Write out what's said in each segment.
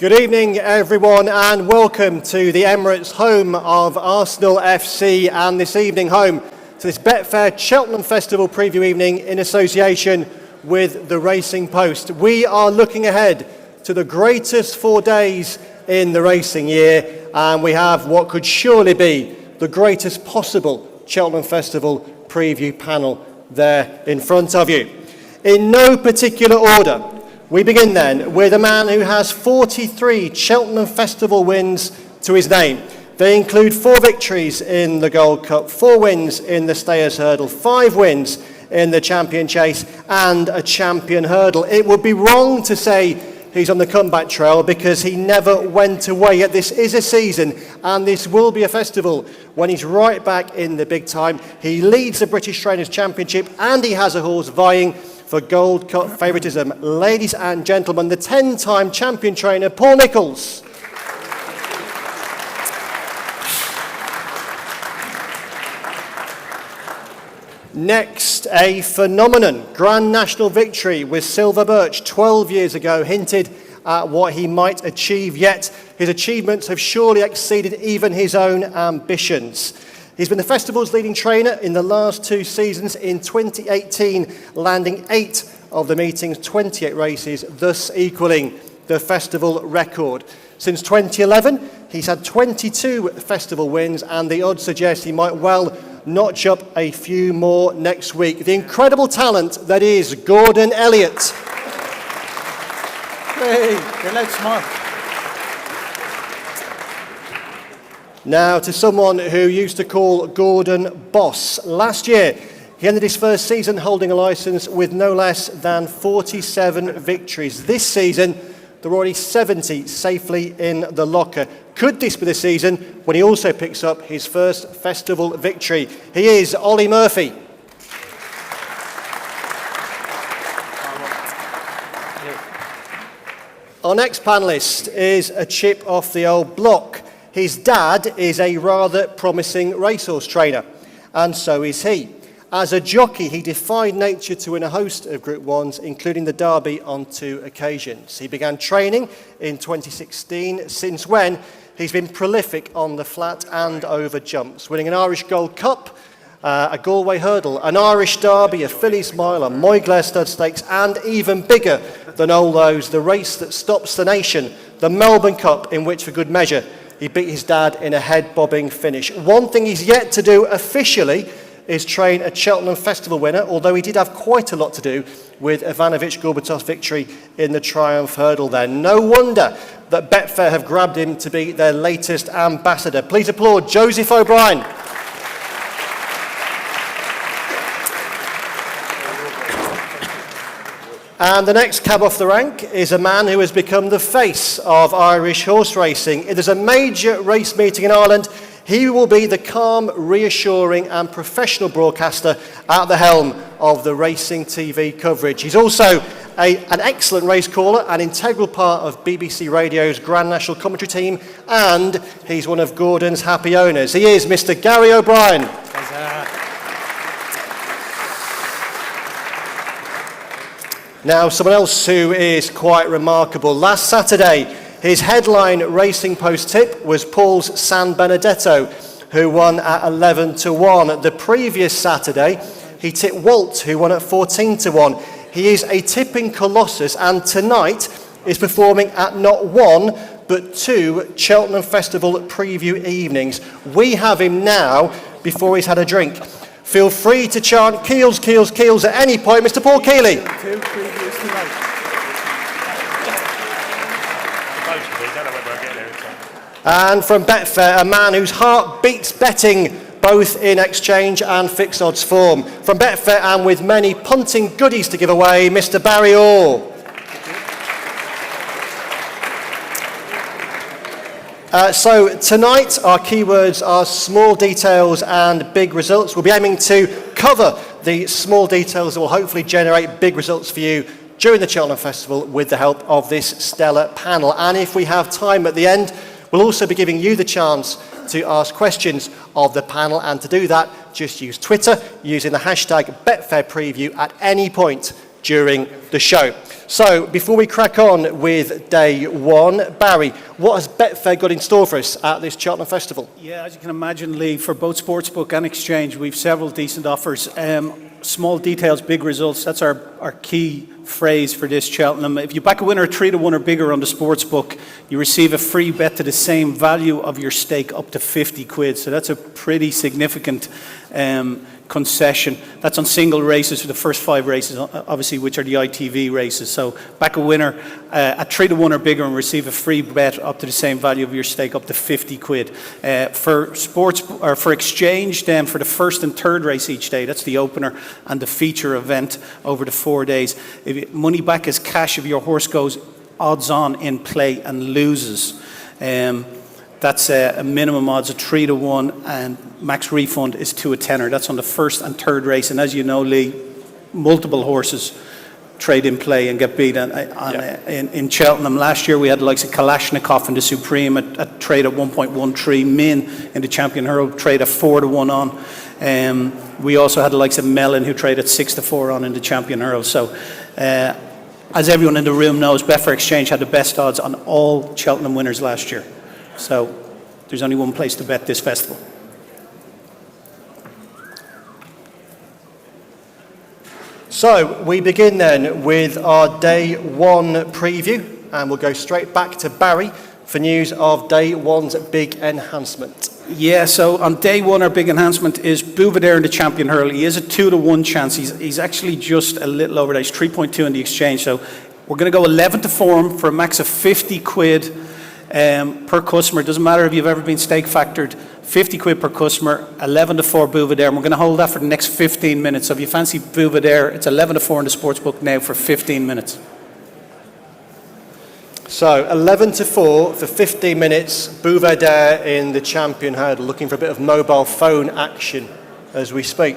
Good evening, everyone, and welcome to the Emirates, home of Arsenal FC, and this evening home to this Betfair Cheltenham Festival preview evening in association with the Racing Post. We are looking ahead to the greatest 4 days in the racing year, and we have what could surely be the greatest possible Cheltenham Festival preview panel there in front of you. In no particular order, we begin then with a man who has 43 Cheltenham Festival wins to his name. They include 4 victories in the Gold Cup, 4 wins in the Stayers Hurdle, 5 wins in the Champion Chase and a Champion Hurdle. It would be wrong to say he's on the comeback trail because he never went away. Yet this is a season and this will be a festival when he's right back in the big time. He leads the British Trainers' Championship and he has a horse vying for Gold Cup favouritism. Ladies and gentlemen, the 10-time champion trainer, Paul Nicholls. Next, a phenomenon. Grand National victory with Silver Birch 12 years ago hinted at what he might achieve, yet his achievements have surely exceeded even his own ambitions. He's been the festival's leading trainer in the last 2 seasons. In 2018, landing 8 of the meeting's 28 races, thus equaling the festival record. Since 2011, he's had 22 festival wins, and the odds suggest he might well notch up a few more next week. The incredible talent that is Gordon Elliott. Hey, hello, smile. Now to someone who used to call Gordon boss. Last year, he ended his first season holding a licence with no less than 47 victories. This season, there are already 70 safely in the locker. Could this be the season when he also picks up his first festival victory? He is Ollie Murphy. Our next panellist is a chip off the old block. His dad is a rather promising racehorse trainer, and so is he. As a jockey, he defied nature to win a host of Group 1s, including the Derby on 2 occasions. He began training in 2016, since when he's been prolific on the flat and over jumps, winning an Irish Gold Cup, a Galway Hurdle, an Irish Derby, a Fillies Mile, a Moyglare Stud Stakes, and even bigger than all those, the race that stops the nation, the Melbourne Cup, in which, for good measure, he beat his dad in a head-bobbing finish. One thing he's yet to do officially is train a Cheltenham Festival winner, although he did have quite a lot to do with Ivanovic Gorbatov's victory in the Triumph Hurdle there. No wonder that Betfair have grabbed him to be their latest ambassador. Please applaud Joseph O'Brien. And the next cab off the rank is a man who has become the face of Irish horse racing. If there's a major race meeting in Ireland, he will be the calm, reassuring and professional broadcaster at the helm of the racing TV coverage. He's also an excellent race caller, an integral part of BBC Radio's Grand National commentary team, and he's one of Gordon's happy owners. He is Mr. Gary O'Brien. Now, someone else who is quite remarkable. Last Saturday, his headline Racing Post tip was Paul's San Benedetto, who won at 11-1. The previous Saturday, he tipped Walt, who won at 14-1. He is a tipping colossus, and tonight is performing at not 1, but 2 Cheltenham Festival preview evenings. We have him now before he's had a drink. Feel free to chant Keels, Keels, Keels at any point, Mr. Paul Keeley. And from Betfair, a man whose heart beats betting both in exchange and fixed odds form. From Betfair and with many punting goodies to give away, Mr. Barry Orr. So tonight our keywords are small details and big results. We'll be aiming to cover the small details that will hopefully generate big results for you during the Cheltenham Festival with the help of this stellar panel. And if we have time at the end, we'll also be giving you the chance to ask questions of the panel, and to do that, just use Twitter using the hashtag BetfairPreview at any point during the show. So, before we crack on with day one, Barry, what has Betfair got in store for us at this Cheltenham Festival? Yeah, as you can imagine, Lee, for both Sportsbook and Exchange, we've several decent offers. Small details, big results. That's our key phrase for this Cheltenham. If you back a winner 3-1 or bigger on the Sportsbook, you receive a free bet to the same value of your stake up to 50 quid. So that's a pretty significant concession. That's on single races for the first 5 races, obviously, which are the ITV races. So back a winner at 3-1 or bigger and receive a free bet up to the same value of your stake up to 50 quid. For sports or for Exchange, then for the first and third race each day, that's the opener and the feature event over the 4 days. Money back as cash if your horse goes odds on in play and loses. That's a minimum odds of 3-1 and max refund is 2 a tenner. That's on the first and third race. And as you know, Lee, multiple horses trade in play and get beat in Cheltenham. Last year we had the likes of Kalashnikov and the Supreme at trade at 1.13. Min in the Champion Hurl trade at 4-1 on. We also had the likes of Mellon who traded 6-4 on in the Champion Hurl. So as everyone in the room knows, Betfair Exchange had the best odds on all Cheltenham winners last year. So there's only one place to bet this festival. So we begin then with our day one preview, and we'll go straight back to Barry for news of day one's big enhancement. Yeah, so on day one, our big enhancement is Bouvier in the Champion Hurl. He is a 2-1 chance. He's actually just a little over that. He's 3.2 in the Exchange. So we're going to go 11-4 for a max of 50 quid. Per customer. It doesn't matter if you've ever been stake factored. 50 quid per customer, 11-4 Bouvier, and we're going to hold that for the next 15 minutes. So if you fancy Bouvier, it's 11-4 in the Sportsbook now for 15 minutes. So 11-4 for 15 minutes, Bouvier in the Champion Hurdle, looking for a bit of mobile phone action as we speak.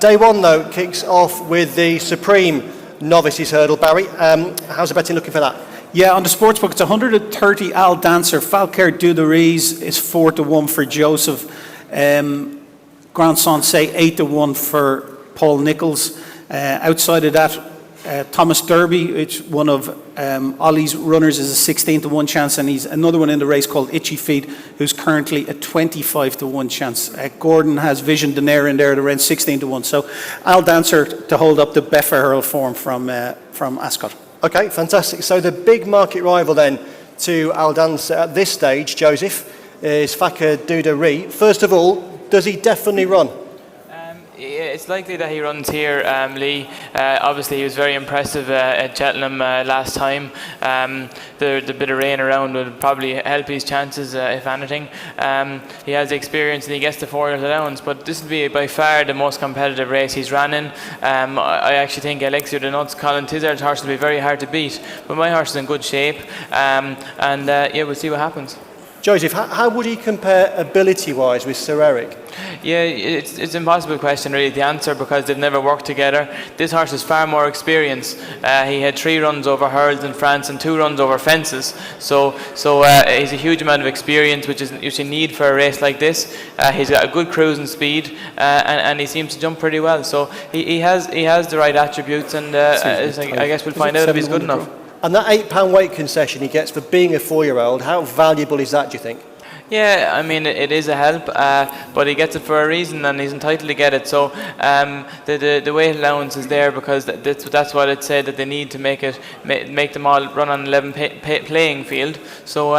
Day one, though, kicks off with the Supreme Novices Hurdle. Barry, how's the betting looking for that? Yeah, on the Sportsbook, it's 130 Al Dancer. Falcaire Duderies is 4-1 for Joseph. Grand Sensei 8-1 for Paul Nichols. Outside of that, Thomas Derby, which one of Ollie's runners, is a 16-1 chance, and he's another one in the race called Itchy Feet, who's currently a 25-1 chance. Gordon has Vision Denaire in there at around 16-1. So Al Dancer to hold up the Betfair Hurl form from Ascot. Okay, fantastic. So the big market rival then to Al Dancer at this stage, Joseph, is Falcaire Duderies. First of all, does he definitely run? It's likely that he runs here, Lee. Obviously, he was very impressive at Cheltenham last time. The bit of rain around will probably help his chances, if anything. He has the experience and he gets the 4 years allowance, but this will be by far the most competitive race he's ran in. I actually think Elixir the Nuts, Colin Tizard's horse will be very hard to beat, but my horse is in good shape, yeah, we'll see what happens. Joseph, how would he compare ability-wise with Sir Eric? Yeah, it's an impossible question really to answer because they've never worked together. This horse has far more experience. He had 3 runs over hurdles in France and 2 runs over fences. So he's a huge amount of experience, which you need for a race like this. He's got a good cruising speed, and he seems to jump pretty well. So he has the right attributes, and I guess we'll find out if he's good enough. And that £8 weight concession he gets for being a 4-year-old, how valuable is that, do you think? Yeah, I mean, it is a help, but he gets it for a reason and he's entitled to get it. So the weight allowance is there because that's what it said, that they need to make them all run on 11 playing field. So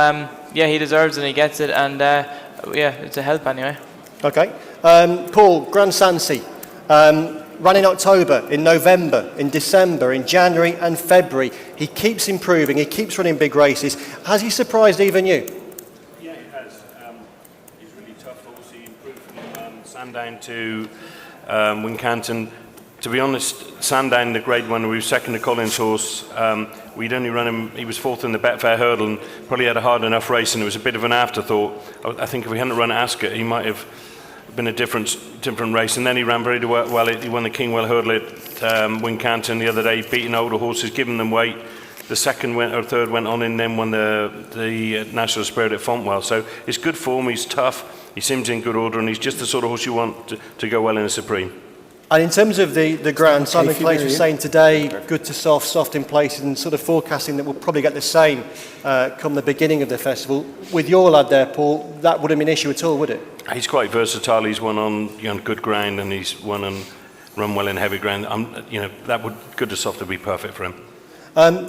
yeah, he deserves it and he gets it, and yeah, it's a help anyway. Okay. Paul, Grand Sancy. Run in October, in November, in December, in January and February. He keeps improving, he keeps running big races. Has he surprised even you? Yeah, he has. He's really tough, horse. He improved from Sandown to Wincanton. To be honest, Sandown, the grade one, we were second to Collins' horse. We'd only run him, he was 4th in the Betfair Hurdle and probably had a hard enough race, and it was a bit of an afterthought. I think if we hadn't run at Ascot, he might have been a different race, and then he ran very well. He won the Kingwell Hurdle at Wincanton the other day, beating older horses, giving them weight. The second or third went on and then won the National Spirit at Fontwell. So it's good form, he's tough, he seems in good order, and he's just the sort of horse you want to go well in a Supreme. And in terms of the ground, Simon Claes was saying today, good to soft, soft in places, and sort of forecasting that we'll probably get the same come the beginning of the festival. With your lad there, Paul, that wouldn't be an issue at all, would it? He's quite versatile. He's won on good ground, and he's won and run well in heavy ground. That would good to soft would be perfect for him.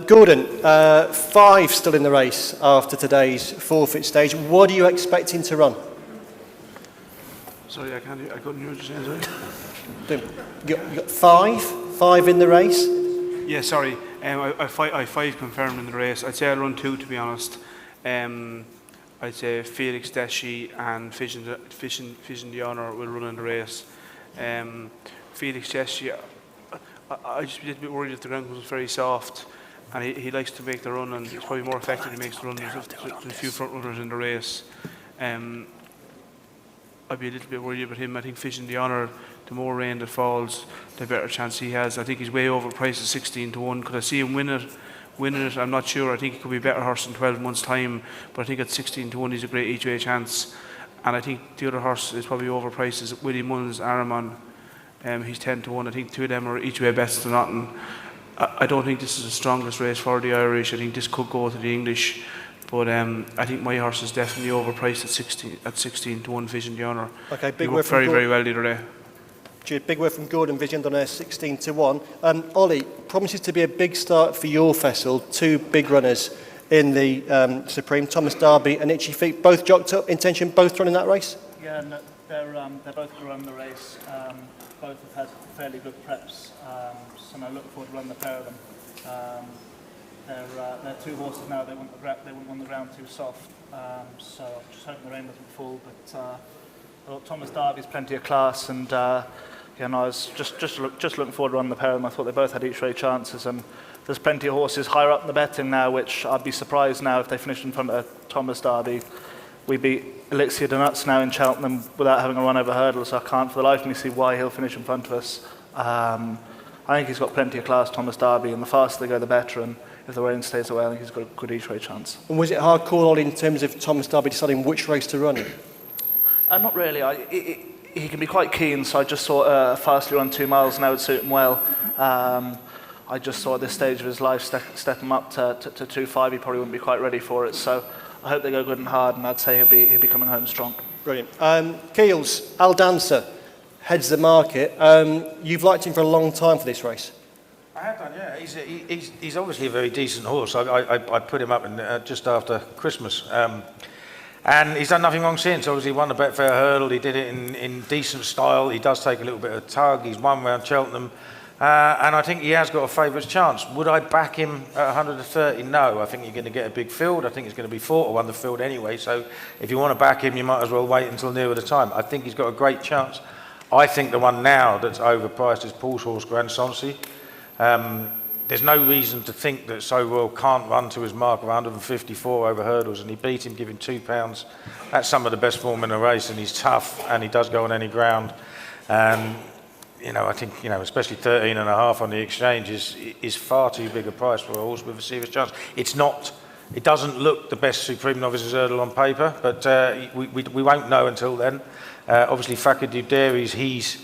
Gordon, 5 still in the race after today's forfeit stage. What are you expecting to run? Sorry, I couldn't hear what you're saying, sorry. You got 5 in the race? Yeah, sorry. I 5 confirmed in the race. I'd say I'll run 2, to be honest. I'd say Felix Deschi and Vision D'Honour will run in the race. Felix Deschi, I just be a little bit worried if the ground was very soft, and he likes to make the run, and he's probably more effective if he makes the run. There's a few front runners in the race. I'd be a little bit worried about him. I think Vision D'Honour, the more rain that falls, the better chance he has. I think he's way overpriced at 16 to 1. Could I see him winning it? I'm not sure. I think he could be a better horse in 12 months' time, but I think at 16 to 1 he's a great each way chance. And I think the other horse is probably overpriced is Willie Mullins, Aramon. He's 10 to 1. I think 2 of them are each way best to nothing. I don't think this is the strongest race for the Irish. I think this could go to the English. But I think my horse is definitely overpriced at 16 to 1, Vision D'Honour. Okay, big word word from very, Gordon. very well the other day. Big word from Gordon, Vision D'Honour 16 to 1. Ollie, promises to be a big start for your festival. 2 big runners in the Supreme, Thomas Darby and Itchy Feet, both jocked up. Intention both running that race? Yeah, no, they're both going to run the race. Both have had fairly good preps, so I look forward to running the pair of them. They're 2 horses now. They wouldn't want the ground too soft, so I'm just hoping the rain doesn't fall. But I thought Thomas Darby's plenty of class, and I was just looking forward to running the pair of them. I thought they both had each way chances, and there's plenty of horses higher up in the betting now, which I'd be surprised now if they finished in front of Thomas Darby. We beat Elixir de Nuts now in Cheltenham without having a run over hurdles, so I can't for the life of me see why he'll finish in front of us. I think he's got plenty of class, Thomas Darby, and the faster they go, the better. And if the rain stays away, I think he's got a good each way chance. And was it a hard call, Ollie, in terms of Thomas Darby deciding which race to run in? Not really. He can be quite keen, so I just thought fastly run 2 miles now would suit him well. I just saw at this stage of his life step him up to 2.5. He probably wouldn't be quite ready for it. So I hope they go good and hard, and I'd say he'll be coming home strong. Brilliant. Keels, Al Dancer heads the market. You've liked him for a long time for this race. I have done, yeah. He's obviously a very decent horse. I put him up in, just after Christmas. And he's done nothing wrong since. Obviously, he won the Betfair hurdle. He did it in decent style. He does take a little bit of tug. He's won round Cheltenham. And I think he has got a favourite's chance. Would I back him at 130? No. I think you're going to get a big field. I think it's going to be 4 to 1 the field anyway. So if you want to back him, you might as well wait until nearer the time. I think he's got a great chance. I think the one now that's overpriced is Paul's horse, Grand Sancy. There's no reason to think that So Well can't run to his mark of 154 over hurdles, and he beat him, giving £2. That's some of the best form in the race, and he's tough, and he does go on any ground. I think, especially 13.5 on the exchange is far too big a price for a horse with a serious chance. It doesn't look the best Supreme Novices hurdle on paper, but we won't know until then. Obviously, Fakir Dairies, he's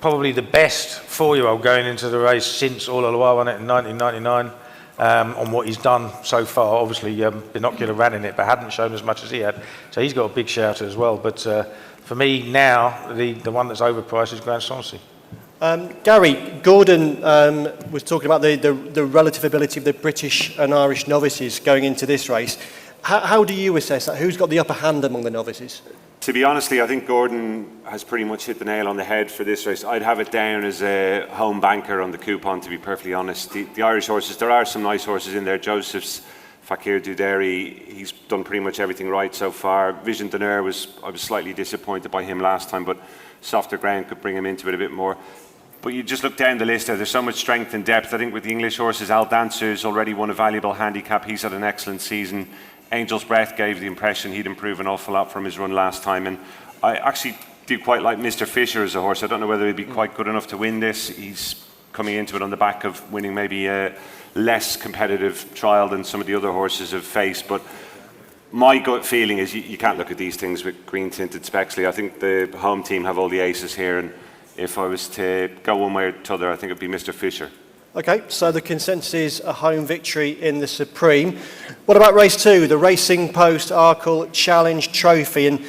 probably the best 4-year-old going into the race since All Aloha won it in 1999 on what he's done so far. Obviously, Binocular ran in it, but hadn't shown as much as he had. So he's got a big shout as well. But for me now, the one that's overpriced is Grand Sancy. Gary, Gordon was talking about the relative ability of the British and Irish novices going into this race. How do you assess that? Who's got the upper hand among the novices? To be honest, I think Gordon has pretty much hit the nail on the head for this race. I'd have it down as a home banker on the coupon, to be perfectly honest. The Irish horses, there are some nice horses in there. Joseph's, Fakir Duderi, he's done pretty much everything right so far. Vision D'Honour, I was slightly disappointed by him last time, but softer ground could bring him into it a bit more. But you just look down the list there's so much strength and depth. I think with the English horses, Al Dancer's already won a valuable handicap. He's had an excellent season. Angel's Breath gave the impression he'd improved an awful lot from his run last time, and I actually do quite like Mr. Fisher as a horse. I don't know whether he'd be quite good enough to win this. He's coming into it on the back of winning maybe a less competitive trial than some of the other horses have faced, but my gut feeling is you can't look at these things with green tinted specks. I think the home team have all the aces here, and if I was to go one way or the other, I think it'd be Mr. Fisher. Okay, so the consensus is a home victory in the Supreme. What about race 2, the Racing Post Arkle Challenge Trophy? And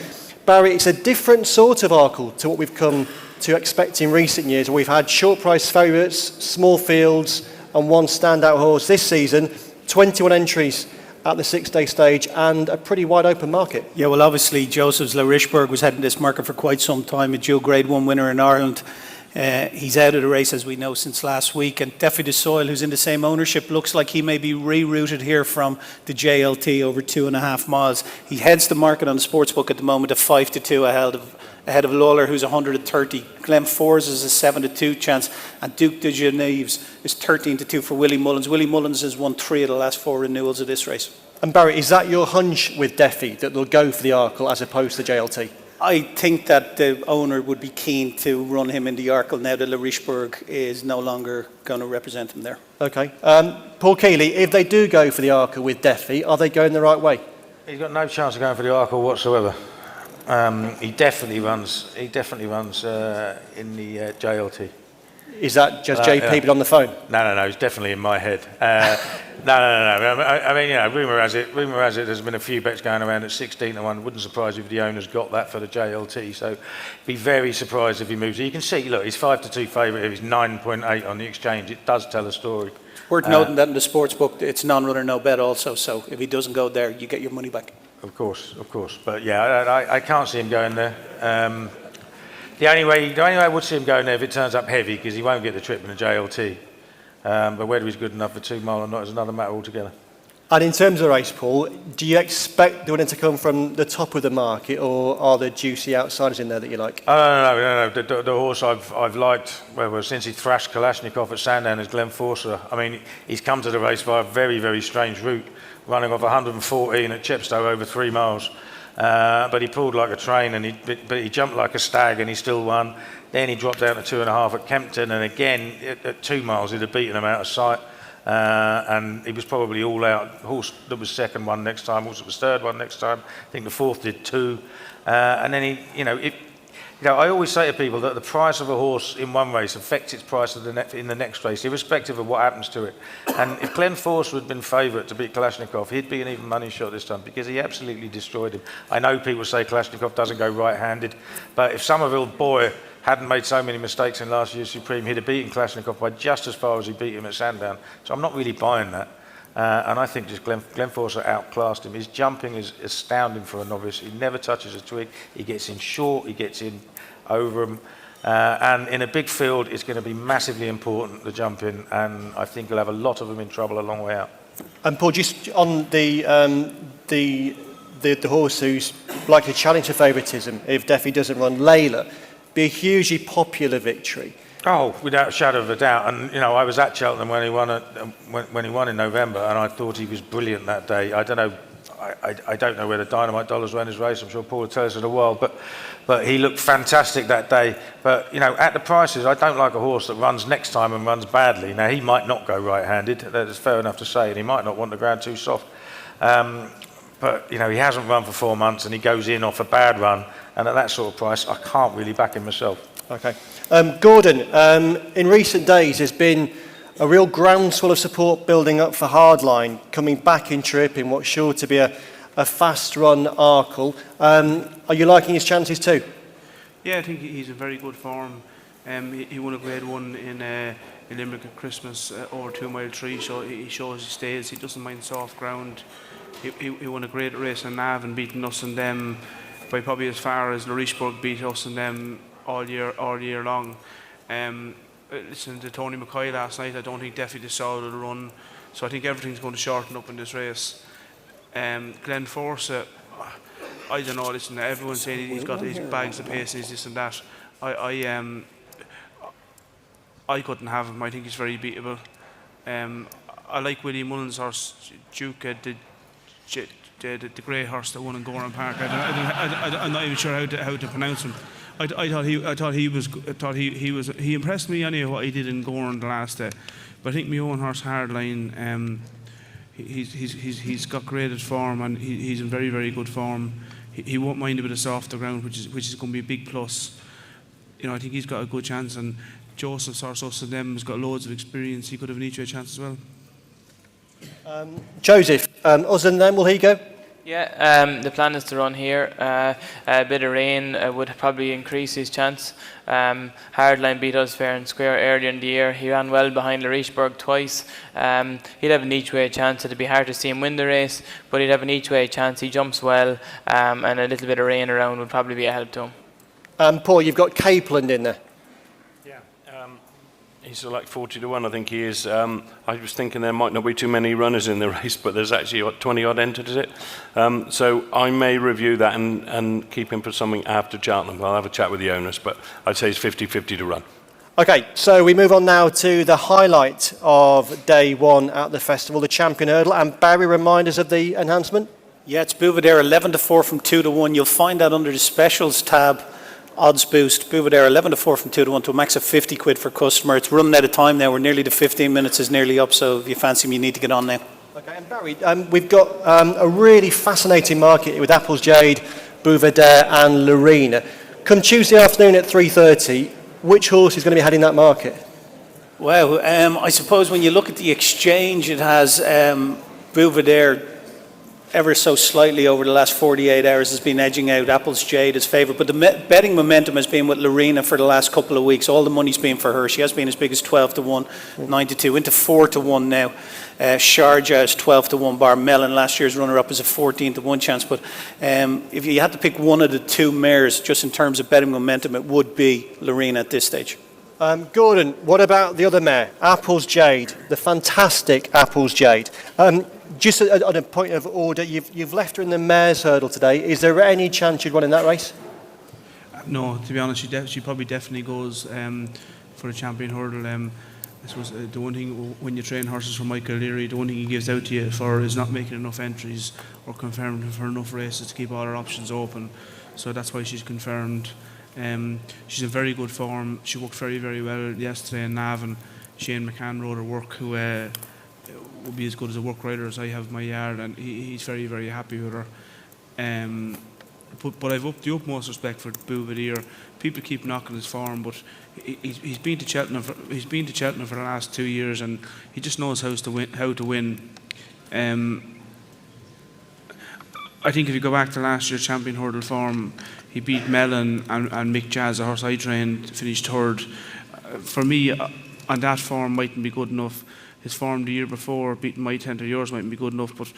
Barry, it's a different sort of Arkle to what we've come to expect in recent years. We've had short price favourites, small fields, and one standout horse this season. 21 entries at the 6-day stage and a pretty wide open market. Yeah, well, obviously, Joseph's Le Richburg was heading this market for quite some time, a dual Grade 1 winner in Ireland. He's out of the race, as we know, since last week. And Defy de Soil, who's in the same ownership, looks like he may be rerouted here from the JLT over 2.5 miles. He heads the market on the sportsbook at the moment at 5-2 ahead of Lawler, who's 130. Glen Force is a 7-2 chance. And Duke de Geneves is 13-2 for Willie Mullins. Willie Mullins has won 3 of the last 4 renewals of this race. And Barry, is that your hunch with Defy, that they'll go for the Arkle as opposed to the JLT? I think that the owner would be keen to run him in the Arkle now that Le Richburg is no longer going to represent him there. Okay. Paul Keeley, if they do go for the Arkle with Defy, are they going the right way? He's got no chance of going for the Arkle whatsoever. He definitely runs in the JLT. Is that just JP but on the phone? No, it's definitely in my head. No. I mean, rumour has it there's been a few bets going around at 16-1. Wouldn't surprise you if the owner's got that for the JLT. So be very surprised if he moves. You can see, look, he's 5-2 favourite. He's 9.8 on the exchange. It does tell a story. Worth noting that in the sports book, it's non-runner, no bet also. So if he doesn't go there, you get your money back. Of course. But yeah, I can't see him going there. The only way I would see him going there if it turns up heavy, because he won't get the trip in the JLT. But whether he's good enough for 2 mile or not is another matter altogether. And in terms of the race, Paul, do you expect the winner to come from the top of the market, or are there juicy outsiders in there that you like? No. The horse I've liked since he thrashed Kalashnikov at Sandown is Glen Forcer. I mean, he's come to the race by a very, very strange route, running off 114 at Chepstow over 3 miles. But he pulled like a train, and he jumped like a stag, and he still won. Then he dropped down to 2.5 at Kempton, and again at 2 miles he'd have beaten him out of sight. And he was probably all out. Horse that was second won next time. Horse that was third won next time. I think the fourth did too. And then I always say to people that the price of a horse in one race affects its price in the next race, irrespective of what happens to it. And if Glen Force had been favourite to beat Kalashnikov, he'd be an even money shot this time, because he absolutely destroyed him. I know people say Kalashnikov doesn't go right-handed, but if Somerville Boy hadn't made so many mistakes in last year's Supreme, he'd have beaten Kalashnikov by just as far as he beat him at Sandown. So I'm not really buying that. And I think just Glen Force outclassed him. His jumping is astounding for a novice. He never touches a twig. He gets in short, he gets in over him. And in a big field, it's going to be massively important, the jumping, and I think he'll have a lot of them in trouble a long way out. And Paul, just on the horse who's likely to challenge for favouritism, if Defy doesn't run, Layla, be a hugely popular victory. Oh, without a shadow of a doubt. And I was at Cheltenham when he won in November, and I thought he was brilliant that day. I don't know where the Dynamite Dollars ran his race. I'm sure Paul will tell us in a while, but he looked fantastic that day. But at the prices, I don't like a horse that runs next time and runs badly. Now he might not go right-handed. That's fair enough to say, and he might not want the ground too soft. But he hasn't run for 4 months, and he goes in off a bad run. And at that sort of price, I can't really back him myself. Okay. Gordon, in recent days there's been a real groundswell of support building up for Hardline, coming back in trip in what's sure to be a fast-run Arkle. Are you liking his chances too? Yeah, I think he's in very good form. He won a Grade 1 in Limerick at Christmas over 2 mile 3, so he shows he stays. He doesn't mind soft ground. He won a great race in Nav and beaten us and them by probably as far as Le Richburg beat us and them all year long. Listening to Tony McCoy last night, I don't think Defy de Soil will run, so I think everything's going to shorten up in this race. Glen Force, I don't know. Listen, everyone's saying he's got his bags of pace and he's this and that. I couldn't have him. I think he's very beatable. I like Willie Mullins' horse, Duke, the grey horse that won in Goran Park. I'm not even sure how to pronounce him. I thought he impressed me anyway what he did in Goran the last day. But I think my own horse Hardline, he's got graded form and he's in very, very good form. He won't mind a bit of softer ground, which is going to be a big plus. I think he's got a good chance, and Joseph Sarsos and them has got loads of experience. He could have an each way chance as well. Joseph, other than them, will he go? Yeah, the plan is to run here. A bit of rain would probably increase his chance. Hardline beat us fair and square earlier in the year. He ran well behind Larichburg twice. He'd have an each way chance. It'd be hard to see him win the race, but he'd have an each way chance. He jumps well, and a little bit of rain around would probably be a help to him. Paul, you've got Capeland in there. He's like 40 to 1, I think he is. I was thinking there might not be too many runners in the race, but there's actually 20 odd entered, is it? So I may review that and keep him for something after Cheltenham. I'll have a chat with the owners, but I'd say it's 50-50 to run. Okay, so we move on now to the highlight of day one at the festival, the Champion Hurdle. And Barry, remind us of the enhancement? Yeah, it's Bouvedere 11 to 4 from 2 to 1. You'll find that under the specials tab. Odds boost, Bouvedere 11 to 4 from 2 to 1 to a max of 50 quid for customer. It's running out of time now. We're nearly to 15 minutes is nearly up, so if you fancy me, you need to get on now. Okay, and Barry, we've got a really fascinating market with Apples Jade, Bouvedere and Lorena. Come Tuesday afternoon at 3:30, which horse is going to be heading that market? Wow, I suppose when you look at the exchange, it has Bouvedere ever so slightly over the last 48 hours has been edging out Apples Jade as favourite, but the betting momentum has been with Lorena for the last couple of weeks. All the money's been for her. She has been as big as 12 to 1, 9 to 2, into 4 to 1 now. Sharjah is 12 to 1, bar Mellon. Last year's runner-up is a 14 to 1 chance, but if you had to pick one of the two mares, just in terms of betting momentum, it would be Lorena at this stage. Gordon, what about the other mare, Apples Jade, the fantastic Apples Jade? Just on a point of order, you've left her in the mares hurdle today. Is there any chance you'd win in that race? No, to be honest, she probably definitely goes for a Champion Hurdle. I suppose the one thing when you train horses for Michael Leary, the one thing he gives out to you for is not making enough entries or confirming for enough races to keep all her options open. So that's why she's confirmed. She's in very good form. She worked very, very well yesterday in Navan. Shane McCann rode her work, who will be as good as a work rider as I have my yard, and he's very, very happy with her. But I've the utmost respect for Bouvedere. People keep knocking his form, but he's been to Cheltenham. He's been to Cheltenham for the last 2 years, and he just knows how to win. I think if you go back to last year's Champion Hurdle form, he beat Mellon and Mick Jazz, a horse I trained, finished third. For me, on that form mightn't be good enough. His form the year before, beating my 10 to yours, mightn't be good enough. But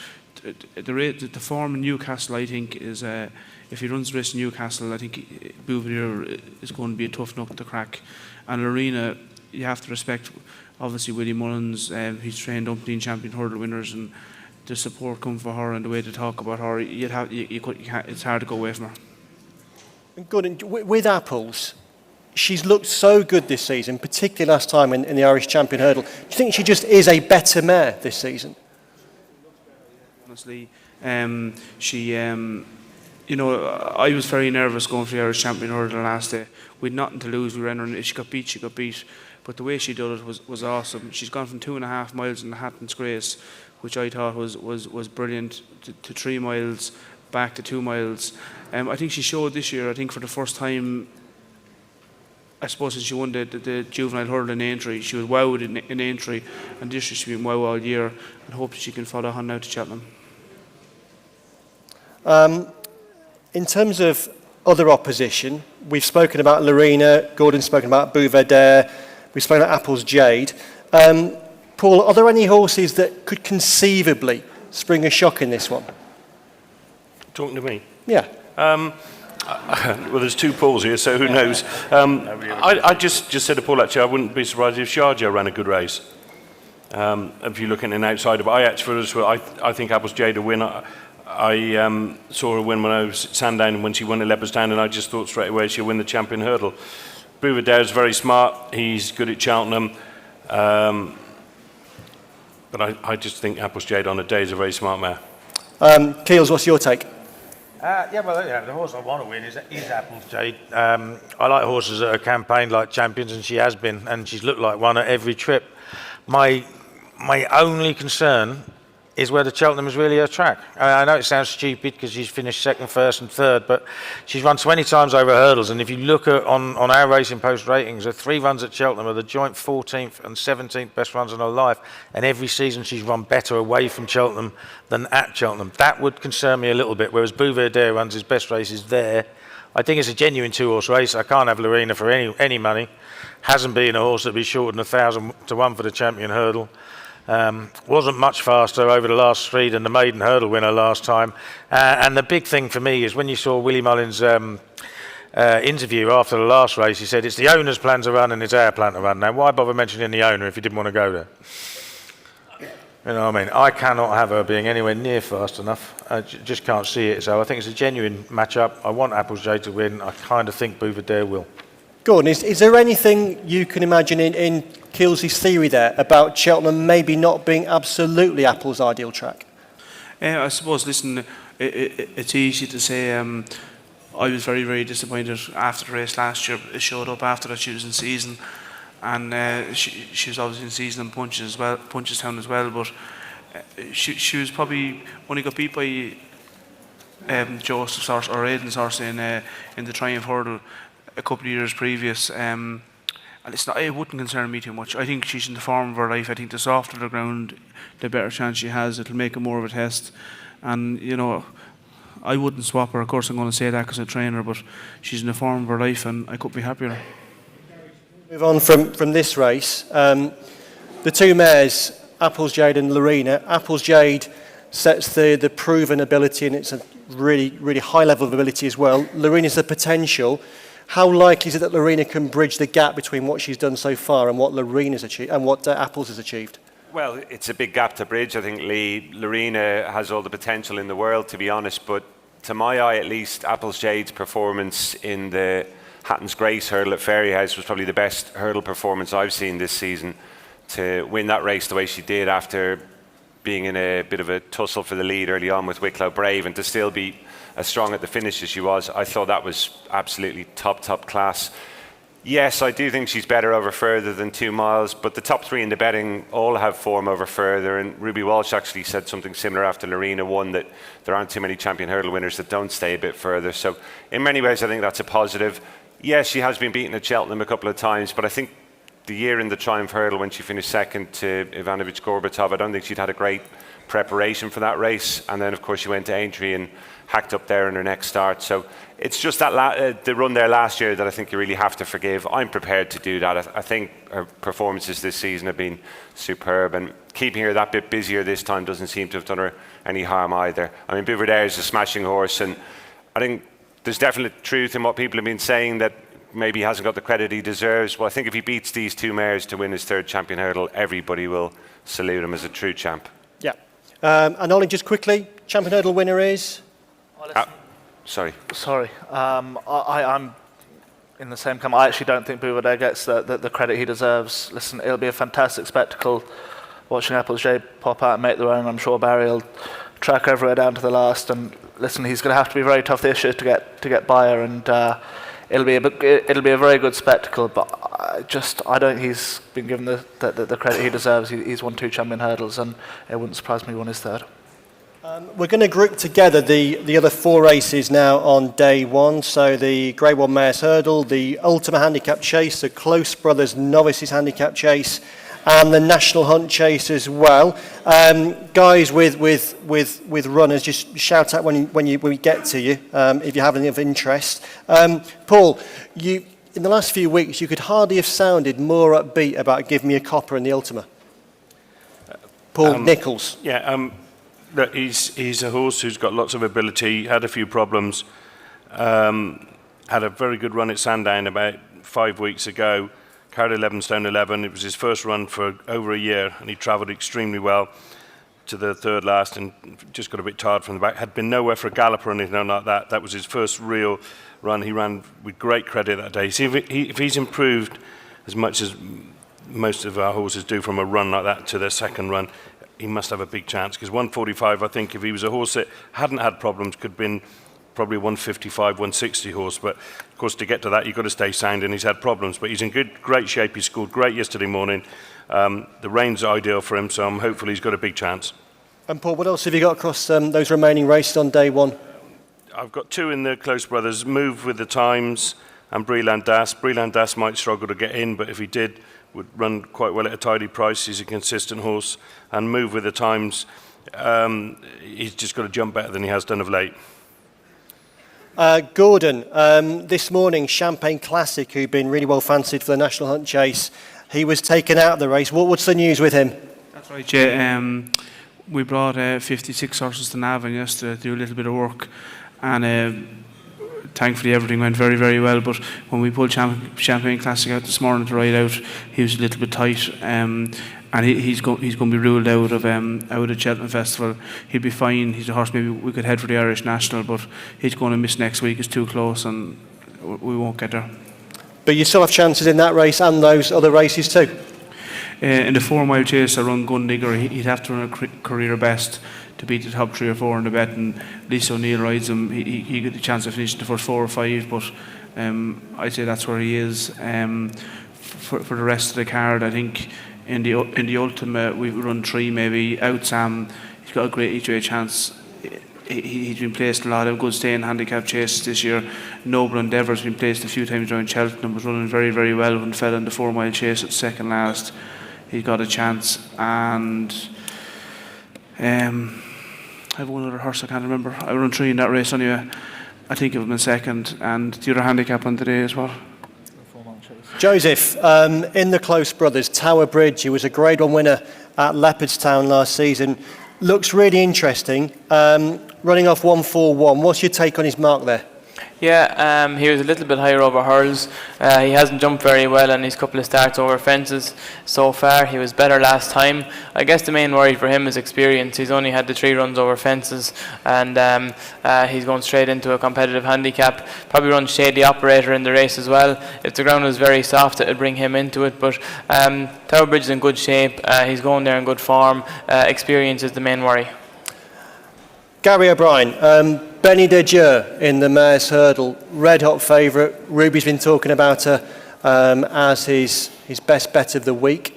the form in Newcastle, I think, is if he runs the race in Newcastle, I think Bouvedere is going to be a tough nut to crack. And Lorena, you have to respect, obviously, Willie Mullins. He's trained umpteen Champion Hurdle winners, and the support come for her and the way to talk about her. It's hard to go away from her. Good. And with Apples, she's looked so good this season, particularly last time in the Irish Champion Hurdle. Do you think she just is a better mare this season? Honestly, she, I was very nervous going for the Irish Champion Hurdle last day. We'd nothing to lose. We ran her, if she got beat. But the way she did it was awesome. She's gone from 2.5 miles in the Hatton's Grace, which I thought was brilliant, to 3 miles, back to 2 miles. I think she showed this year, I think for the first time, I suppose since she won the juvenile hurdle in Aintree, she was wowed in Aintree, and this year she's been wow all year, and hope that she can follow on now to Cheltenham. In terms of other opposition, we've spoken about Lorena, Gordon's spoken about Bouvedere, we've spoken about Apples Jade. Paul, are there any horses that could conceivably spring a shock in this one? Talking to me? Yeah. Well, there's 2 Pauls here, so who knows? I just said to Paul, actually, I wouldn't be surprised if Sharjah ran a good race. If you're looking at an outsider, but I think Apples Jade will win. I saw her win when I was at Sandown, when she won at Leopardstown, and I just thought straight away she'll win the Champion Hurdle. Bouvedere is very smart. He's good at Cheltenham. But I just think Apples Jade on a day is a very smart mare. Keels, what's your take? The horse I want to win is Apples Jade. I like horses that are campaigned like champions, and she has been, and she's looked like one at every trip. My only concern is where the Cheltenham is really her track. I know it sounds stupid because she's finished second, first and third, but she's run 20 times over hurdles, and if you look at on our Racing Post ratings, her 3 runs at Cheltenham are the joint 14th and 17th best runs in her life, and every season she's run better away from Cheltenham than at Cheltenham. That would concern me a little bit, whereas Bouvier runs his best races there. I think it's a genuine 2-horse race. I can't have Lorena for any money. Hasn't been a horse that'd be shorter than 1,000 to 1 for the champion hurdle. Wasn't much faster over the last 3 than the maiden hurdle winner last time. And the big thing for me is when you saw Willie Mullins' interview after the last race, he said it's the owner's plan to run and it's our plan to run. Now, why bother mentioning the owner if you didn't want to go there? You know what I mean? I cannot have her being anywhere near fast enough. I just can't see it. So I think it's a genuine match-up. I want Applesjade to win. I kind of think Bouvier will. Gordon, is there anything you can imagine in Kilsey's theory there about Cheltenham maybe not being absolutely Apple's ideal track? I suppose, listen, it's easy to say. I was very, very disappointed after the race last year. It showed up after that she was in season, and she was obviously in season and Punchestown as well. But she was probably only got beat by Joseph's horse or Aiden's horse in the Triumph Hurdle a couple of years previous. And it wouldn't concern me too much. I think she's in the form of her life. I think the softer the ground, the better chance she has. It'll make it more of a test. And, you know, I wouldn't swap her. Of course, I'm going to say that because I train her, but she's in the form of her life and I couldn't be happier. Move on from this race. The 2 mares, Applesjade and Lorena. Applesjade sets the proven ability, and it's a really, really high level of ability as well. Lorena's the potential. How likely is it that Lorena can bridge the gap between what she's done so far and what Lorena's achieved and what Apples has achieved? Well, it's a big gap to bridge. I think Lorena has all the potential in the world, to be honest, but to my eye at least, Applesjade's performance in the Hatton's Grace hurdle at Fairyhouse was probably the best hurdle performance I've seen this season. To win that race the way she did after being in a bit of a tussle for the lead early on with Wicklow Brave, and to still be as strong at the finish as she was, I thought that was absolutely top class. Yes, I do think she's better over further than 2 miles, but the top 3 in the betting all have form over further, and Ruby Walsh actually said something similar after Lorena won, that there aren't too many champion hurdle winners that don't stay a bit further. So in many ways I think that's a positive. Yes, she has been beaten at Cheltenham a couple of times, but I think the year in the Triumph hurdle when she finished second to Ivanovic Gorbatov, I don't think she'd had a great preparation for that race, and then of course she went to Aintree and hacked up there in her next start. So it's just that the run there last year that I think you really have to forgive. I'm prepared to do that. I think her performances this season have been superb, and keeping her that bit busier this time doesn't seem to have done her any harm either. I mean, Bouvier is a smashing horse, and I think there's definite truth in what people have been saying that maybe he hasn't got the credit he deserves. Well, I think if he beats these 2 mares to win his 3rd champion hurdle, everybody will salute him as a true champ. Yeah. And Ollie, just quickly, champion hurdle winner is? Sorry. I'm in the same camp. I actually don't think Bouvier gets the credit he deserves. Listen, it'll be a fantastic spectacle watching Applesjade pop out and make their own. I'm sure Barry will track everywhere down to the last. And listen, he's going to have to be very tough this year to get by her, and it'll be a very good spectacle. But I don't think he's been given the credit he deserves. He's won 2 champion hurdles, and it wouldn't surprise me he won his 3rd. We're going to group together the other 4 races now on day 1. So the Grade 1 Mares Hurdle, the Ultima Handicap Chase, the Close Brothers Novices Handicap Chase, and the National Hunt Chase as well. Guys with runners, just shout out when we get to you if you have any of interest. Paul, in the last few weeks you could hardly have sounded more upbeat about Give Me a Copper in the Ultima. Paul Nicholls. Yeah. Look, he's a horse who's got lots of ability, had a few problems, had a very good run at Sandown about 5 weeks ago, carried 11 stone 11. It was his first run for over a year, and he travelled extremely well to the 3rd last and just got a bit tired from the back. Had been nowhere for a gallop or anything like that. That was his first real run. He ran with great credit that day. See, if he's improved as much as most of our horses do from a run like that to their 2nd run, he must have a big chance, because 145, I think, if he was a horse that hadn't had problems, could have been probably 155, 160 horse. But of course, to get to that, you've got to stay sound, and he's had problems. But he's in great shape. He scored great yesterday morning. The rain's ideal for him, so I'm hopeful he's got a big chance. And Paul, what else have you got across those remaining races on day one? I've got 2 in the Close Brothers, Move with the Times and Breland Das. Breland Das might struggle to get in, but if he did, would run quite well at a tidy price. He's a consistent horse. And Move with the Times, he's just got to jump better than he has done of late. Gordon, this morning, Champagne Classic, who'd been really well fancied for the National Hunt Chase, he was taken out of the race. What's the news with him? That's right, yeah. We brought 56 horses to Navan yesterday to do a little bit of work, and thankfully everything went very, very well. But when we pulled Champagne Classic out this morning to ride out, he was a little bit tight, and he's going to be ruled out of Cheltenham Festival. He'll be fine. He's a horse maybe we could head for the Irish National, but he's going to miss next week. It's too close, and we won't get there. But you still have chances in that race and those other races too? In the 4 Mile Chase, I run Gundigger. He'd have to run a career best to beat the top 3 or 4 in the bet, and Lisa O'Neill rides him. He got the chance of finishing the first 4 or 5, but I'd say that's where he is. For the rest of the card, I think in the ultimate we run 3 maybe. Out Sam, he's got a great each way chance. He's been placed in a lot of good staying handicap chases this year. Noble Endeavour's been placed a few times around Cheltenham, was running very, very well when fell in the 4 Mile Chase at second last. He got a chance, and I have one other horse I can't remember. I run 3 in that race anyway. I think it was in second, and the other handicap on today as well. Joseph, in the Close Brothers, Tower Bridge, he was a Grade 1 winner at Leopardstown last season. Looks really interesting. Running off 141. What's your take on his mark there? Yeah, he was a little bit higher over hurls. He hasn't jumped very well on his couple of starts over fences so far. He was better last time. I guess the main worry for him is experience. He's only had the 3 runs over fences, and he's going straight into a competitive handicap. Probably runs Shady Operator in the race as well. If the ground was very soft, it would bring him into it. But Tower Bridge is in good shape. He's going there in good form. Experience is the main worry. Gary O'Brien, Benny de Dieu in the Mare's Hurdle, red hot favourite. Ruby's been talking about her as his best bet of the week.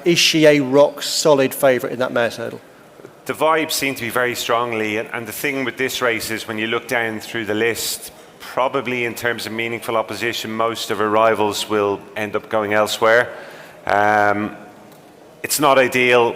Is she a rock solid favourite in that Mare's Hurdle? The vibes seem to be very strongly, and the thing with this race is when you look down through the list, probably in terms of meaningful opposition, most of her rivals will end up going elsewhere. It's not ideal,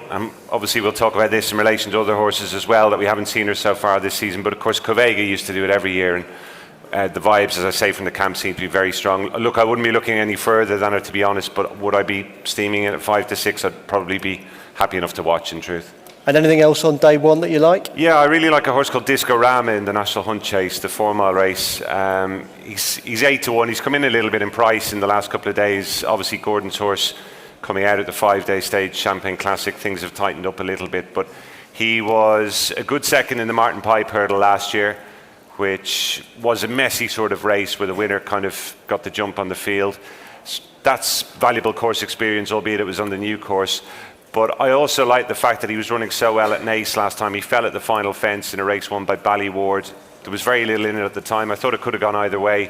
obviously we'll talk about this in relation to other horses as well, that we haven't seen her so far this season, but of course Covega used to do it every year, and the vibes, as I say, from the camp seem to be very strong. Look, I wouldn't be looking any further than her, to be honest, but would I be steaming it at 5 to 6? I'd probably be happy enough to watch, in truth. And anything else on day one that you like? Yeah, I really like a horse called Disco Rama in the National Hunt Chase, the 4 mile race. He's 8 to 1. He's come in a little bit in price in the last couple of days. Obviously Gordon's horse coming out at the 5-day stage, Champagne Classic, things have tightened up a little bit, but he was a good second in the Martin Pipe Hurdle last year, which was a messy sort of race where the winner kind of got the jump on the field. That's valuable course experience, albeit it was on the new course. But I also like the fact that he was running so well at Naas last time. He fell at the final fence in a race won by Ballymore. There was very little in it at the time. I thought it could have gone either way.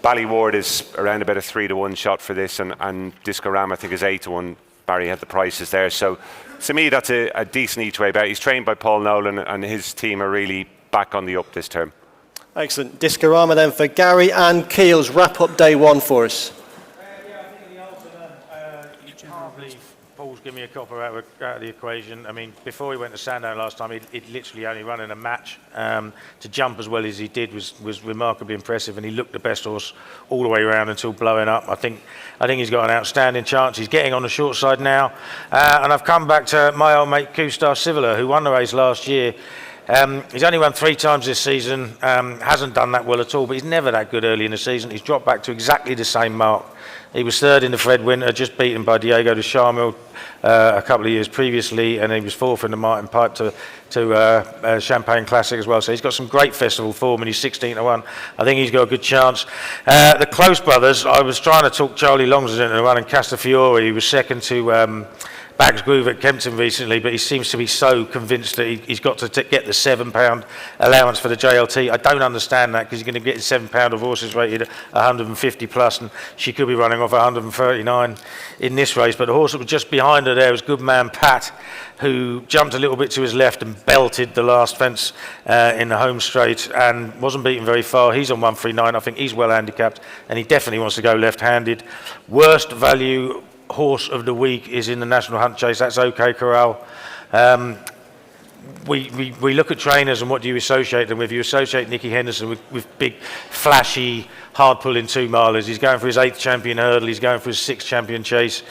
Ballymore is around about a 3 to 1 shot for this, and Disco Ram I think is 8 to 1. Barry had the prices there, so to me that's a decent each way bet. He's trained by Paul Nolan, and his team are really back on the up this term. Excellent. Discorama then for Gary, and Keels, wrap up day one for us. Yeah, I think the alternate, you can't believe Paul's given me a copper out of the equation. I mean, before he went to Sandown last time, he'd literally only run in a match. To jump as well as he did was remarkably impressive, and he looked the best horse all the way around until blowing up. I think he's got an outstanding chance. He's getting on the short side now. And I've come back to my old mate, Q-Star Civila, who won the race last year. He's only won 3 times this season, hasn't done that well at all, but he's never that good early in the season. He's dropped back to exactly the same mark. He was third in the Fred Winter, just beaten by Diego de Charmel a couple of years previously, and he was fourth in the Martin Pipe to Champagne Classic as well. So he's got some great festival form, and he's 16 to 1. I think he's got a good chance. The Close Brothers, I was trying to talk Charlie Longs into the run, and Castafiore, he was second to bags groove at Kempton recently, but he seems to be so convinced that he's got to get the £7 allowance for the JLT. I don't understand that, because you're going to get £7 of horses rated 150 plus, and she could be running off 139 in this race. But the horse that was just behind her there was good man Pat, who jumped a little bit to his left and belted the last fence in the home straight and wasn't beaten very far. He's on 139. I think he's well handicapped, and he definitely wants to go left-handed. Worst value horse of the week is in the National Hunt Chase. That's OK Corral. We look at trainers and what do you associate them with? You associate Nicky Henderson with big, flashy, hard-pulling 2-milers. He's going for his 8th champion hurdle. He's going for his 6th champion chase.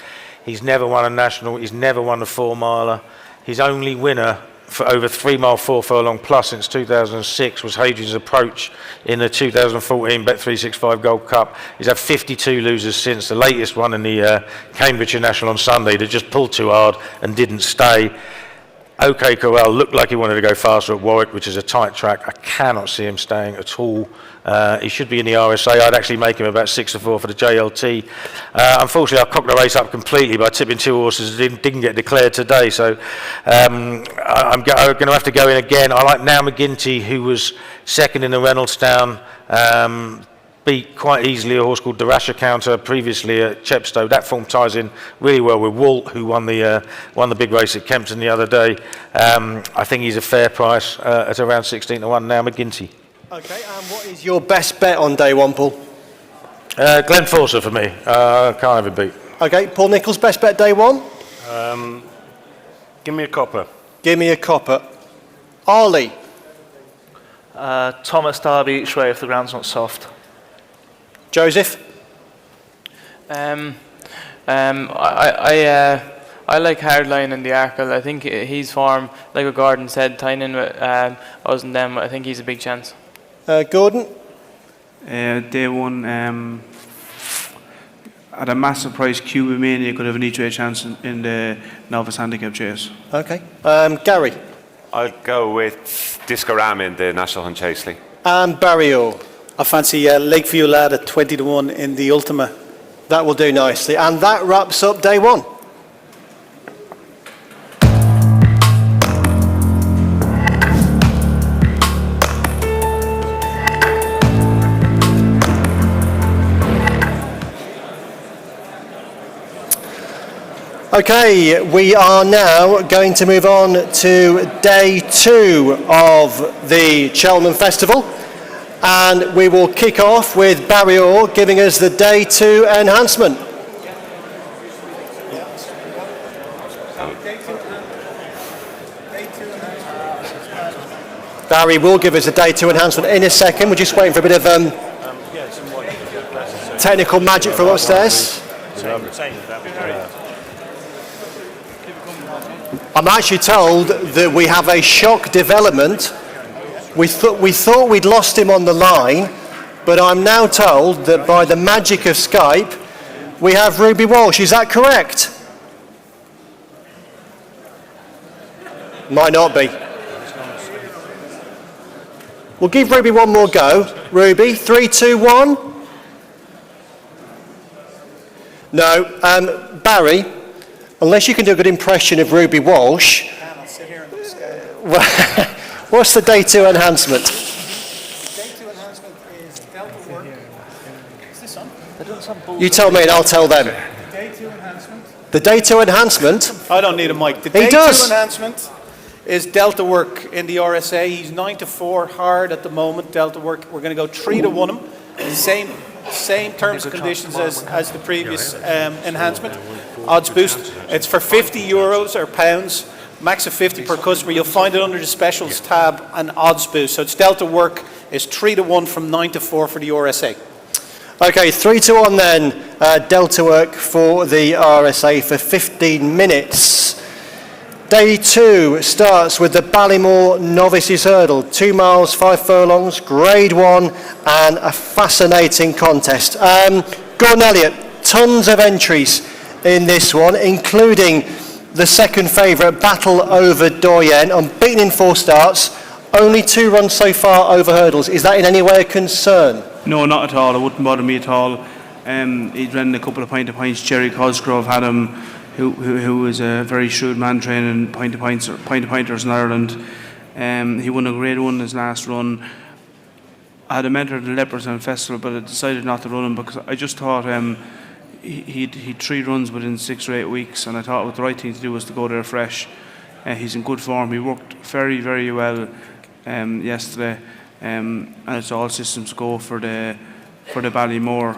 He's never won a national. He's never won a 4-miler. His only winner for over 3-mile 4 furlong plus since 2006 was Hadrian's Approach in the 2014 Bet365 Gold Cup. He's had 52 losers since, the latest one in the Cambridgeshire National on Sunday that just pulled too hard and didn't stay. OK Corral looked like he wanted to go faster at Warwick, which is a tight track. I cannot see him staying at all. He should be in the RSA. I'd actually make him about 6-4 for the JLT. Unfortunately, I cocked the race up completely by tipping 2 horses that didn't get declared today. So I'm going to have to go in again. I like Now McGinty, who was 2nd in the Reynoldstown. Beat quite easily a horse called Darasha Counter previously at Chepstow. That form ties in really well with Walt, who won the big race at Kempton the other day. I think he's a fair price at around 16-1 Now McGinty. Okay, and what is your best bet on day one, Paul? Glenn Forster for me. Can't have a beat. Okay, Paul Nicholls, best bet day one? Give me a copper. Give me a copper. Arlie? Thomas Darby each way if the ground's not soft. Joseph? I like Hardline and the Arkle. I think his form, like what Gordon said, tying in with us and them, I think he's a big chance. Gordon? Day one, at a massive price, Cuba Mania could have an each way chance in the novice handicap chase. Okay. Gary? I'll go with Discorama in the National Hunt Chase League. And Barry Orr? I fancy Lakeview Lad at 20-1 in the Ultima. That will do nicely. And that wraps up day one. Okay, we are now going to move on to day 2 of the Cheltenham Festival, and we will kick off with Barry Orr giving us the day 2 enhancement. Barry will give us a day 2 enhancement in a second. We're just waiting for a bit of technical magic from upstairs. I'm actually told that we have a shock development. We thought we'd lost him on the line, but I'm now told that by the magic of Skype, we have Ruby Walsh. Is that correct? Might not be. We'll give Ruby one more go. Ruby, 3, 2, 1. No, Barry, unless you can do a good impression of Ruby Walsh. I'll sit here and look What's the day 2 enhancement? Day 2 enhancement is Delta Work. Is this on? You tell me and I'll tell them. Day 2 enhancement. The day 2 enhancement? I don't need a mic. The He day does. 2 enhancement is Delta Work in the RSA. He's 9-4 hard at the moment. Delta Work. We're going to go 3-1 him. Same terms and conditions as the previous enhancement. Odds boost. It's for €50 or pounds. Max of 50 per customer. You'll find it under the specials tab and odds boost. So it's Delta Work is 3-1 from 9-4 for the RSA. Okay, 3-1 then. Delta Work for the RSA for 15 minutes. Day 2 starts with the Ballymore Novices Hurdle. 2 miles, 5 furlongs, grade 1, and a fascinating contest. Gordon Elliott, tons of entries in this one, including the second favourite, Battle Over Doyen, unbeaten in 4 starts, only 2 runs so far over hurdles. Is that in any way a concern? No, not at all. It wouldn't bother me at all. He'd run a couple of point-to-points. Jerry Cosgrove had him who is a very shrewd man training point-to-pointers in Ireland. He won a Grade 1 his last run. I had a mentor at the Leopardstown Festival, but I decided not to run him because I just thought he'd 3 runs within 6 or 8 weeks, and I thought the right thing to do was to go there fresh. He's in good form. He worked very, very well yesterday, and it's all systems go for the Ballymore.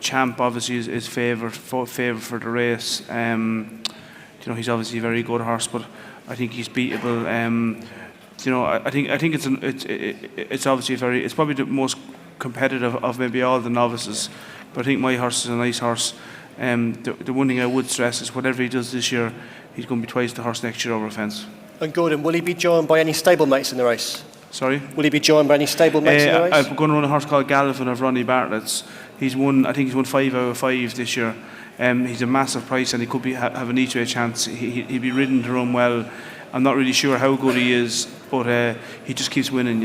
Champ obviously is favoured for the race. He's obviously a very good horse, but I think he's beatable. I think it's obviously it's probably the most competitive of maybe all the novices. But I think my horse is a nice horse. The one thing I would stress is whatever he does this year, he's going to be twice the horse next year over a fence. And Gordon, will he be joined by any stablemates in the race? Sorry? Will he be joined by any stablemates in the race? I'm going to run a horse called Galvin of Ronnie Bartlett's. I think he's won 5 out of 5 this year. He's a massive price, and he could have an each-way chance. He'd be ridden to run well. I'm not really sure how good he is, but he just keeps winning,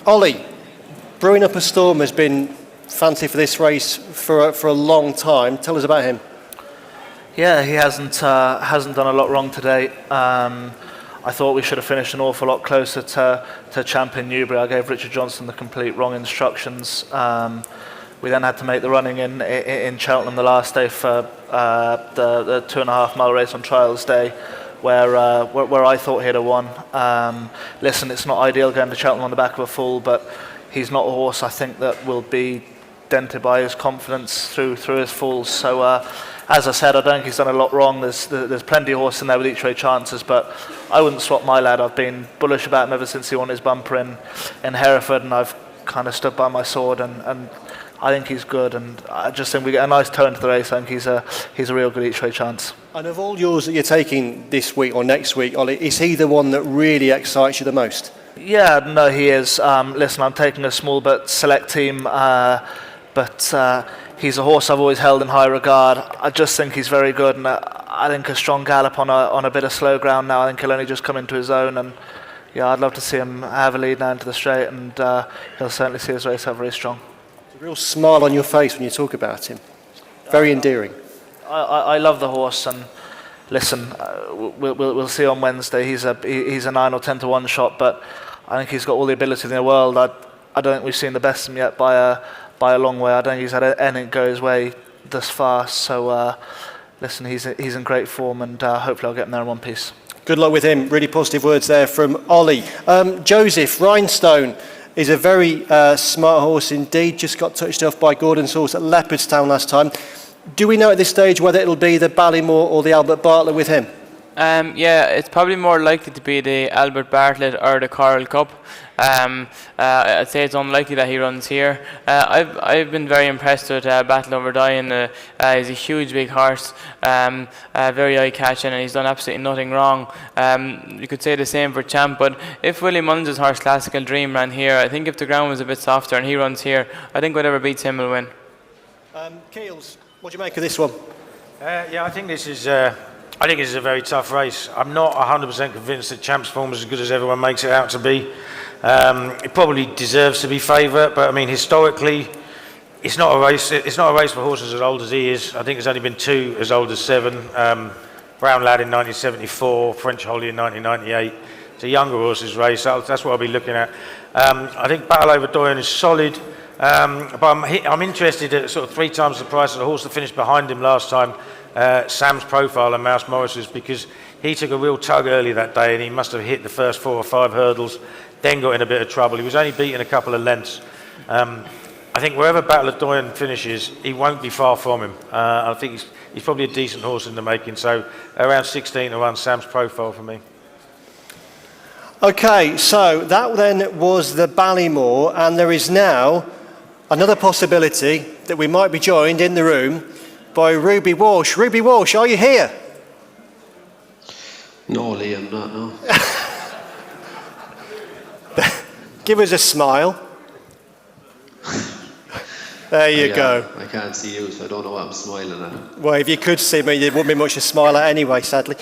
Ollie, brewing up a storm has been fancy for this race for a long time. Tell us about him. Yeah, he hasn't done a lot wrong today. I thought we should have finished an awful lot closer to Champion Newbury. I gave Richard Johnson the complete wrong instructions. We then had to make the running in Cheltenham the last day for the 2.5 mile race on Trials Day, where I thought he'd have won. Listen, it's not ideal going to Cheltenham on the back of a full, but he's not a horse I think that will be dented by his confidence through his falls. So as I said, I don't think he's done a lot wrong. There's plenty of horse in there with each way chances, but I wouldn't swap my lad. I've been bullish about him ever since he won his bumper in Hereford, and I've kind of stood by my sword, and I think he's good, and I just think we get a nice turn to the race. I think he's a real good each way chance. And of all yours that you're taking this week or next week, Ollie, is he the one that really excites you the most? Yeah, no, he is. Listen, I'm taking a small but select team, but he's a horse I've always held in high regard. I just think he's very good, and I think a strong gallop on a bit of slow ground now. I think he'll only just come into his own, and yeah, I'd love to see him have a lead now into the straight, and he'll certainly see his race out very strong. A real smile on your face when you talk about him. Very endearing. I love the horse, and listen, we'll see on Wednesday. He's a 9 or 10 to 1 shot, but I think he's got all the ability in the world. I don't think we've seen the best of him yet by a long way. I don't think he's had anything go his way this far. So listen, he's in great form, and hopefully I'll get him there in one piece. Good luck with him. Really positive words there from Ollie. Joseph, Rhinestone is a very smart horse indeed. Just got touched off by Gordon's horse at Leopardstown last time. Do we know at this stage whether it'll be the Ballymore or the Albert Bartlett with him? Yeah, it's probably more likely to be the Albert Bartlett or the Coral Cup. I'd say it's unlikely that he runs here. I've been very impressed with Battle Over Dying. He's a huge big horse, very eye-catching, and he's done absolutely nothing wrong. You could say the same for Champ, but if Willie Mullins' horse Classical Dream ran here, I think if the ground was a bit softer and he runs here, I think whatever beats him will win. Keels, what do you make of this one? I think this is a very tough race. I'm not 100% convinced that Champ's form is as good as everyone makes it out to be. It probably deserves to be favourite, but I mean historically, it's not a race. It's not a race for horses as old as he is. I think there's only been 2 as old as 7. Brown Lad in 1974, French Holly in 1998. It's a younger horses race. That's what I'll be looking at. I think Battle Over Doyen is solid, but I'm interested at sort of 3 times the price of the horse that finished behind him last time. Sam's Profile and Mouse Morris's, because he took a real tug early that day and he must have hit the first 4 or 5 hurdles, then got in a bit of trouble. He was only beaten a couple of lengths. I think wherever Battle of Doyen finishes, he won't be far from him. I think he's probably a decent horse in the making, so around 16 to 1 Sam's Profile for me. Okay, so that then was the Ballymore, and there is now another possibility that we might be joined in the room by Ruby Walsh. Ruby Walsh, are you here? No, Liam, not no. Give us a smile. There you go. I can't see you, so I don't know what I'm smiling at. Well, if you could see me, there wouldn't be much to smile at anyway, sadly.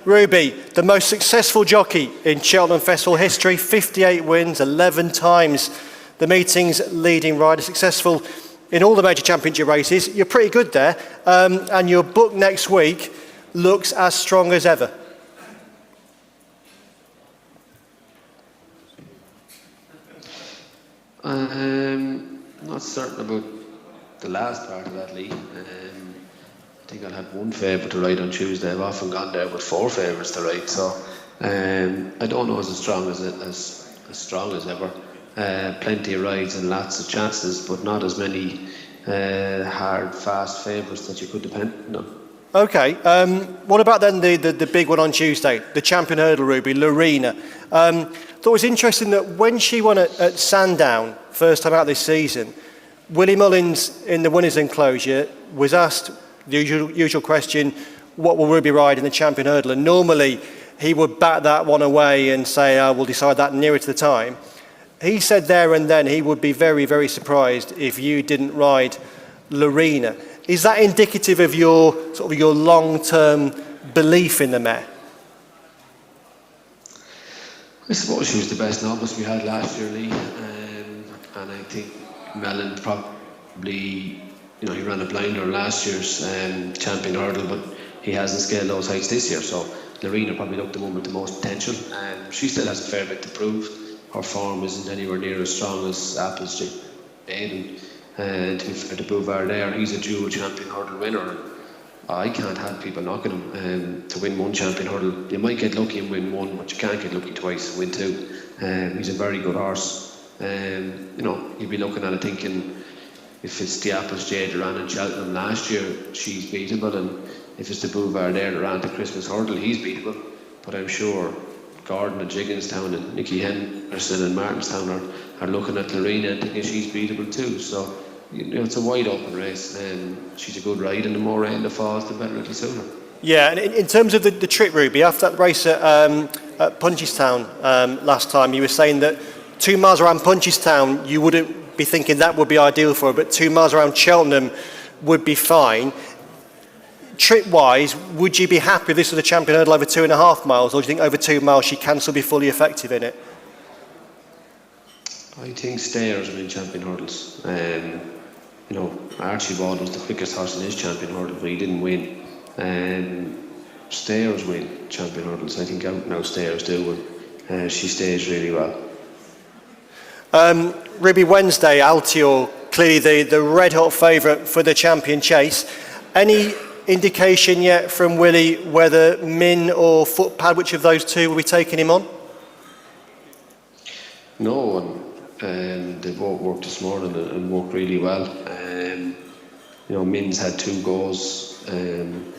Ruby, the most successful jockey in Cheltenham Festival history, 58 wins, 11 times the meeting's leading rider, successful in all the major championship races. You're pretty good there, and your book next week looks as strong as ever. Not certain about the last part of that, Lee. I think I'll have one favourite to ride on Tuesday. I've often gone there with 4 favourites to ride, so I don't know as strong as ever. Plenty of rides and lots of chances, but not as many hard, fast favourites that you could depend on. Okay, what about then the big one on Tuesday, the champion hurdle ruby, Lorena? Thought it was interesting that when she won at Sandown, first time out this season, Willie Mullins in the winners' enclosure was asked the usual question, what will Ruby ride in the champion hurdle? And normally he would bat that one away and say, we'll decide that nearer to the time. He said there and then he would be very, very surprised if you didn't ride Lorena. Is that indicative of your long-term belief in the mare? I suppose she was the best novice we had last year, Lee, and I think Mellon probably, he ran a blinder last year's champion hurdle, but he hasn't scaled those heights this year, so Lorena probably looked the one with the most potential. She still has a fair bit to prove. Her form isn't anywhere near as strong as Apple's Jade, and to be fair to Bouvard there, he's a dual champion hurdle winner. I can't have people knocking him to win one champion hurdle. You might get lucky and win one, but you can't get lucky twice and win two. He's a very good horse. You'd be looking at it thinking, if it's the Apple's Jade that ran in Cheltenham last year, she's beatable, and if it's the Bouvard there that ran the Christmas hurdle, he's beatable. But I'm sure Gordon and Jigginstown and Nicky Henderson and Martinstown are looking at Lorena and thinking she's beatable too. So it's a wide open race, and she's a good ride, and the more rain that falls, the better it'll suit her. Yeah, and in terms of the trip, Ruby, after that race at Punchestown last time, you were saying that 2 miles around Punchestown you wouldn't be thinking that would be ideal for her, but 2 miles around Cheltenham would be fine. Trip-wise, would you be happy if this was a champion hurdle over 2.5 miles, or do you think over 2 miles she can still be fully effective in it? I think Stayers win champion hurdles. Archibald was the quickest horse in his champion hurdle, but he didn't win. Stayers win champion hurdles. I think now Stayers do win. She stays really well. Ruby, Wednesday, Altior, clearly the red-hot favourite for the champion chase. Any indication yet from Willie whether Min or Footpad, which of those two will be taking him on? No, and they both worked this morning and worked really well. Min's had 2 goals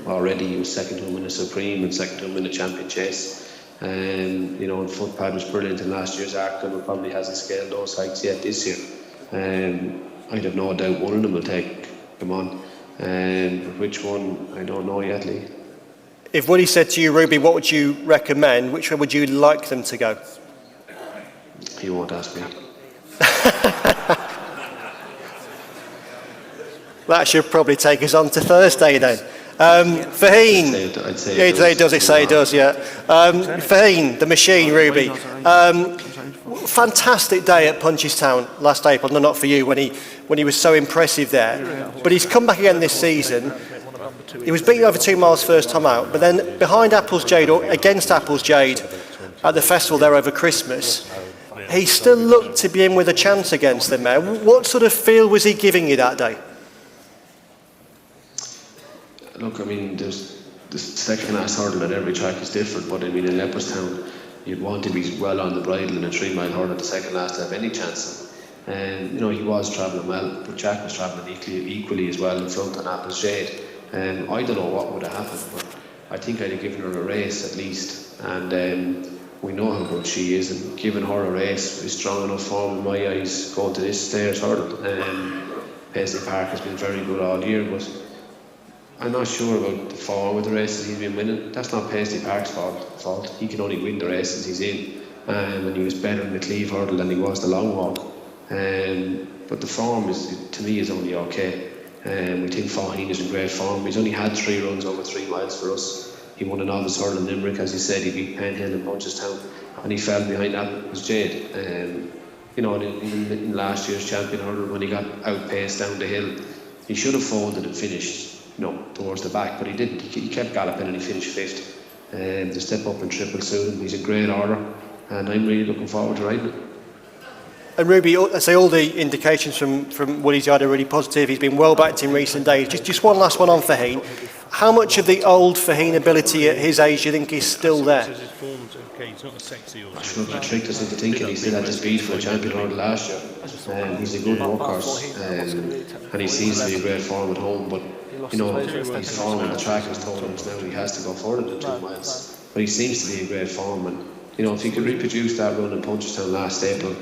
already. He was second to him in the Supreme and second to him in the champion chase. And Footpad was brilliant in last year's Arkle, but probably hasn't scaled those heights yet this year. I'd have no doubt one of them will take him on. But which one, I don't know yet, Lee. If Willie said to you, Ruby, what would you recommend? Which one would you like them to go? He won't ask me. That should probably take us on to Thursday then. Faheen. I'd say it does, yeah. Faheen, the machine, Ruby. Fantastic day at Punchestown last April. No, not for you, when he was so impressive there. But he's come back again this season. He was beaten over 2 miles first time out, but then behind Apple's Jade, or against Apple's Jade, at the festival there over Christmas, he still looked to be in with a chance against the mare. What sort of feel was he giving you that day? Look, there's the second last hurdle at every track is different, but in Leopardstown, you'd want to be well on the bridle in a 3 mile hurdle at the second last to have any chance. And he was travelling well, but Jack was travelling equally as well in front on Apple's Jade. I don't know what would have happened, but I think I'd have given her a race at least. And we know how good she is, and giving her a race is strong enough form in my eyes going to this Stayers hurdle. Paisley Park has been very good all year, but I'm not sure about the form of the races he's been winning. That's not Paisley Park's fault. He can only win the races he's in. And he was better in the Cleve hurdle than he was the long walk. But the form to me is only okay. We think Faheen is in great form. He's only had 3 runs over 3 miles for us. He won a novice hurdle in Limerick, as he said. He beat Penhill in Punchestown, and he fell behind Apple's Jade. you know, in last year's champion hurdle when he got outpaced down the hill. He should have folded and finished, you know, towards the back, but he didn't. He kept galloping and he finished 5th. To step up and triple suit him, he's in great order, and I'm really looking forward to riding it. And Ruby, I say all the indications from Woody's yard are really positive. He's been well backed in recent days. Just one last one on Faheen. How much of the old Faheen ability at his age do you think is still there? I shouldn't have tricked us into thinking he still had the speed for a champion hurdle last year. He's a good workhorse, and he seems to be in great form at home, but you know, his form on the track has told him now he has to go further than 2 miles. But he seems to be in great form, and you know, if he could reproduce that run in Punchestown last April,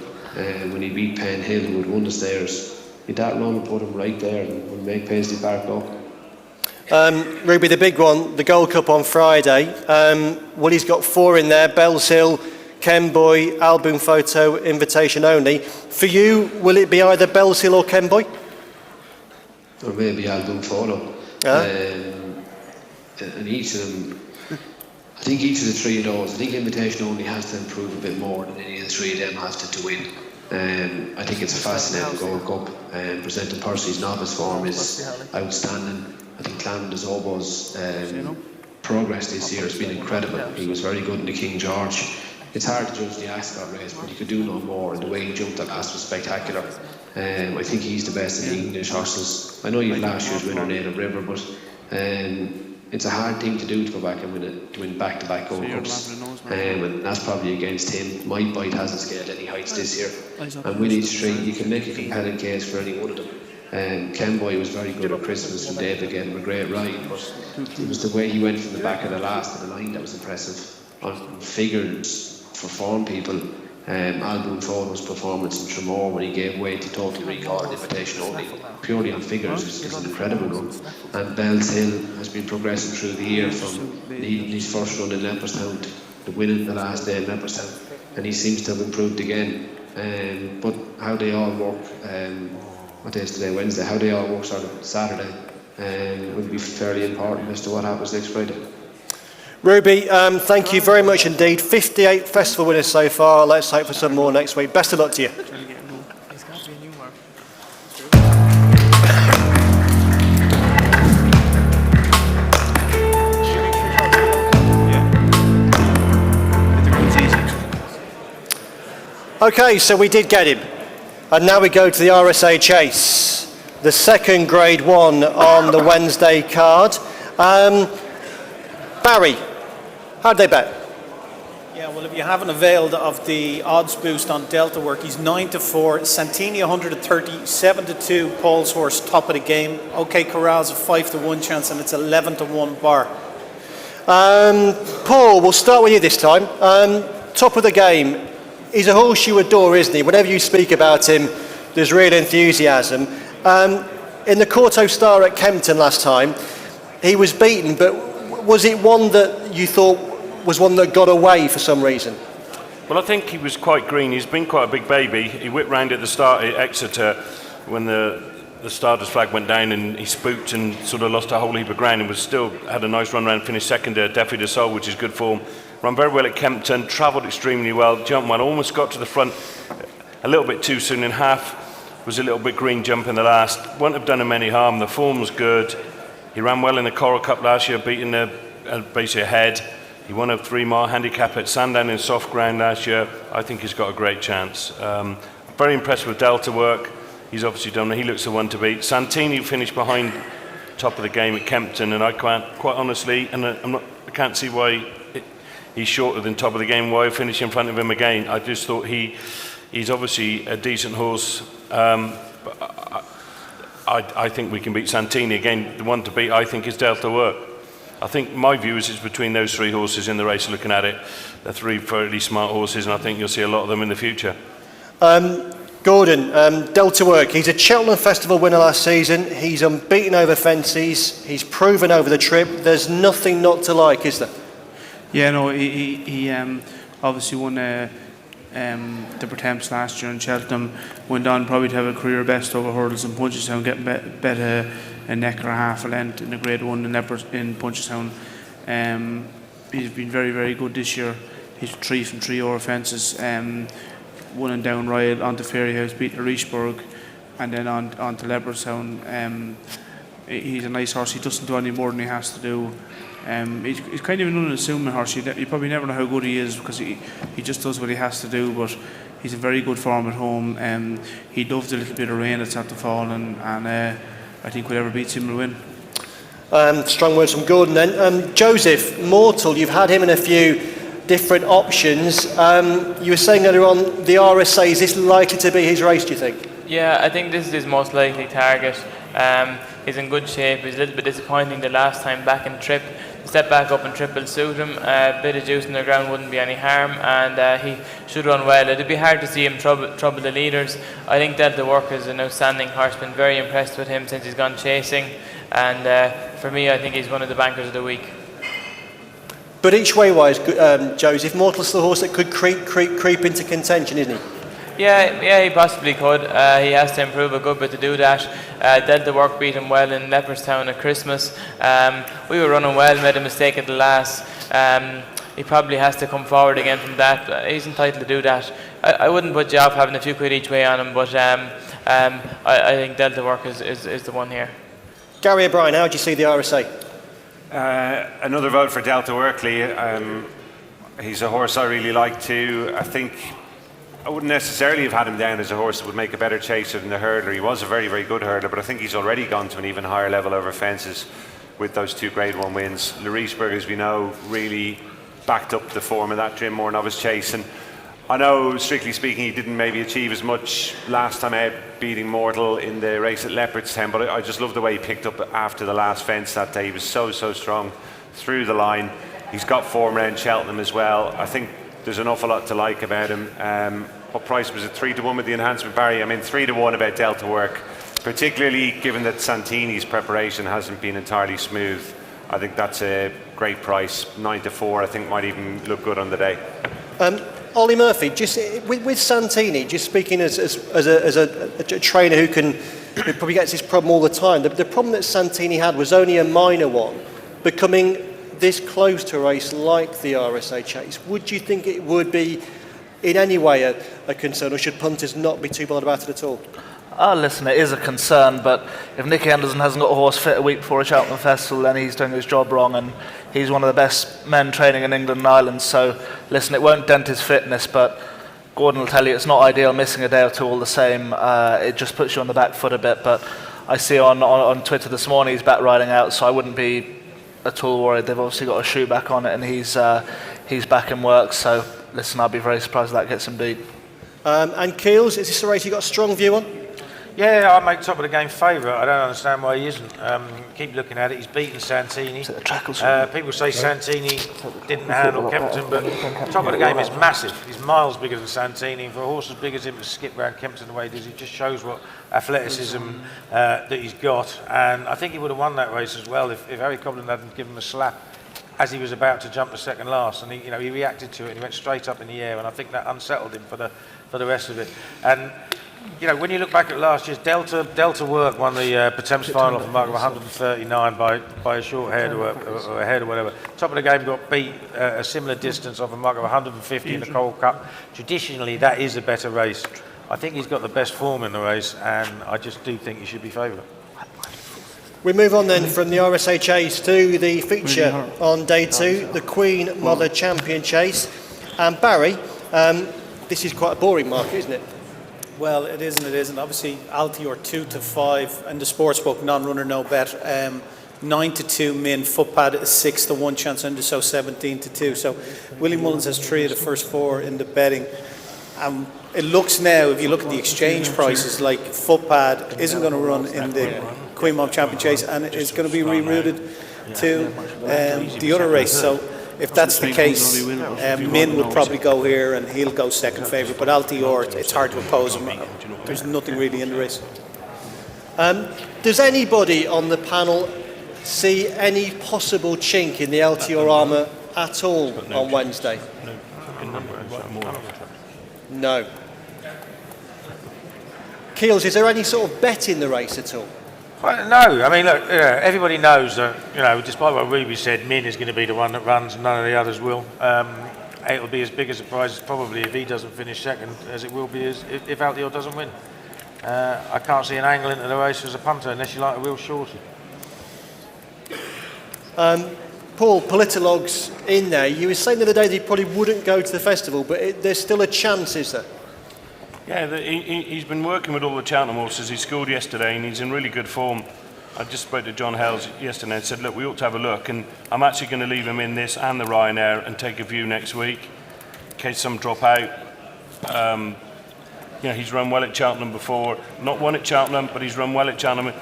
when he beat Penn Hill, who had won the stairs, that run would put him right there and would make Paisley Park go. Ruby, the big one, the Gold Cup on Friday. Woody's got 4 in there: Bells Hill, Kenboy, Album Photo, Invitation Only. For you, will it be either Bells Hill or Kenboy? Or maybe Album Photo. And each of them, I think each of the 3 of those, I think Invitation Only has to improve a bit more than any of the 3 of them has to win. I think it's a fascinating Gold Cup, and presenting Percy's novice form is outstanding. I think Clandon's Oboe's progress this year has been incredible. He was very good in the King George. It's hard to judge the Ascot race, but he could do no more, and the way he jumped that last was spectacular. I think he's the best in the English horses. I know you've last year's winner, Native River, but it's a hard thing to do to go back and win back-to-back Gold Cups. And that's probably against him. Might Bite hasn't scaled any heights this year. And with each 3, you can make a compelling case for any one of them. Kenboy was very good at Christmas, and David gave him a great ride, but it was the way he went from the back of the last to the line that was impressive. On figures for form people, Album Photo's performance in Tremor when he gave way to Total Recall and Invitation Only, purely on figures, is an incredible run. And Bells Hill has been progressing through the year from leading his first run in Leopardstown to winning the last day in Leopardstown, and he seems to have improved again. But how they all work, what day is today? Wednesday. How they all work sort of Saturday will be fairly important as to what happens next Friday. Ruby, thank you very much indeed. 58 festival winners so far. Let's hope for some more next week. Best of luck to you. Okay, so we did get him. And now we go to the RSA Chase, the second Grade 1 on the Wednesday card. Barry, how'd they bet? Yeah, well, if you haven't availed of the odds boost on Delta Work, he's 9-4, Santini 130, 7-2, Paul's horse top of the game. OK Corral's a 5-1 chance, and it's 11-1 bar. Paul, we'll start with you this time. Top of the game. He's a horse you adore, isn't he? Whenever you speak about him, there's real enthusiasm. In the Quarto Star at Kempton last time, he was beaten, but was it one that you thought was one that got away for some reason? Well, I think he was quite green. He's been quite a big baby. He whipped round at the start at Exeter when the starter's flag went down, and he spooked and sort of lost a whole heap of ground, and was still had a nice run round, finished second there, Defi de Sol, which is good form. Run very well at Kempton, travelled extremely well, jumped well, almost got to the front a little bit too soon in half, was a little bit green jump in the last. Wouldn't have done him any harm, the form was good. He ran well in the Coral Cup last year, beating basically ahead. He won a 3-mile handicap at Sandown in soft ground last year. I think he's got a great chance. Very impressed with Delta Work. He's obviously done, he looks the one to beat. Santini finished behind top of the game at Kempton, and I can't, quite honestly, and I can't see why he's shorter than top of the game, why finish in front of him again. I just thought he's obviously a decent horse. But I think we can beat Santini. Again, the one to beat, I think, is Delta Work. I think my view is it's between those 3 horses in the race, looking at it. They're 3 fairly smart horses, and I think you'll see a lot of them in the future. Gordon, Delta Work, he's a Cheltenham Festival winner last season. He's unbeaten over fences. He's proven over the trip. There's nothing not to like, is there? Yeah, no, he obviously won the Pretemps last year in Cheltenham. Went on probably to have a career best over hurdles in Punchestown, getting bet a neck or a half a length in a Grade 1 in Punchestown. He's been very, very good this year. He's 3 from 3 over fences. won and down Riot onto Fairyhouse, beat Richburg, and then on to Leopardstown. He's a nice horse. He doesn't do any more than he has to do. He's kind of an unassuming horse. You probably never know how good he is because he just does what he has to do, but he's in very good form at home. He loves a little bit of rain that's at the fall, and I think whoever beats him will win. Strong words from Gordon then. Joseph, Mortal, you've had him in a few different options. You were saying earlier on the RSA, is this likely to be his race, do you think? Yeah, I think this is his most likely target. He's in good shape. He's a little bit disappointing the last time back in trip. Step back up and triple suit him. A bit of juice in the ground wouldn't be any harm, and he should run well. It'd be hard to see him trouble the leaders. I think Delta Work is an outstanding horse. Been very impressed with him since he's gone chasing, and for me, I think he's one of the bankers of the week. But each way wise, Joseph, Mortal's the horse that could creep into contention, isn't he? Yeah, he possibly could. He has to improve a good bit to do that. Delta Work beat him well in Leopardstown at Christmas. We were running well, made a mistake at the last. He probably has to come forward again from that. He's entitled to do that. I wouldn't put you off having a few quid each way on him, but I think Delta Work is the one here. Gary O'Brien, how do you see the RSA? Another vote for Delta Workley. He's a horse I really like too. I think I wouldn't necessarily have had him down as a horse that would make a better chaser than the hurdler. He was a very, very good hurdler, but I think he's already gone to an even higher level over fences with those 2 Grade 1 wins. Richburg, as we know, really backed up the form of that Drimore Novice Chase. And I know, strictly speaking, he didn't maybe achieve as much last time out, beating Mortal in the race at Leopardstown, but I just love the way he picked up after the last fence that day. He was so strong through the line. He's got form around Cheltenham as well. I think there's an awful lot to like about him. What price was it? 3-1 with the enhancement, Barry? I mean, 3-1 about Delta Work, particularly given that Santini's preparation hasn't been entirely smooth. I think that's a great price. 9-4, I think, might even look good on the day. Ollie Murphy, just with Santini, just speaking as a trainer who probably gets this problem all the time. The problem that Santini had was only a minor one, becoming this close to a race like the RSA Chase. Would you think it would be in any way a concern, or should punters not be too bothered about it at all? Listen, it is a concern, but if Nicky Anderson hasn't got a horse fit a week before a Cheltenham Festival, then he's doing his job wrong, and he's one of the best men training in England and Ireland. So, listen, it won't dent his fitness, but Gordon will tell you it's not ideal missing a day or two all the same. It just puts you on the back foot a bit, but I see on Twitter this morning he's back riding out, so I wouldn't be at all worried. They've obviously got a shoe back on it, and he's back in work, so listen, I'll be very surprised if that gets him beat. And Keels, is this a race you've got a strong view on? Yeah, I make top of the game favourite. I don't understand why he isn't. Keep looking at it. He's beaten Santini. People say Santini didn't handle Kempton, but top of the game is massive. He's miles bigger than Santini. And for a horse as big as him to skip round Kempton the way he does, it just shows what athleticism that he's got. And I think he would have won that race as well if Harry Cobden hadn't given him a slap as he was about to jump to second last. And he reacted to it and he went straight up in the air. And I think that unsettled him for the rest of it. And when you look back at last year's Delta Work won the Potemps final for a mark of 139 by a short head or a head or whatever. Top of the game got beat a similar distance off a mark of 150 in the Gold Cup. Traditionally, that is a better race. I think he's got the best form in the race, and I just do think he should be favourite. We move on then from the RSA Chase to the feature on day 2, the Queen Mother Champion Chase. And Barry, this is quite a boring market, isn't it? Well, it is and it isn't. Obviously, Altior 2-5 and the sportsbook non-runner no bet. 9-2 min, footpad is 6-1 chance under, so 17-2. So Willie Mullins has 3 of the first 4 in the betting. It looks now, if you look at the exchange prices, like footpad isn't going to run in the Queen Mom Champion Chase, and it's going to be rerouted to the other race. So if that's the case, Min would probably go here and he'll go second favourite, but Altior, it's hard to oppose him. There's nothing really in the race. Does anybody on the panel see any possible chink in the Altior armour at all on Wednesday? No. Keels, is there any sort of bet in the race at all? Well, no, I mean, look, everybody knows that, despite what Ruby said, Min is going to be the one that runs and none of the others will. it'll be as big a surprise probably if he doesn't finish second as it will be if Altior doesn't win. I can't see an angle into the race as a punter unless you like a real shorty. Paul, Politolog's in there. You were saying the other day that he probably wouldn't go to the festival, but there's still a chance, is there? Yeah, he's been working with all the Cheltenham horses. He scored yesterday and he's in really good form. I just spoke to John Hales yesterday and said, look, we ought to have a look. And I'm actually going to leave him in this and the Ryanair and take a view next week in case some drop out. He's run well at Cheltenham before. Not won at Cheltenham, but he's run well at Cheltenham.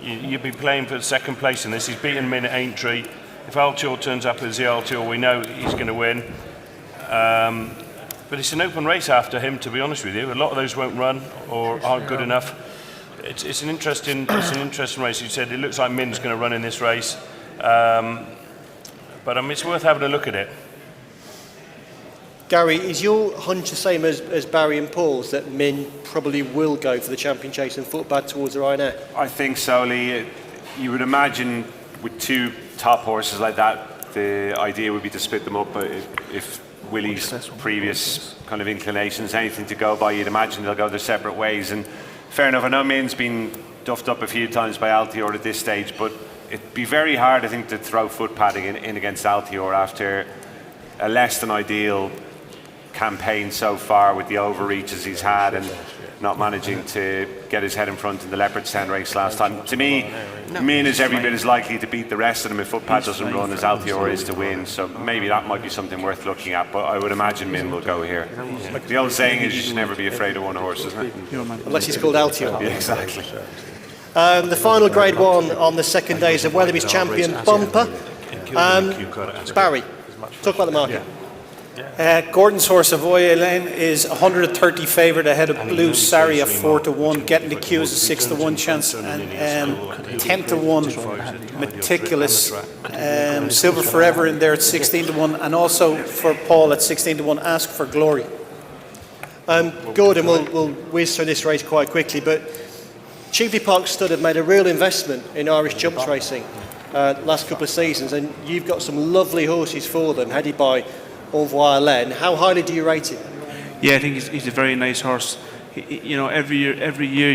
You'd be playing for second place in this. He's beaten Min at Aintree. If Altior turns up as the Altior, we know he's going to win. But it's an open race after him, to be honest with you. A lot of those won't run or aren't good enough. It's an interesting race. You said it looks like Min's going to run in this race, but it's worth having a look at it. Gary, is your hunch the same as Barry and Paul's, that Min probably will go for the Champion Chase and foot back towards the Ryanair? I think so, Lee. You would imagine with two top horses like that, the idea would be to split them up. But if Willie's previous kind of inclinations, anything to go by, you'd imagine they'll go their separate ways. And fair enough, I know Min's been duffed up a few times by Altior at this stage, but it'd be very hard, I think, to throw foot padding in against Altior after a less than ideal campaign so far with the overreaches he's had and not managing to get his head in front in the Leopardstown race last time. To me, Min is every bit as likely to beat the rest of them if footpad doesn't run as Altior is to win, so maybe that might be something worth looking at, but I would imagine Min will go here. The old saying is you should never be afraid of one horse, isn't it? Unless he's called Altior. Yeah, exactly. The final Grade 1 on the second day is the Weatherby's Champion Bumper. Barry, talk about the market. Gordon's horse Avoya Lane is 130 favourite ahead of Blue Sari at 4-1, getting the queue is a 6-1 chance, and 10-1 Meticulous, Silver Forever in there at 16-1, and also for Paul at 16-1 Ask for Glory. Gordon, we'll whiz through this race quite quickly, but Cheveley Park Stud have made a real investment in Irish jumps racing last couple of seasons, and you've got some lovely horses for them, headed by Envoy Len. How highly do you rate him? Yeah, I think he's a very nice horse. Every year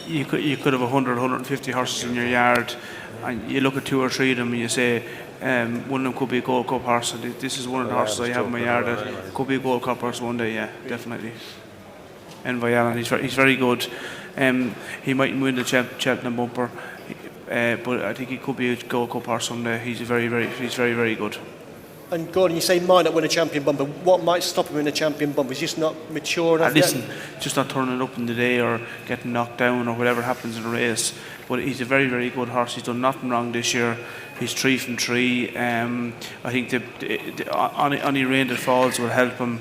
you could have 100, 150 horses in your yard, and you look at 2 or 3 of them and you say one of them could be a Gold Cup horse. And this is one of the horses I have in my yard that could be a Gold Cup horse one day. Yeah, definitely. Envoy Allen, he's very good. He mightn't win the Cheltenham bumper, but I think he could be a Gold Cup horse someday. He's very, very good. And Gordon, you say he might not win a champion bumper. What might stop him in a champion bumper? He's just not mature enough yet? Just not turning up in the day or getting knocked down or whatever happens in a race. But he's a very, very good horse. He's done nothing wrong this year. He's 3 from 3. I think any rain that falls will help him.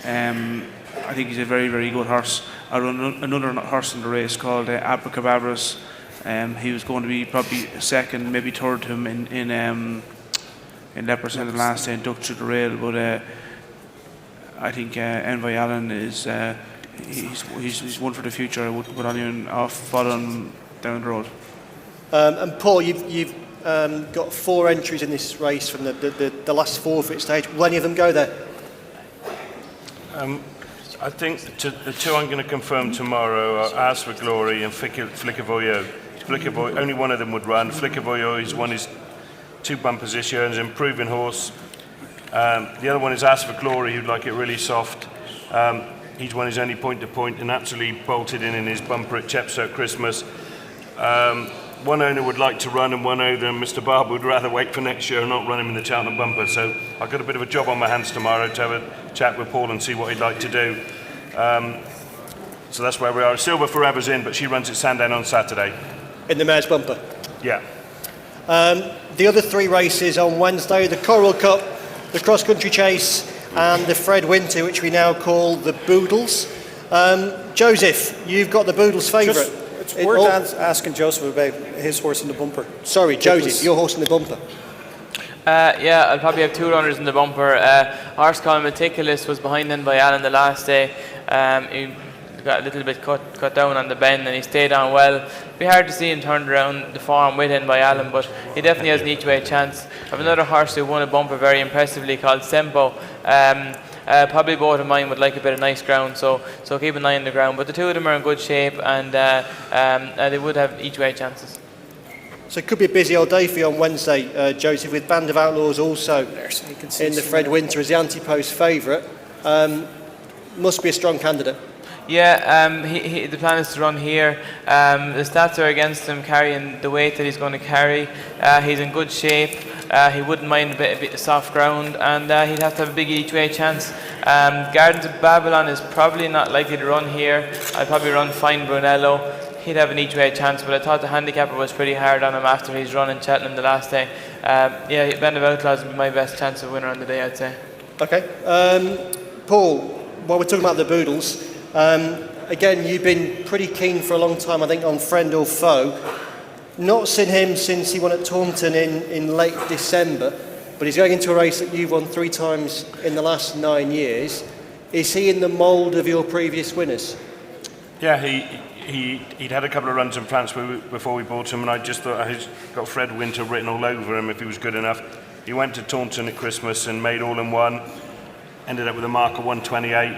I think he's a very, very good horse. I run another horse in the race called Abracababras. He was going to be probably second, maybe third to him in Leopardstown the last day and ducked through the rail. But I think Envoy Allen is he's one for the future. I wouldn't put anyone off following down the road. And Paul, you've got 4 entries in this race from the last forfeit stage. Will any of them go there? I think the 2 I'm going to confirm tomorrow are Ask for Glory and Flickervoyo. Only one of them would run. Flickervoyo, he's won his 2 bumpers this year and is an improving horse. The other one is Ask for Glory, who'd like it really soft. He's won his only point-to-point and absolutely bolted in his bumper at Chepstow Christmas. One owner would like to run and one owner, Mr. Barber, would rather wait for next year and not run him in the Cheltenham bumper. So I've got a bit of a job on my hands tomorrow to have a chat with Paul and see what he'd like to do. So that's where we are. Silver Forever's in, but she runs at Sandown on Saturday. In the mare's bumper? Yeah. The other 3 races on Wednesday, the Coral Cup, the Cross Country Chase and the Fred Winter, which we now call the Boodles. Joseph, you've got the Boodles favourite. It's worth asking Joseph about his horse in the bumper. Sorry, Joseph, your horse in the bumper. Yeah, I'll probably have 2 runners in the bumper. Horse called Meticulous was behind then by Alan the last day. He got a little bit cut down on the bend, and he stayed on well. It'd be hard to see him turned around the form with him by Alan, but he definitely has an each-way chance. I have another horse who won a bumper very impressively called Sempo. Probably both of mine would like a bit of nice ground, so keep an eye on the ground. But the two of them are in good shape, and they would have each-way chances. So it could be a busy old day for you on Wednesday, Joseph, with Band of Outlaws also in the Fred Winter as the anti-post favourite. Must be a strong candidate. Yeah, the plan is to run here. The stats are against him carrying the weight that he's going to carry. He's in good shape. He wouldn't mind a bit of soft ground, and he'd have to have a big each-way chance. Gardens of Babylon is probably not likely to run here. I'd probably run Fine Brunello. He'd have an each-way chance, but I thought the handicapper was pretty hard on him after his run in Cheltenham the last day. Yeah, Band of Outlaws would be my best chance of winner on the day, I'd say. Okay. Paul, while we're talking about the Boodles, again, you've been pretty keen for a long time, I think, on Friend or Foe. Not seen him since he won at Taunton in late December, but he's going into a race that you've won 3 times in the last 9 years. Is he in the mould of your previous winners? Yeah, he'd had a couple of runs in France before we bought him, and I just thought he's got Fred Winter written all over him if he was good enough. He went to Taunton at Christmas and made all in one, ended up with a mark of 128,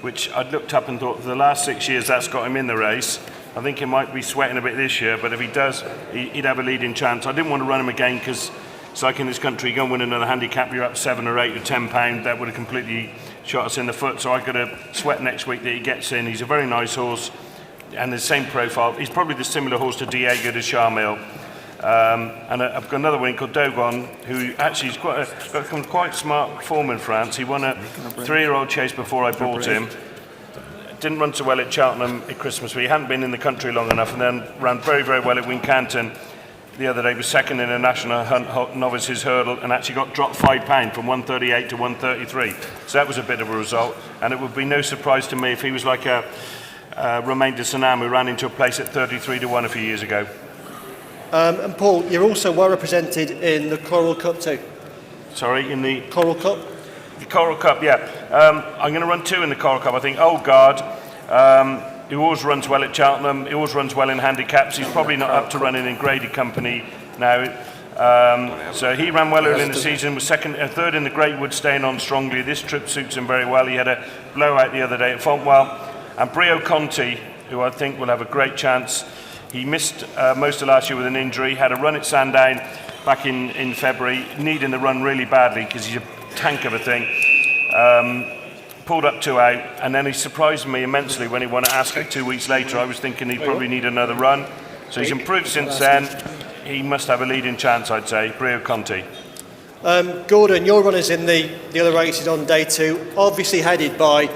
which I'd looked up and thought for the last 6 years that's got him in the race. I think he might be sweating a bit this year, but if he does, he'd have a leading chance. I didn't want to run him again because it's like in this country, you go and win another handicap, you're up 7 or 8 or 10 pound, that would have completely shot us in the foot. So I got to sweat next week that he gets in. He's a very nice horse and the same profile. He's probably the similar horse to Diego de Charmel. And I've got another one called Dogon, who actually is got quite smart form in France. He won a 3-year-old chase before I bought him. Didn't run so well at Cheltenham at Christmas, but he hadn't been in the country long enough, and then ran very, very well at Wincanton the other day. Was second in a national novices hurdle, and actually got dropped £5 from 138 to 133. So that was a bit of a result, and it would be no surprise to me if he was like a Romain de Sanam, who ran into a place at 33 to 1 a few years ago. And Paul, you're also well represented in the Coral Cup too. Sorry, in the Coral Cup? The Coral Cup, yeah. I'm going to run 2 in the Coral Cup. I think Old Guard, he always runs well at Cheltenham, he always runs well in handicaps. He's probably not up to running in graded company now. So he ran well early in the season, was third in the Great Wood, staying on strongly. This trip suits him very well. He had a blowout the other day at Fontwell. And Brio Conti, who I think will have a great chance. He missed most of last year with an injury, had a run at Sandown back in February, needing the run really badly because he's a tank of a thing. Pulled up 2 out, and then he surprised me immensely when he won at Ascot 2 weeks later. I was thinking he'd probably need another run. So he's improved since then. He must have a leading chance, I'd say, Brio Conti. Gordon, your runners in the other races on day 2, obviously headed by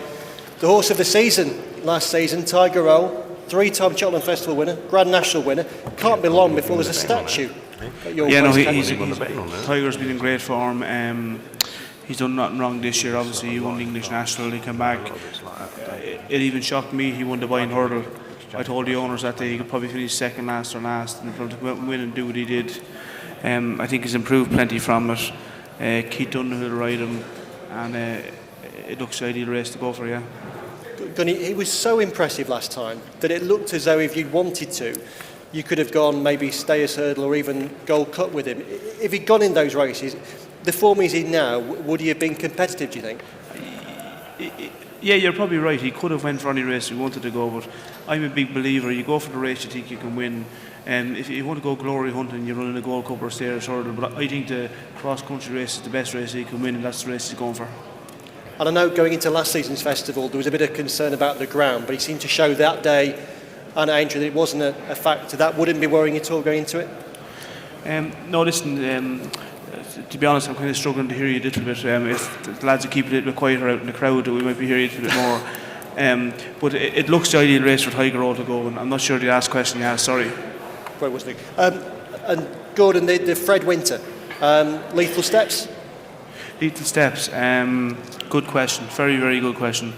the horse of the season last season, Tiger Roll, 3-time Cheltenham Festival winner, Grand National winner. Can't be long before there's a statue at your Tiger's been in great form. He's done nothing wrong this year. Obviously, he won the English National. He came back. It even shocked me. He won the Bayern Hurdle. I told the owners that day he could probably finish second last or last, and to win and do what he did. I think he's improved plenty from it. Keith Dunn will ride him, and it looks like ideal race to go for, yeah. He was so impressive last time that it looked as though if you'd wanted to, you could have gone maybe Stayers Hurdle or even Gold Cup with him. If he'd gone in those races, the form he's in now, would he have been competitive, do you think? Yeah, you're probably right. He could have went for any race he wanted to go, but I'm a big believer. You go for the race you think you can win. If you want to go glory hunting, you're running a Gold Cup or Stayers Hurdle. But I think the cross-country race is the best race he can win, and that's the race he's going for. And I know going into last season's festival, there was a bit of concern about the ground, but he seemed to show that day and at Aintree that it wasn't a factor. That wouldn't be worrying at all going into it? No, listen, to be honest, I'm kind of struggling to hear you a little bit. If the lads would keep a little bit quieter out in the crowd, we might be hearing you a little bit more. But it looks the ideal race for Tiger Roll to go, and I'm not sure the last question you asked, sorry. Great, wasn't it? And Gordon, the Fred Winter, lethal steps? Lethal steps, good question, very, very good question.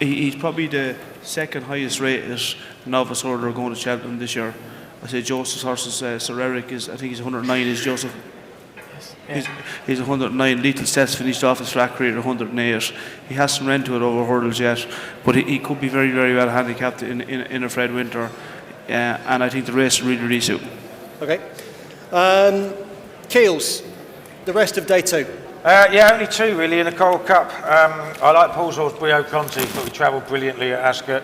He's probably the second highest rated novice hurdler going to Cheltenham this year. I say Joseph's horse is Sir Eric, I think he's 109 is Joseph. He's 109. Lethal Sets finished off his track career at 108. He has some rent to it over hurdles yet, but he could be very, very well handicapped in a Fred Winter. And I think the race really, really suit him. Okay. Keels, the rest of day 2. Yeah, only 2 really in the Coral Cup. I like Paul's horse Brio Conti, but we travelled brilliantly at Ascot.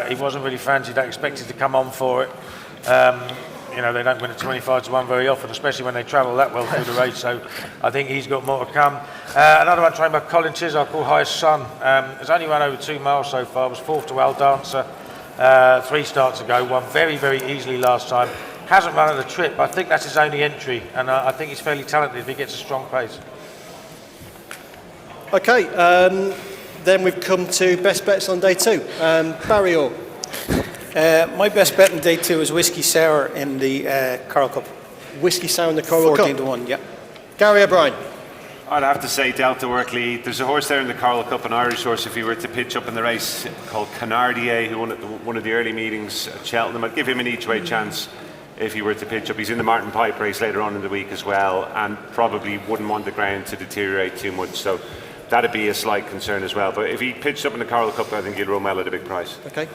He wasn't really fancied. I expected to come on for it. You know, they don't win a 25-1 very often, especially when they travel that well through the race. So I think he's got more to come. Another one trained by Colin Tizard called Highest Sun. Has only run over 2 miles so far. Was 4th to Al Dancer 3 starts ago. Won very, very easily last time. Hasn't run at the trip. I think that's his only entry, and I think he's fairly talented if he gets a strong pace. Okay. Then we've come to best bets on day 2. Barry Orr. My best bet on day 2 is Whiskey Sour in the Coral Cup. Whiskey Sour in the Coral Cup. 14-1, yeah. Gary O'Brien. I'd have to say Delta Workley. There's a horse there in the Coral Cup, an Irish horse, if he were to pitch up in the race, called Canardier, who won at one of the early meetings at Cheltenham. I'd give him an each-way chance if he were to pitch up. He's in the Martin Pipe race later on in the week as well, and probably wouldn't want the ground to deteriorate too much. So that'd be a slight concern as well. But if he pitched up in the Coral Cup, I think he'd run well at a big price. Okay.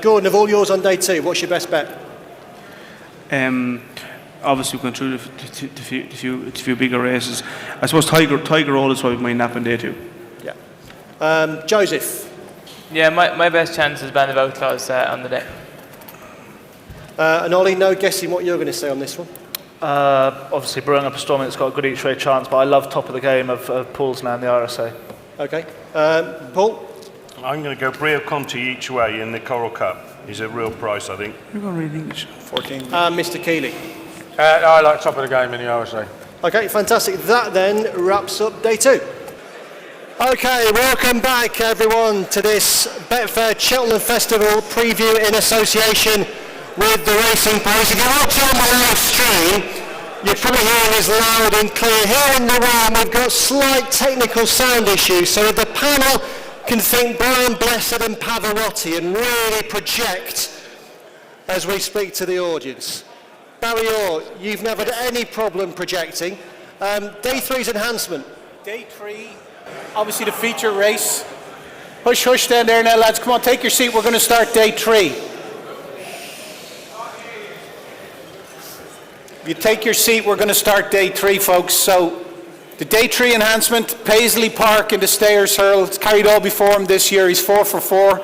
Gordon, of all yours on day 2, what's your best bet? Obviously, we've gone through the few bigger races. I suppose Tiger Roll is probably my nap on day 2. Yeah. Joseph. Yeah, my best chance is Band of Outlaws on the day. And Ollie, no guessing what you're going to say on this one? Obviously, Brewing Up a Storm, it's got a good each way chance, but I love top of the game of Paul's man, the RSA. Okay. Paul? I'm going to go Brio Conti each way in the Coral Cup. He's a real price, I think. You're going to read English. 14. Mr. Keeley. I like top of the game in the RSA. Okay, fantastic. That then wraps up day 2. Okay, welcome back everyone to this Betfair Cheltenham Festival preview in association with the Racing Post. If you're watching on my live stream, you're probably hearing us loud and clear. Here in the room we've got slight technical sound issues, so the panel can think Brian Blessed and Pavarotti and really project as we speak to the audience. Barry Orr, you've never had any problem projecting. Day 3's enhancement. Day 3, obviously the feature race. Hush, hush down there now, lads. Come on, take your seat. We're going to start day 3. If you take your seat, we're going to start day 3, folks. So, the day 3 enhancement, Paisley Park in the Stayers Hurl. It's carried all before him this year. He's 4 for 4.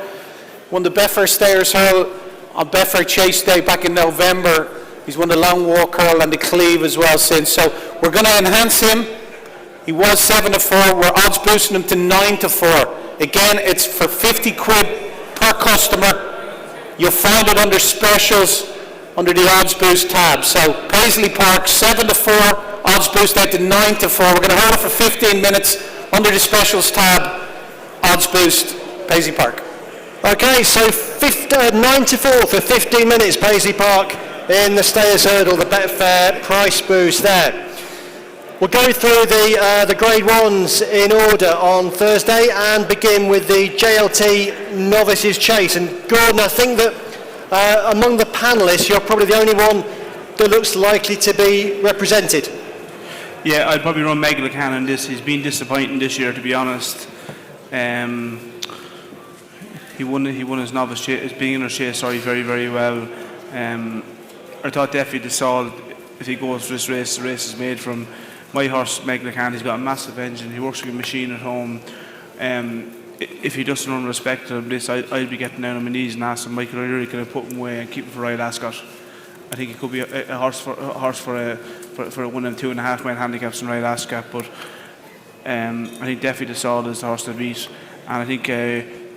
Won the Betfair Stayers Hurl on Betfair Chase Day back in November. He's won the Long Walk Hurl and the Cleve as well since. So, we're going to enhance him. He was 7 to 4. We're odds boosting him to 9 to 4. Again, it's for 50 quid per customer. You'll find it under specials under the odds boost tab. So Paisley Park 7 to 4, odds boost out to 9 to 4. We're going to hold it for 15 minutes under the specials tab, odds boost Paisley Park. Okay, so 9 to 4 for 15 minutes, Paisley Park in the Stayers Hurdle, the Betfair price boost there. We'll go through the Grade 1s in order on Thursday and begin with the JLT Novices Chase. And Gordon, I think that among the panellists, you're probably the only one that looks likely to be represented. Yeah, I'd probably run Meg LeCann in this. He's been disappointing this year, to be honest. He won his novice chase, his beginner chase, very, very well. I thought definitely the Salt, if he goes for this race, the race is made from my horse, Meg LeCann. He's got a massive engine. He works with a machine at home. If he doesn't run respect to this, I'd be getting down on my knees and asking Michael O'Leary, can I put him away and keep him for Royal Ascot? I think he could be a horse for a 1 and 2.5 mile handicaps in Royal Ascot. But I think definitely the Salt is the horse to beat. And I think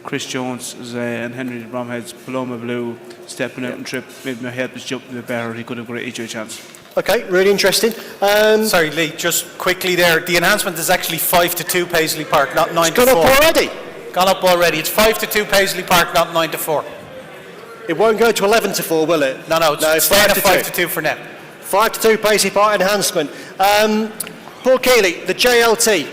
Chris Jones and Henry de Bromhead's Paloma Blue stepping out and trip, maybe my help is jumping a bit better. He could have got each chance. Okay, really interesting. Sorry, Lee, just quickly there. The enhancement is actually 5 to 2 Paisley Park, not 9 to 4. It's gone up already? Gone up already. It's 5 to 2 Paisley Park, not 9 to 4. It won't go to 11 to 4, will it? No, it's 5 to 2 for now. 5 to 2 Paisley Park enhancement. Paul Keeley, the JLT.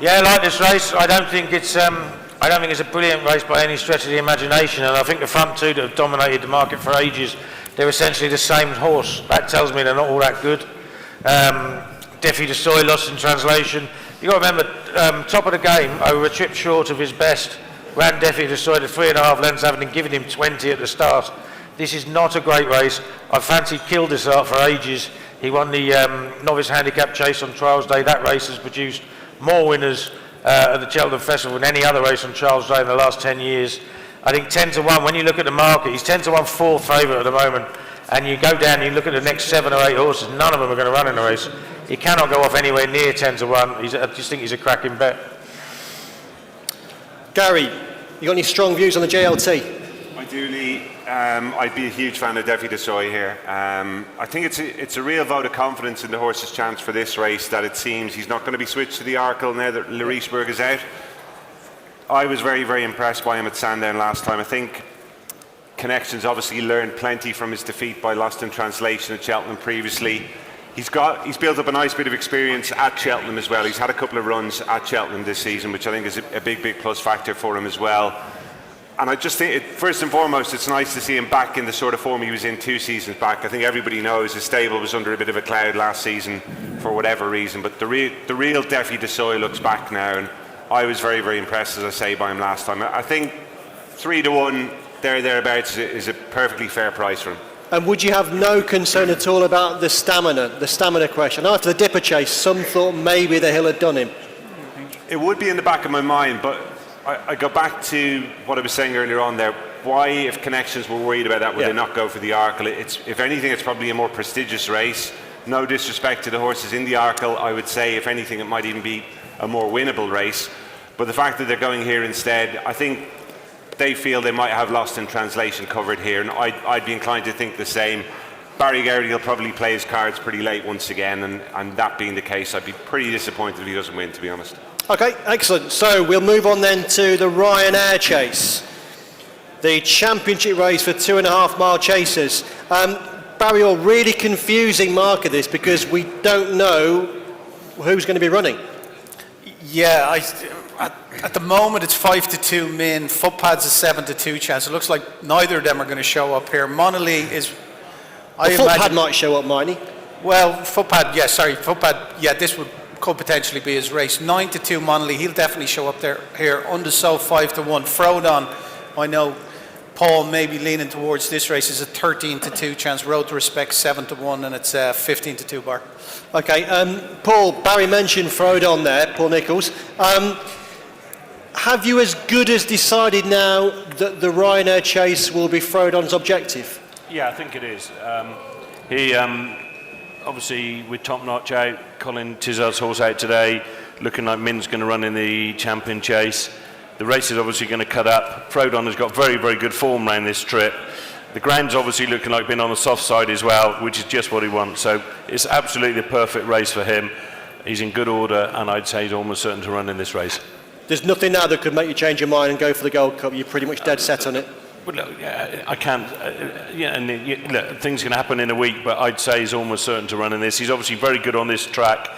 Yeah, I like this race. I don't think it's a brilliant race by any stretch of the imagination, and I think the front two that have dominated the market for ages, they're essentially the same horse. That tells me they're not all that good. Defi de Soy lost in translation. You've got to remember, top of the game, over a trip short of his best, ran Defi de Soy to 3.5 lengths, having given him 20 at the start. This is not a great race. I fancied Kildesart for ages. He won the Novice Handicap Chase on Trials Day. That race has produced more winners at the Cheltenham Festival than any other race on Trials Day in the last 10 years. I think 10 to 1, when you look at the market, he's 10 to 1 fourth favourite at the moment. And you go down and you look at the next 7 or 8 horses, none of them are going to run in the race. He cannot go off anywhere near 10 to 1. I just think he's a cracking bet. Gary, you got any strong views on the JLT? I do, Lee. I'd be a huge fan of Defi de Soy here. I think it's a real vote of confidence in the horse's chance for this race that it seems he's not going to be switched to the Arkle now that Lerisburg is out. I was very, very impressed by him at Sandown last time. I think Connections obviously learned plenty from his defeat by Lost in Translation at Cheltenham previously. He's built up a nice bit of experience at Cheltenham as well. He's had a couple of runs at Cheltenham this season, which I think is a big, big plus factor for him as well. And I just think, first and foremost, it's nice to see him back in the sort of form he was in 2 seasons back. I think everybody knows his stable was under a bit of a cloud last season for whatever reason, but the real Defi de Soy looks back now, and I was very, very impressed, as I say, by him last time. I think 3 to 1, thereabouts, is a perfectly fair price for him. And would you have no concern at all about the stamina question? After the Dipper Chase, some thought maybe the Hill had done him. It would be in the back of my mind, but I go back to what I was saying earlier on there. Why, if Connections were worried about that, would they not go for the Arkle? If anything, it's probably a more prestigious race. No disrespect to the horses in the Arkle, I would say, if anything, it might even be a more winnable race. But the fact that they're going here instead, I think they feel they might have Lost in Translation covered here, and I'd be inclined to think the same. Barry Gowrie will probably play his cards pretty late once again, and that being the case, I'd be pretty disappointed if he doesn't win, to be honest. Okay, excellent. So we'll move on then to the Ryanair Chase, the championship race for 2.5 mile chasers. Barry, a really confusing market this because we don't know who's going to be running. Yeah, at the moment it's 5 to 2 min. Footpad's a 7 to 2 chance. It looks like neither of them are going to show up here. Monolith is. Footpad might show up, mightn't he? Well, Footpad, this could potentially be his race. 9 to 2 Monolith, he'll definitely show up there here. Undersold 5 to 1. Frodon, I know Paul may be leaning towards this race, is a 13 to 2 chance. Road to Respect 7 to 1, and it's 15 to 2 bar. Okay, Paul, Barry mentioned Frodon there, Paul Nichols. Have you as good as decided now that the Ryanair Chase will be Frodon's objective? Yeah, I think it is. He obviously with Top Notch out, Colin Tizard's horse out today, looking like Min's going to run in the Champion Chase. The race is obviously going to cut up. Frodon has got very, very good form around this trip. The ground's obviously looking like being on the soft side as well, which is just what he wants. So it's absolutely the perfect race for him. He's in good order, and I'd say he's almost certain to run in this race. There's nothing now that could make you change your mind and go for the Gold Cup. You're pretty much dead set on it. Well, look, I can't. Look, things can happen in a week, but I'd say he's almost certain to run in this. He's obviously very good on this track.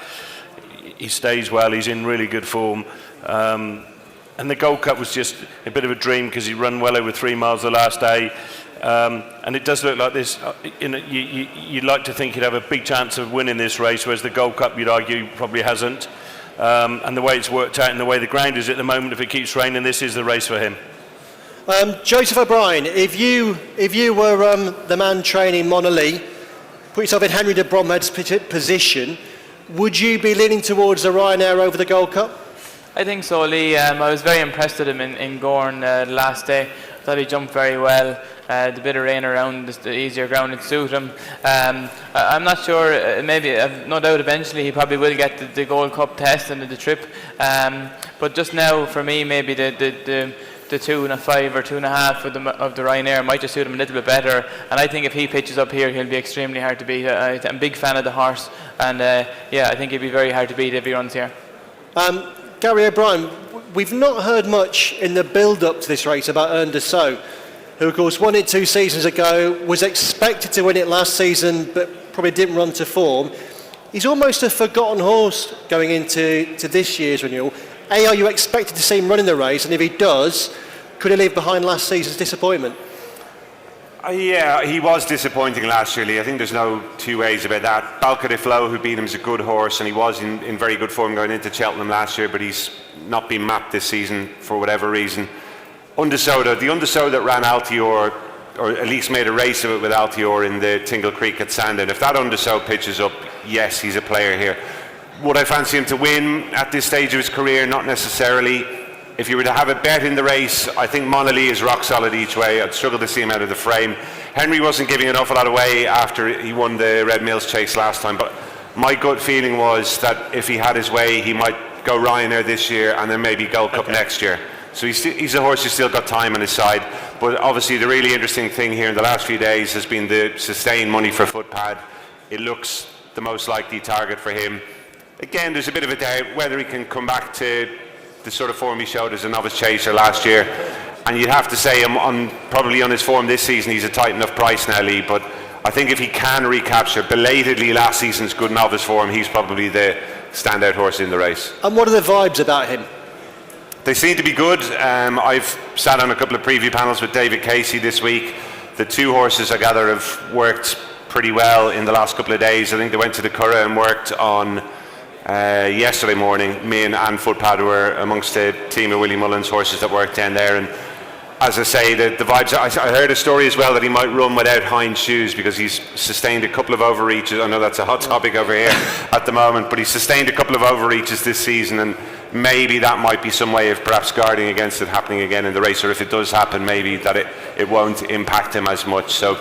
He stays well. He's in really good form. And the Gold Cup was just a bit of a dream because he ran well over 3 miles the last day. And it does look like this. You'd like to think he'd have a big chance of winning this race, whereas the Gold Cup, you'd argue, probably hasn't. And the way it's worked out and the way the ground is at the moment, if it keeps raining, this is the race for him. Joseph O'Brien, if you were the man training Monolith, put yourself in Henry de Bromhead's position, would you be leaning towards the Ryanair over the Gold Cup? I think so, Lee. I was very impressed with him in Gorn last day. I thought he jumped very well. The bit of rain around, the easier ground would suit him. I'm not sure, maybe, I've no doubt eventually he probably will get the Gold Cup test and the trip. But just now, for me, maybe the 2.5 or 2.5 of the Ryanair might just suit him a little bit better. And I think if he pitches up here, he'll be extremely hard to beat. I'm a big fan of the horse. And I think he'll be very hard to beat if he runs here. Gary O'Brien, we've not heard much in the build-up to this race about Ern de Sceaux, who of course won it 2 seasons ago, was expected to win it last season, but probably didn't run to form. He's almost a forgotten horse going into this year's renewal. Are you expected to see him running the race? And if he does, could he leave behind last season's disappointment? Yeah, he was disappointing last year, Lee. I think there's no two ways about that. Balca Flo, who beat him, is a good horse, and he was in very good form going into Cheltenham last year, but he's not been mapped this season for whatever reason. The Undersow that ran Altior, or at least made a race of it with Altior in the Tingle Creek at Sandown, if that Undersow pitches up, yes, he's a player here. Would I fancy him to win at this stage of his career? Not necessarily. If you were to have a bet in the race, I think Monolith is rock solid each way. I'd struggle to see him out of the frame. Henry wasn't giving an awful lot away after he won the Red Mills Chase last time, but my gut feeling was that if he had his way, he might go Ryanair this year and then maybe Gold Cup next year. So he's a horse who's still got time on his side. But obviously the really interesting thing here in the last few days has been the sustained money for footpad. It looks the most likely target for him. Again, there's a bit of a doubt whether he can come back to the sort of form he showed as a novice chaser last year. And you'd have to say probably on his form this season, he's a tight enough price now, Lee. But I think if he can recapture belatedly last season's good novice form, he's probably the standout horse in the race. And what are the vibes about him? They seem to be good. I've sat on a couple of preview panels with David Casey this week. The two horses, I gather, have worked pretty well in the last couple of days. I think they went to the Curragh and worked on yesterday morning. Min and Footpad were amongst the team of Willie Mullins horses that worked down there. And as I say, the vibes, I heard a story as well that he might run without hind shoes because he's sustained a couple of overreaches. I know that's a hot topic over here at the moment, but he's sustained a couple of overreaches this season, and maybe that might be some way of perhaps guarding against it happening again in the race, or if it does happen, maybe that it won't impact him as much. So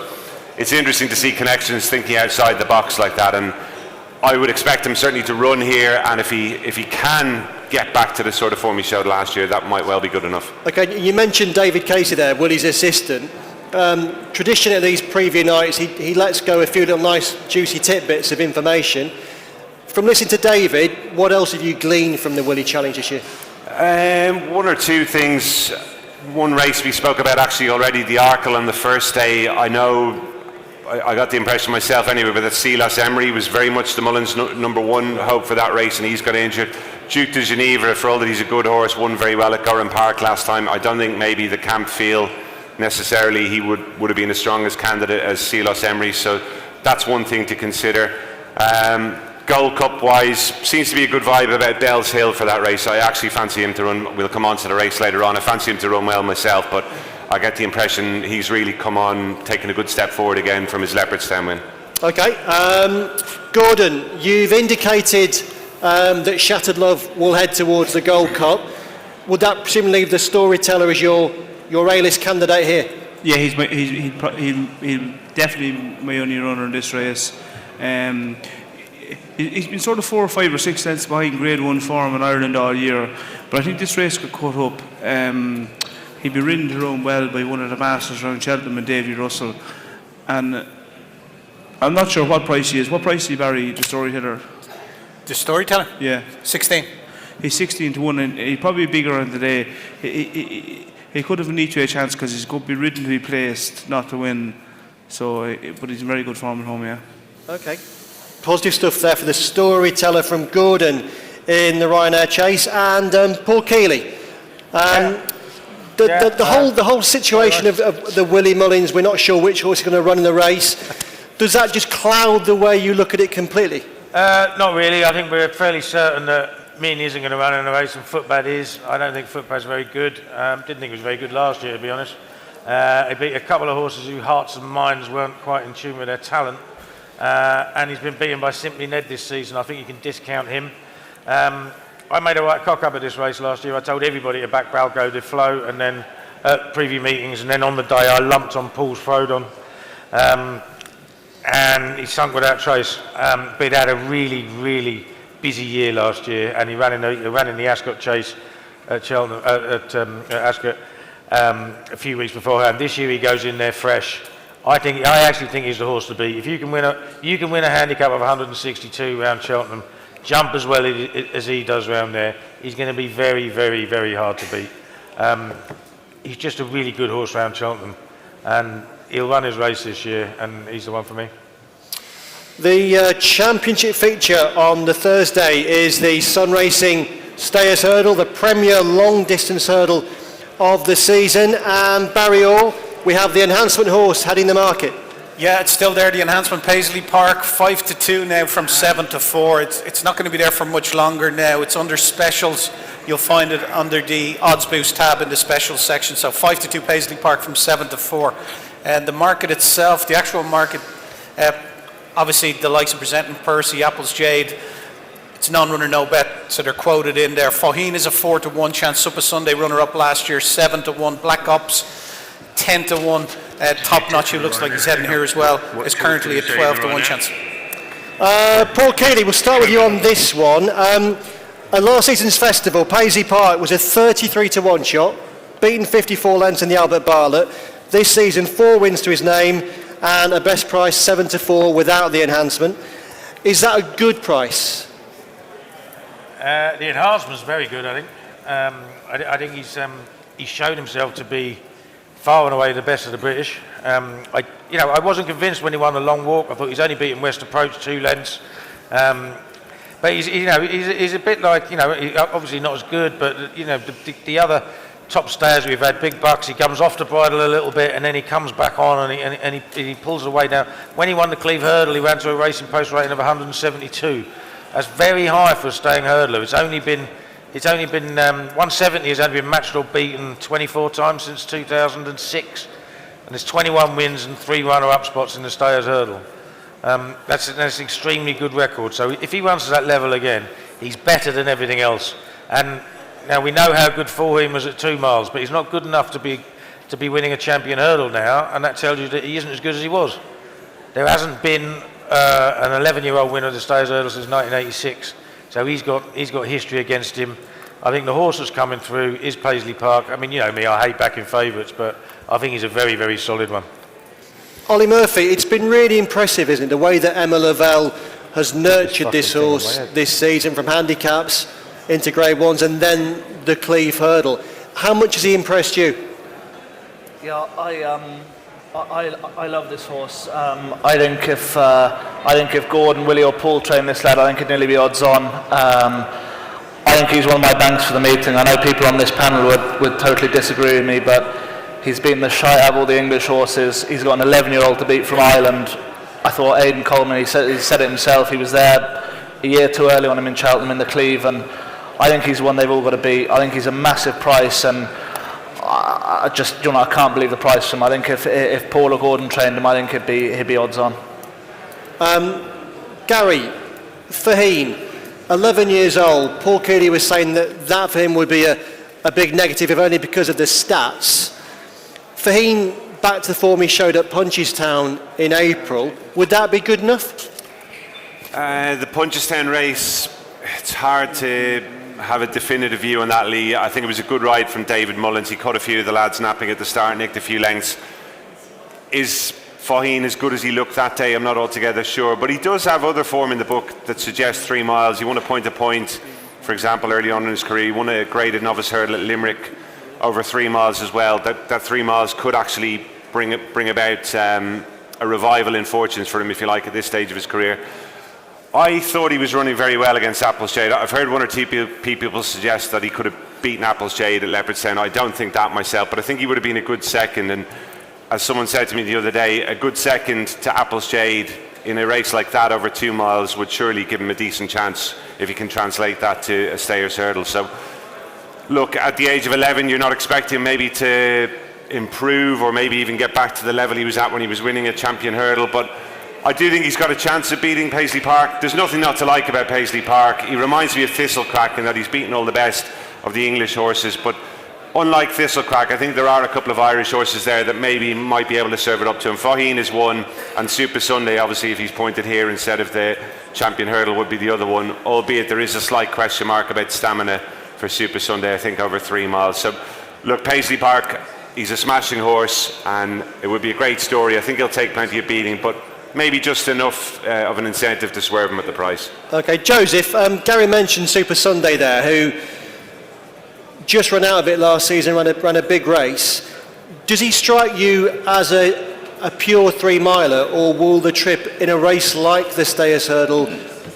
it's interesting to see Connections thinking outside the box like that, and I would expect him certainly to run here, and if he can get back to the sort of form he showed last year, that might well be good enough. Okay, you mentioned David Casey there, Willie's assistant. Traditionally at these preview nights, he lets go a few little nice juicy tidbits of information. From listening to David, what else have you gleaned from the Willie Challenge this year? One or two things. One race we spoke about actually already, the Arkle on the first day. I know I got the impression myself anyway, but that Silas Emery was very much the Mullins number one hope for that race, and he's got injured. Duke de Geneva, for all that he's a good horse, won very well at Gorham Park last time. I don't think maybe the camp feel necessarily he would have been as strong as candidate as Silas Emery, so that's one thing to consider. Gold Cup wise, seems to be a good vibe about Bell's Hill for that race. I actually fancy him to run, we'll come on to the race later on, I fancy him to run well myself, but I get the impression he's really come on, taking a good step forward again from his Leopardstown win. Okay, Gordon, you've indicated that Shattered Love will head towards the Gold Cup. Would that presumably leave the Storyteller as your A-list candidate here? Yeah, he'll definitely be my only runner in this race. He's been sort of 4 or 5 or 6 lengths behind Grade 1 form in Ireland all year, but I think this race could cut up. He'd be ridden to run well by one of the masters around Cheltenham and Davy Russell, and I'm not sure what price he is. What price is he, Barry, the Storyteller? The Storyteller? Yeah. 16. He's 16 to 1, and he'd probably be bigger on the day. He could have an each way chance because he's going to be ridden to be placed, not to win. So, but he's in very good form at home, yeah. Okay. Positive stuff there for the Storyteller from Gordon in the Ryanair Chase, and Paul Keeley. The whole situation of the Willie Mullins, we're not sure which horse is going to run in the race. Does that just cloud the way you look at it completely? Not really. I think we're fairly certain that Min isn't going to run in the race and Footpad is. I don't think Footpad's very good. Didn't think he was very good last year, to be honest. He beat a couple of horses whose hearts and minds weren't quite in tune with their talent. And he's been beaten by Simply Ned this season. I think you can discount him. I made a right cock up at this race last year. I told everybody to back Balco de Flo, and then at preview meetings, and then on the day I lumped on Paul's Frodon. And he sunk without trace. But he'd had a really, really busy year last year, and he ran in the Ascot Chase at Cheltenham, at Ascot a few weeks beforehand. This year he goes in there fresh. I actually think he's the horse to beat. If you can win a handicap of 162 round Cheltenham, jump as well as he does round there, he's going to be very, very, very hard to beat. He's just a really good horse round Cheltenham, and he'll run his race this year, and he's the one for me. The championship feature on the Thursday is the Sun Racing Stayers Hurdle, the premier long distance hurdle of the season, and Barry Orr, we have the enhancement horse heading the market. Yeah, it's still there, the enhancement, Paisley Park, 5-2 now from 7-4. It's not going to be there for much longer now. It's under specials. You'll find it under the odds boost tab in the specials section. So 5-2 Paisley Park from 7-4. And the market itself, the actual market, obviously the likes of Presenting Percy, Apple's Jade, it's non-runner, no bet, so they're quoted in there. Faugheen is a 4-1 chance. Super Sunday runner-up last year, 7-1. Black Ops, 10-1. Top Notch, who looks like he's heading here as well, is currently a 12-1 chance. Paul Keeley, we'll start with you on this one. At last season's festival, Paisley Park was a 33-1 shot, beaten 54 lengths in the Albert Bartlett. This season, 4 wins to his name and a best price 7-4 without the enhancement. Is that a good price? The enhancement's very good, I think. I think he's shown himself to be far and away the best of the British. I wasn't convinced when he won the long walk. I thought he's only beaten West Approach 2 lengths. But he's a bit like, obviously not as good, but the other top stayers we've had, Big Bucks, he comes off the bridle a little bit and then he comes back on and he pulls away down. When he won the Cleve Hurdle, he ran to a racing post rating of 172. That's very high for a staying hurdler. It's only been 170 has only been matched or beaten 24 times since 2006, and there's 21 wins and 3 runner-up spots in the Stayers Hurdle. That's an extremely good record. So if he runs to that level again, he's better than everything else. And now we know how good Faugheen was at 2 miles, but he's not good enough to be winning a champion hurdle now, and that tells you that he isn't as good as he was. There hasn't been an 11-year-old winner of the Stayers Hurdle since 1986. So he's got history against him. I think the horse that's coming through is Paisley Park. I mean, you know me, I hate backing favourites, but I think he's a very, very solid one. Ollie Murphy, it's been really impressive, isn't it, the way that Emma Lavelle has nurtured this horse this season, from handicaps into Grade 1s and then the Cleve Hurdle. How much has he impressed you? Yeah, I love this horse. I think if Gordon, Willie or Paul train this lad, I think it'd nearly be odds on. I think he's one of my banks for the meeting. I know people on this panel would totally disagree with me, but he's been the shy out of all the English horses. He's got an 11-year-old to beat from Ireland. I thought Aidan Coleman, he said it himself, he was there a year too early on him in Cheltenham in the Cleve, and I think he's one they've all got to beat. I think he's a massive price, and I can't believe the price for him. I think if Paul or Gordon trained him, I think he'd be odds on. Gary, Faugheen, 11 years old. Paul Keeley was saying that for him would be a big negative, if only because of the stats. Faugheen, back to the form he showed at Punchestown in April. Would that be good enough? The Punchestown race, it's hard to have a definitive view on that, Lee. I think it was a good ride from David Mullins. He caught a few of the lads napping at the start, nicked a few lengths. Is Faugheen as good as he looked that day? I'm not altogether sure, but he does have other form in the book that suggests 3 miles. He won a point-to-point, for example, early on in his career. He won a graded novice hurdle at Limerick over 3 miles as well. That 3 miles could actually bring about a revival in fortunes for him, if you like, at this stage of his career. I thought he was running very well against Apple's Jade. I've heard 1 or 2 people suggest that he could have beaten Apple's Jade at Leopardstown. I don't think that myself, but I think he would have been a good second. And as someone said to me the other day, a good second to Apple's Jade in a race like that over 2 miles would surely give him a decent chance if he can translate that to a Stayers Hurdle. So, look, at the age of 11, you're not expecting maybe to improve or maybe even get back to the level he was at when he was winning a champion hurdle, but I do think he's got a chance of beating Paisley Park. There's nothing not to like about Paisley Park. He reminds me of Thistlecrack in that he's beaten all the best of the English horses, but unlike Thistlecrack, I think there are a couple of Irish horses there that maybe might be able to serve it up to him. Faugheen is one, and Super Sunday, obviously, if he's pointed here instead of the champion hurdle, would be the other one, albeit there is a slight question mark about stamina for Super Sunday, I think, over 3 miles. So, look, Paisley Park, he's a smashing horse, and it would be a great story. I think he'll take plenty of beating, but maybe just enough of an incentive to swerve him at the price. Okay, Joseph, Gary mentioned Super Sunday there, who just ran out of it last season, ran a big race. Does he strike you as a pure 3 miler, or will the trip in a race like the Stayers Hurdle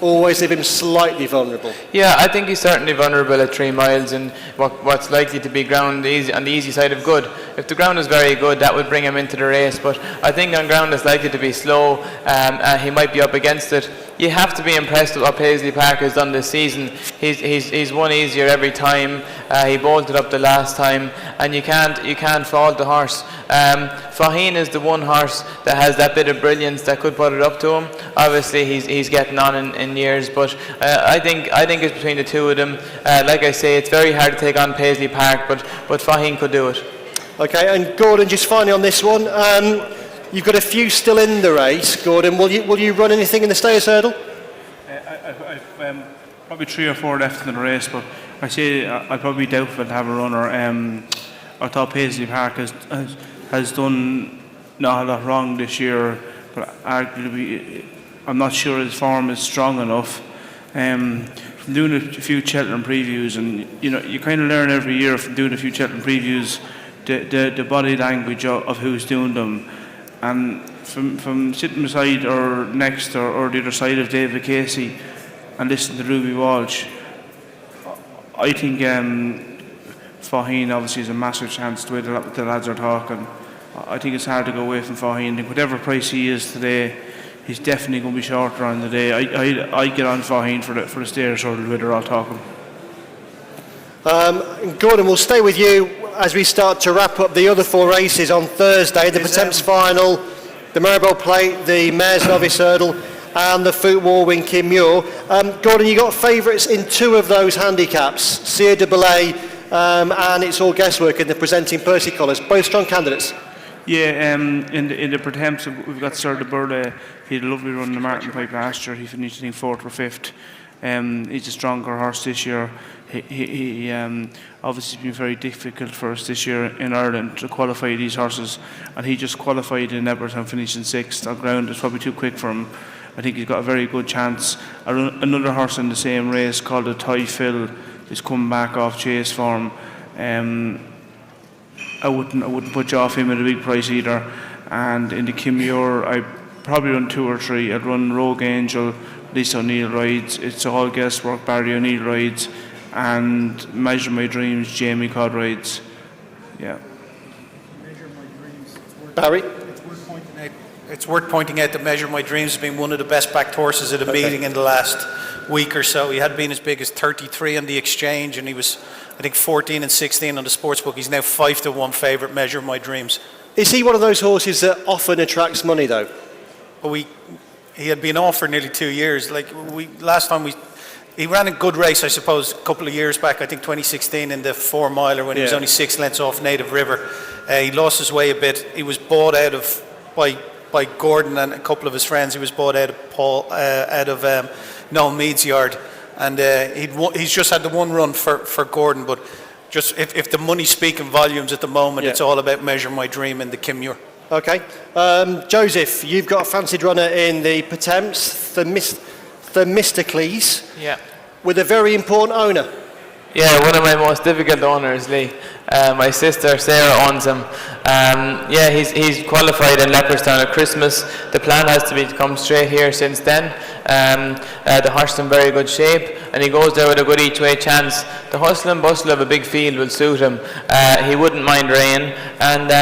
always leave him slightly vulnerable? Yeah, I think he's certainly vulnerable at 3 miles and what's likely to be ground on the easy side of good. If the ground is very good, that would bring him into the race, but I think on ground that's likely to be slow, he might be up against it. You have to be impressed with what Paisley Park has done this season. He's won easier every time. He bolted up the last time, and you can't fault the horse. Faheen is the one horse that has that bit of brilliance that could put it up to him. Obviously, he's getting on in years, but I think it's between the two of them. Like I say, it's very hard to take on Paisley Park, but Faheen could do it. Okay, and Gordon, just finally on this one. You've got a few still in the race, Gordon. Will you run anything in the Stayers Hurdle? I've probably 3 or 4 left in the race, but I say I'd probably be doubtful to have a runner. I thought Paisley Park has done not a lot wrong this year, but arguably I'm not sure his form is strong enough. From doing a few Cheltenham previews, and you kind of learn every year from doing a few Cheltenham previews the body language of who's doing them. And from sitting beside or next or the other side of David Casey and listening to Ruby Walsh, I think Faheen obviously has a massive chance the way the lads are talking. I think it's hard to go away from Faheen. I think whatever price he is today, he's definitely going to be shorter on the day. I get on Faheen for the Stayers Hurdle the way they're all talking. Gordon, we'll stay with you as we start to wrap up the other 4 races on Thursday, the Pertemps Final, the Maribel Plate, the Mares Novice Hurdle and the Foot Warwing Kim Muir. Gordon, you got favourites in 2 of those handicaps, Sire de Belay and It's All Guesswork in the presenting Percy Collars, both strong candidates. Yeah, in the Pertemps we've got Sire de Belay. He had a lovely run in the Martin Pipe last year. He finished I think 4th or 5th. He's a stronger horse this year. He obviously been very difficult for us this year in Ireland to qualify these horses, and he just qualified in Everton, finishing 6th on ground. It's probably too quick for him. I think he's got a very good chance. Another horse in the same race called the Toy Phil is coming back off chase form. I wouldn't put you off him at a big price either. And in the Kim Muir, I probably run 2 or 3. I'd run Rogue Angel, Lisa O'Neill rides, It's All Guesswork, Barry O'Neill rides, and Measure My Dreams, Jamie Codd rides. Yeah. Measure My Dreams. Barry? It's worth pointing out that Measure My Dreams has been one of the best backed horses at a meeting in the last week or so. He had been as big as 33 on the exchange, and he was, I think, 14 and 16 on the sportsbook. He's now 5-1 favourite, Measure My Dreams. Is he one of those horses that often attracts money, though? Well, he had been off for nearly 2 years. He ran a good race, I suppose, a couple of years back, I think 2016 in the 4 miler when he was only 6 lengths off Native River. He lost his way a bit. He was bought out of by Gordon and a couple of his friends. He was bought out of Noel Mead's yard, and he's just had the one run for Gordon. But just if the money's speaking volumes at the moment, it's all about Measure My Dream in the Kim Muir. Okay. Joseph, you've got a fancied runner in the Pertemps, Themistocles, with a very important owner. Yeah, one of my most difficult owners, Lee. My sister Sarah owns him. He's qualified in Leopardstown at Christmas. The plan has to be to come straight here since then. The horse is in very good shape, and he goes there with a good each way chance. The hustle and bustle of a big field will suit him. He wouldn't mind rain, and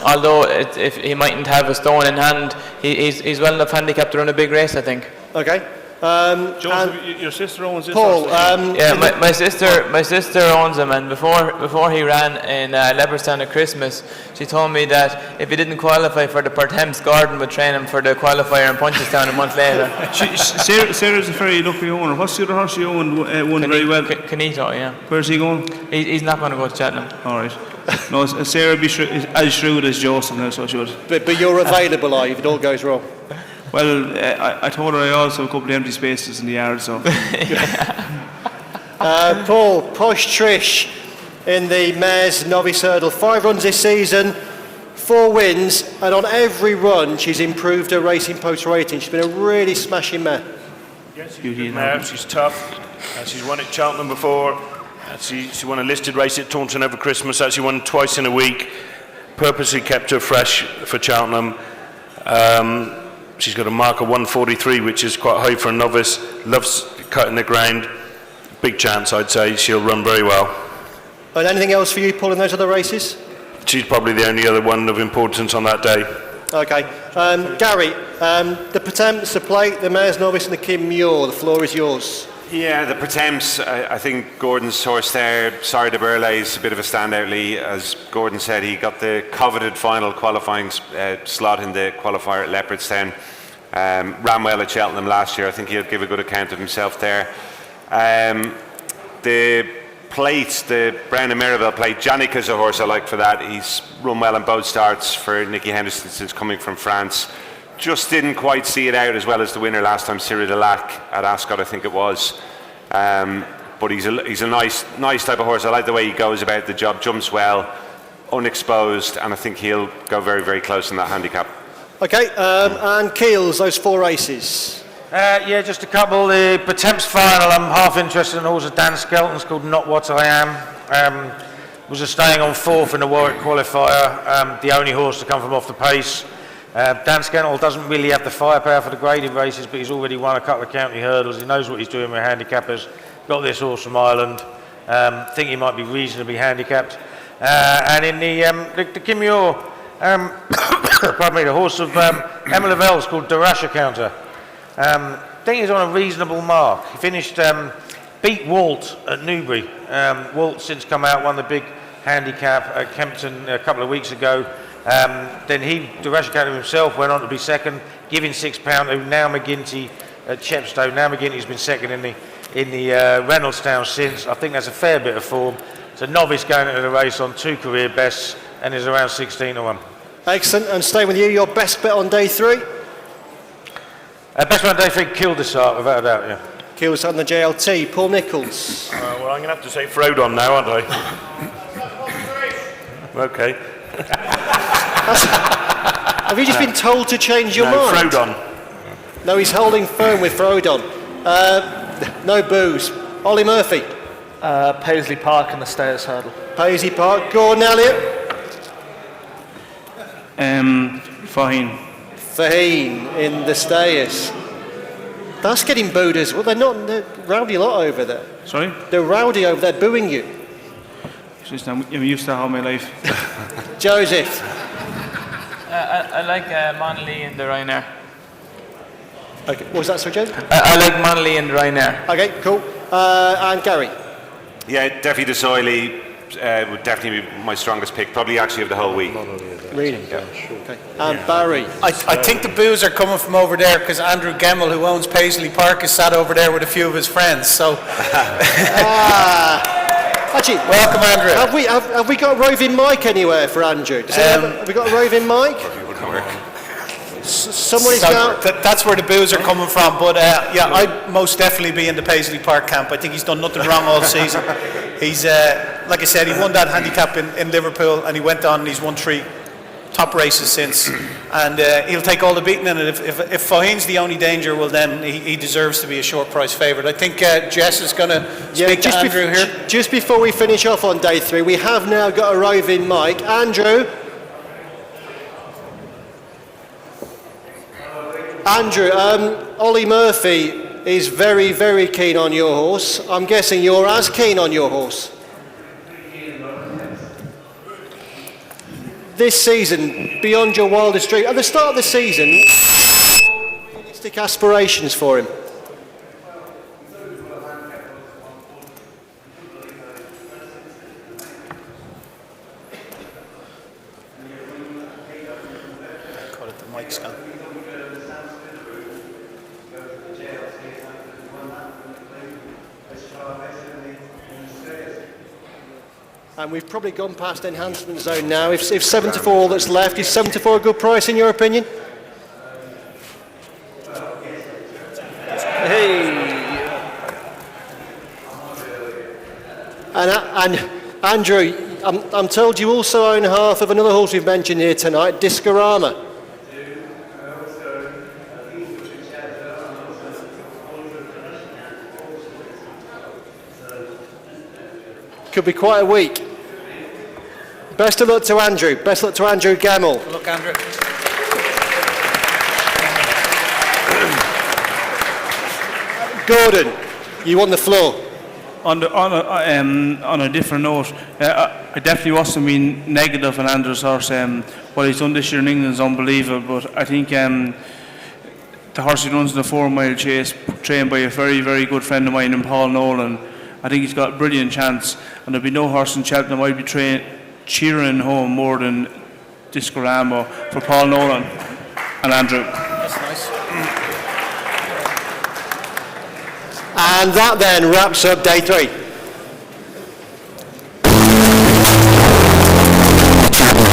although if he mightn't have a stone in hand, he's well enough handicapped to run a big race, I think. Okay. Joseph, your sister owns this Paul, horse. my sister owns him, and before he ran in Leopardstown at Christmas, she told me that if he didn't qualify for the Pertemps, Gordon would train him for the qualifier in Punchestown a month later. Sarah's a very lucky owner. What's the other horse you own? Won very well. Canito, yeah. Where's he going? He's not going to go to Cheltenham. All right. No, Sarah be as shrewd as Joseph now, so she would. But you're available, are you, if it all goes wrong? Well, I told her I also have a couple of empty spaces in the yard, so. Paul, Posh Trish in the Mares Novice Hurdle. 5 runs this season, 4 wins, and on every run she's improved her Racing Post rating. She's been a really smashing mare. Yes, she's a good mare. She's tough. She's won at Cheltenham before. She won a listed race at Taunton over Christmas. Actually won twice in a week. Purposely kept her fresh for Cheltenham. she's got a mark of 143, which is quite high for a novice. Loves cutting the ground. Big chance, I'd say. She'll run very well. And anything else for you, Paul, in those other races? She's probably the only other one of importance on that day. Okay. Gary, the Pertemps, the Plate, the Mares Novice and the Kim Muir, the floor is yours. Yeah, the Pertemps, I think Gordon's horse there, Sire de Burley, is a bit of a standout, Lee. As Gordon said, he got the coveted final qualifying slot in the qualifier at Leopardstown. Ran well at Cheltenham last year. I think he'll give a good account of himself there. The Plate, the Brown and Mirabel Plate, Janik is a horse I like for that. He's run well in both starts for Nicky Henderson since coming from France. Just didn't quite see it out as well as the winner last time, Cyril Delac at Ascot, I think it was. But he's a nice type of horse. I like the way he goes about the job, jumps well, unexposed, and I think he'll go very, very close in that handicap. Okay, and Keels, those 4 races. Yeah, just a couple. The Pertemps final, I'm half interested in the horse of Dan Skelton's called Not What I Am. Was staying on 4th in the Warwick qualifier, the only horse to come from off the pace. Dan Skelton doesn't really have the firepower for the graded races, but he's already won a couple of county hurdles. He knows what he's doing with handicappers. Got this horse from Ireland. Think he might be reasonably handicapped. And in the Kim Muir, pardon me, the horse of Emma Lavell's called Darasha Counter. I think he's on a reasonable mark. He finished, beat Walt at Newbury. Walt since come out, won the big handicap at Kempton a couple of weeks ago. Then Darasha Counter himself went on to be second, giving £6 to Now McGinty at Chepstow. Now McGinty's been second in the Reynoldstown since. I think that's a fair bit of form. It's a novice going into the race on 2 career bests and is around 16 to 1. Excellent, and staying with you, your best bet on day 3? Best bet on day 3, Kildesart, without a doubt, yeah. Keels on the JLT, Paul Nicholls. Well, I'm going to have to say Frodon now, aren't I? Okay. Have you just been told to change your mind? Frodon. No, he's holding firm with Frodon. No booze. Ollie Murphy. Paisley Park in the Stayers Hurdle. Paisley Park. Gordon Elliott. Faheen in the Stayers. That's getting booed as well. They're rowdy a lot over there. Sorry? They're rowdy over there, booing you. Just, I'm used to that all my life. Joseph. I like Monley in the Ryanair. Okay, what was that, Sir Joseph? I like Monley in the Ryanair. Okay, cool. And Gary? Yeah, definitely the Soily would definitely be my strongest pick, probably actually of the whole week. Really? Yeah. Okay. And Barry? I think the boos are coming from over there because Andrew Gamble, who owns Paisley Park, is sat over there with a few of his friends. So, actually, welcome, Andrew. Have we got a roving mic anywhere for Andrew? Have we got a roving mic? Somebody's got. That's where the boos are coming from. But yeah, I'd most definitely be in the Paisley Park camp. I think he's done nothing wrong all season. He's like I said, he won that handicap in Liverpool, and he went on and he's won 3 top races since, and he'll take all the beating in it. If Faheen's the only danger, well then he deserves to be a short price favourite. I think Jess is going to speak to Andrew here. Just before we finish off on day 3, we have now got a roving mic. Andrew, Ollie Murphy is very, very keen on your horse. I'm guessing you're as keen on your horse. This season, beyond your wildest dream, at the start of the season, realistic aspirations for him? Call it the mic scan. And we've probably gone past enhancement zone now. If 7 to 4 all that's left, is 7 to 4 a good price in your opinion? Hey. And Andrew, I'm told you also own half of another horse we've mentioned here tonight, Discorama. Could be quite a week. Best of luck to Andrew. Best of luck to Andrew Gamble. Good luck, Andrew. Gordon, you won the floor. On a different note, I definitely wasn't being negative on Andrew's horse. What he's done this year in England is unbelievable, but I think the horse he runs in the 4 Mile Chase, trained by a very, very good friend of mine in Paul Nolan, I think he's got a brilliant chance, and there'll be no horse in Cheltenham I'd be cheering home more than Discorama for Paul Nolan and Andrew. That's nice. And that then wraps up day 3.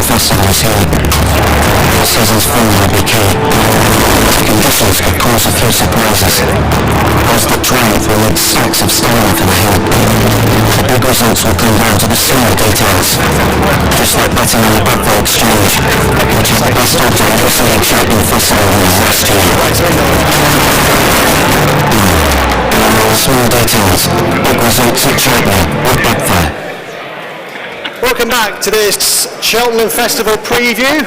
Festivals here. The season's form will be key. Conditions could cause a few surprises. As the drive will need stacks of styling for the hill. The big results will come down to the small details. Just like betting on the Betfair exchange, which is the best odds on RSA Chase Festival last year. Small details, big results at Cheltenham with Betfair. Welcome back to this Cheltenham Festival preview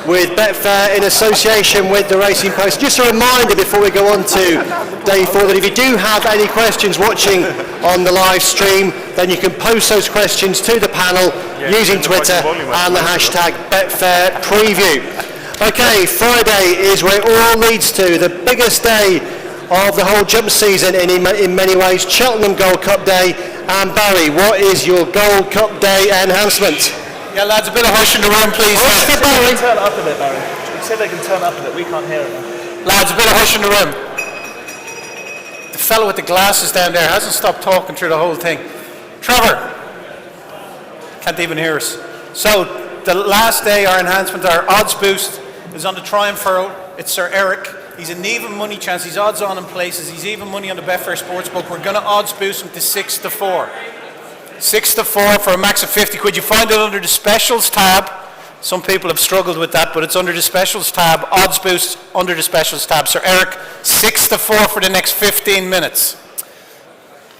with Betfair in association with the Racing Post. Just a reminder before we go on to day 4 that if you do have any questions watching on the live stream, then you can post those questions to the panel using Twitter and the hashtag Betfair Preview. Okay, Friday is where it all leads to, the biggest day of the whole jump season in many ways, Cheltenham Gold Cup Day. And Barry, what is your Gold Cup Day enhancement? Yeah, lads, a bit of hush in the room, please. Barry. Turn up a bit, Barry. You said they can turn up a bit. We can't hear it. Lads, a bit of hush in the room. The fellow with the glasses down there hasn't stopped talking through the whole thing. Trevor. Can't even hear us. So, the last day, our enhancement, our odds boost, is on the Triumph Furrow. It's Sir Eric. He's an even money chance. He's odds on in places. He's even money on the Betfair Sportsbook. We're going to odds boost him to 6-4. 6-4 for a max of 50 quid. You find it under the specials tab. Some people have struggled with that, but it's under the specials tab. Odds boost under the specials tab. Sir Eric, 6-4 for the next 15 minutes.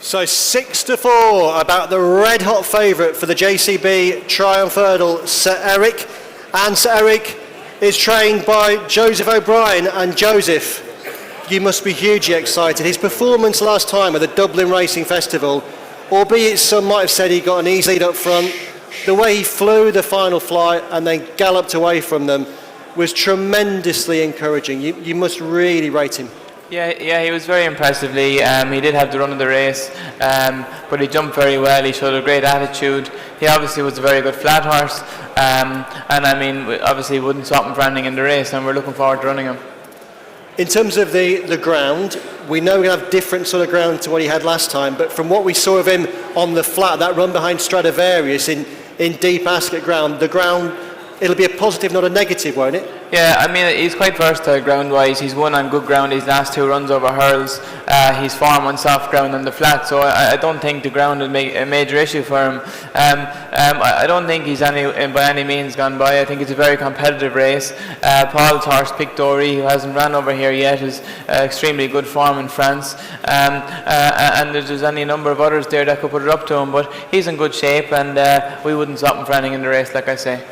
So 6-4 about the red hot favourite for the JCB Triumph Hurdle, Sir Eric. And Sir Eric is trained by Joseph O'Brien, and Joseph, you must be hugely excited. His performance last time at the Dublin Racing Festival, albeit some might have said he got an easy lead up front, the way he flew the final flight and then galloped away from them was tremendously encouraging. You must really rate him. Yeah, he was very impressively. He did have the run of the race, but he jumped very well. He showed a great attitude. He obviously was a very good flat horse, and I mean, obviously wouldn't stop him for anything in the race, and we're looking forward to running him. In terms of the ground, we know we have different sort of ground to what he had last time, but from what we saw of him on the flat, that run behind Stradivarius in deep Ascot ground, the ground, it'll be a positive, not a negative, won't it? Yeah, I mean, he's quite versatile ground-wise. He's won on good ground his last 2 runs over hurls. He's form on soft ground on the flat, so I don't think the ground will make a major issue for him. I don't think he's by any means gone by. I think it's a very competitive race. Paul's horse, Pictori, who hasn't ran over here yet, is extremely good form in France. And there's any number of others there that could put it up to him, but he's in good shape, and we wouldn't stop him for anything in the race, like I say.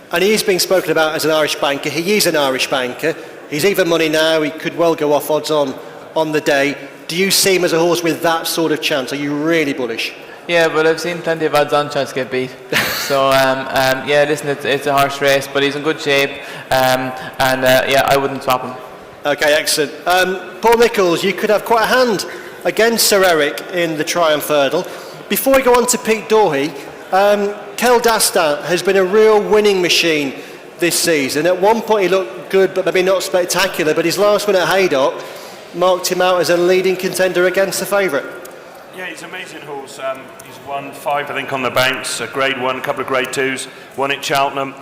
And he is being spoken about as an Irish banker. He is an Irish banker. He's even money now. He could well go off odds on the day. Do you see him as a horse with that sort of chance? Are you really bullish? Yeah, but I've seen plenty of odds on chance get beat. So, yeah, listen, it's a horse race, but he's in good shape. Yeah, I wouldn't swap him. Okay, excellent. Paul Nicholls, you could have quite a hand against Sir Eric in the Triumph Hurdle. Before we go on to Pete Doherty, Kel Dastan has been a real winning machine this season. At one point he looked good, but maybe not spectacular, but his last win at Haydock marked him out as a leading contender against the favourite. Yeah, he's an amazing horse. He's won 5, I think, on the bounce, a Grade 1, a couple of Grade 2s, won at Cheltenham.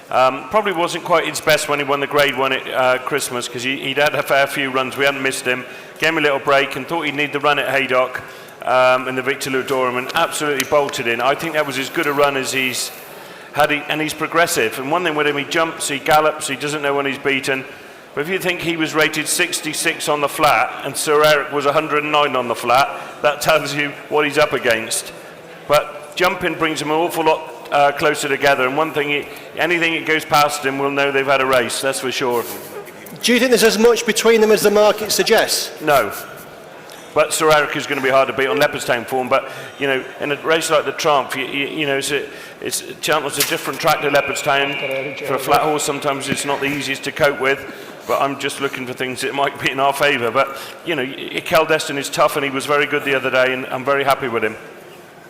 Probably wasn't quite his best when he won the Grade 1 at Christmas, because he'd had a fair few runs. We hadn't missed him. Gave him a little break and thought he'd need the run at Haydock. In the Victor Ludorum, and absolutely bolted in. I think that was as good a run as he's had, and he's progressive. And one thing with him, he jumps, he gallops, he doesn't know when he's beaten. But if you think he was rated 66 on the flat and Sir Eric was 109 on the flat, that tells you what he's up against. But jumping brings them an awful lot closer together. And one thing, anything that goes past him, we'll know they've had a race, that's for sure. Do you think there's as much between them as the market suggests? No. But Sir Eric is going to be hard to beat on Leopardstown form. But, you know, in a race like the Trump, you know, Cheltenham's a different track to Leopardstown. For a flat horse, sometimes it's not the easiest to cope with. But I'm just looking for things that might be in our favour. But, you know, Caldestin is tough, and he was very good the other day, and I'm very happy with him.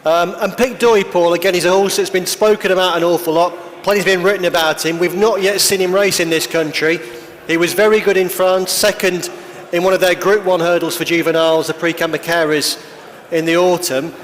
And Pic D'Oy, Paul, again, he's a horse that's been spoken about an awful lot. Plenty's been written about him. We've not yet seen him race in this country. He was very good in France, second in one of their Group 1 hurdles for juveniles, the Prix Cambacares, in the autumn.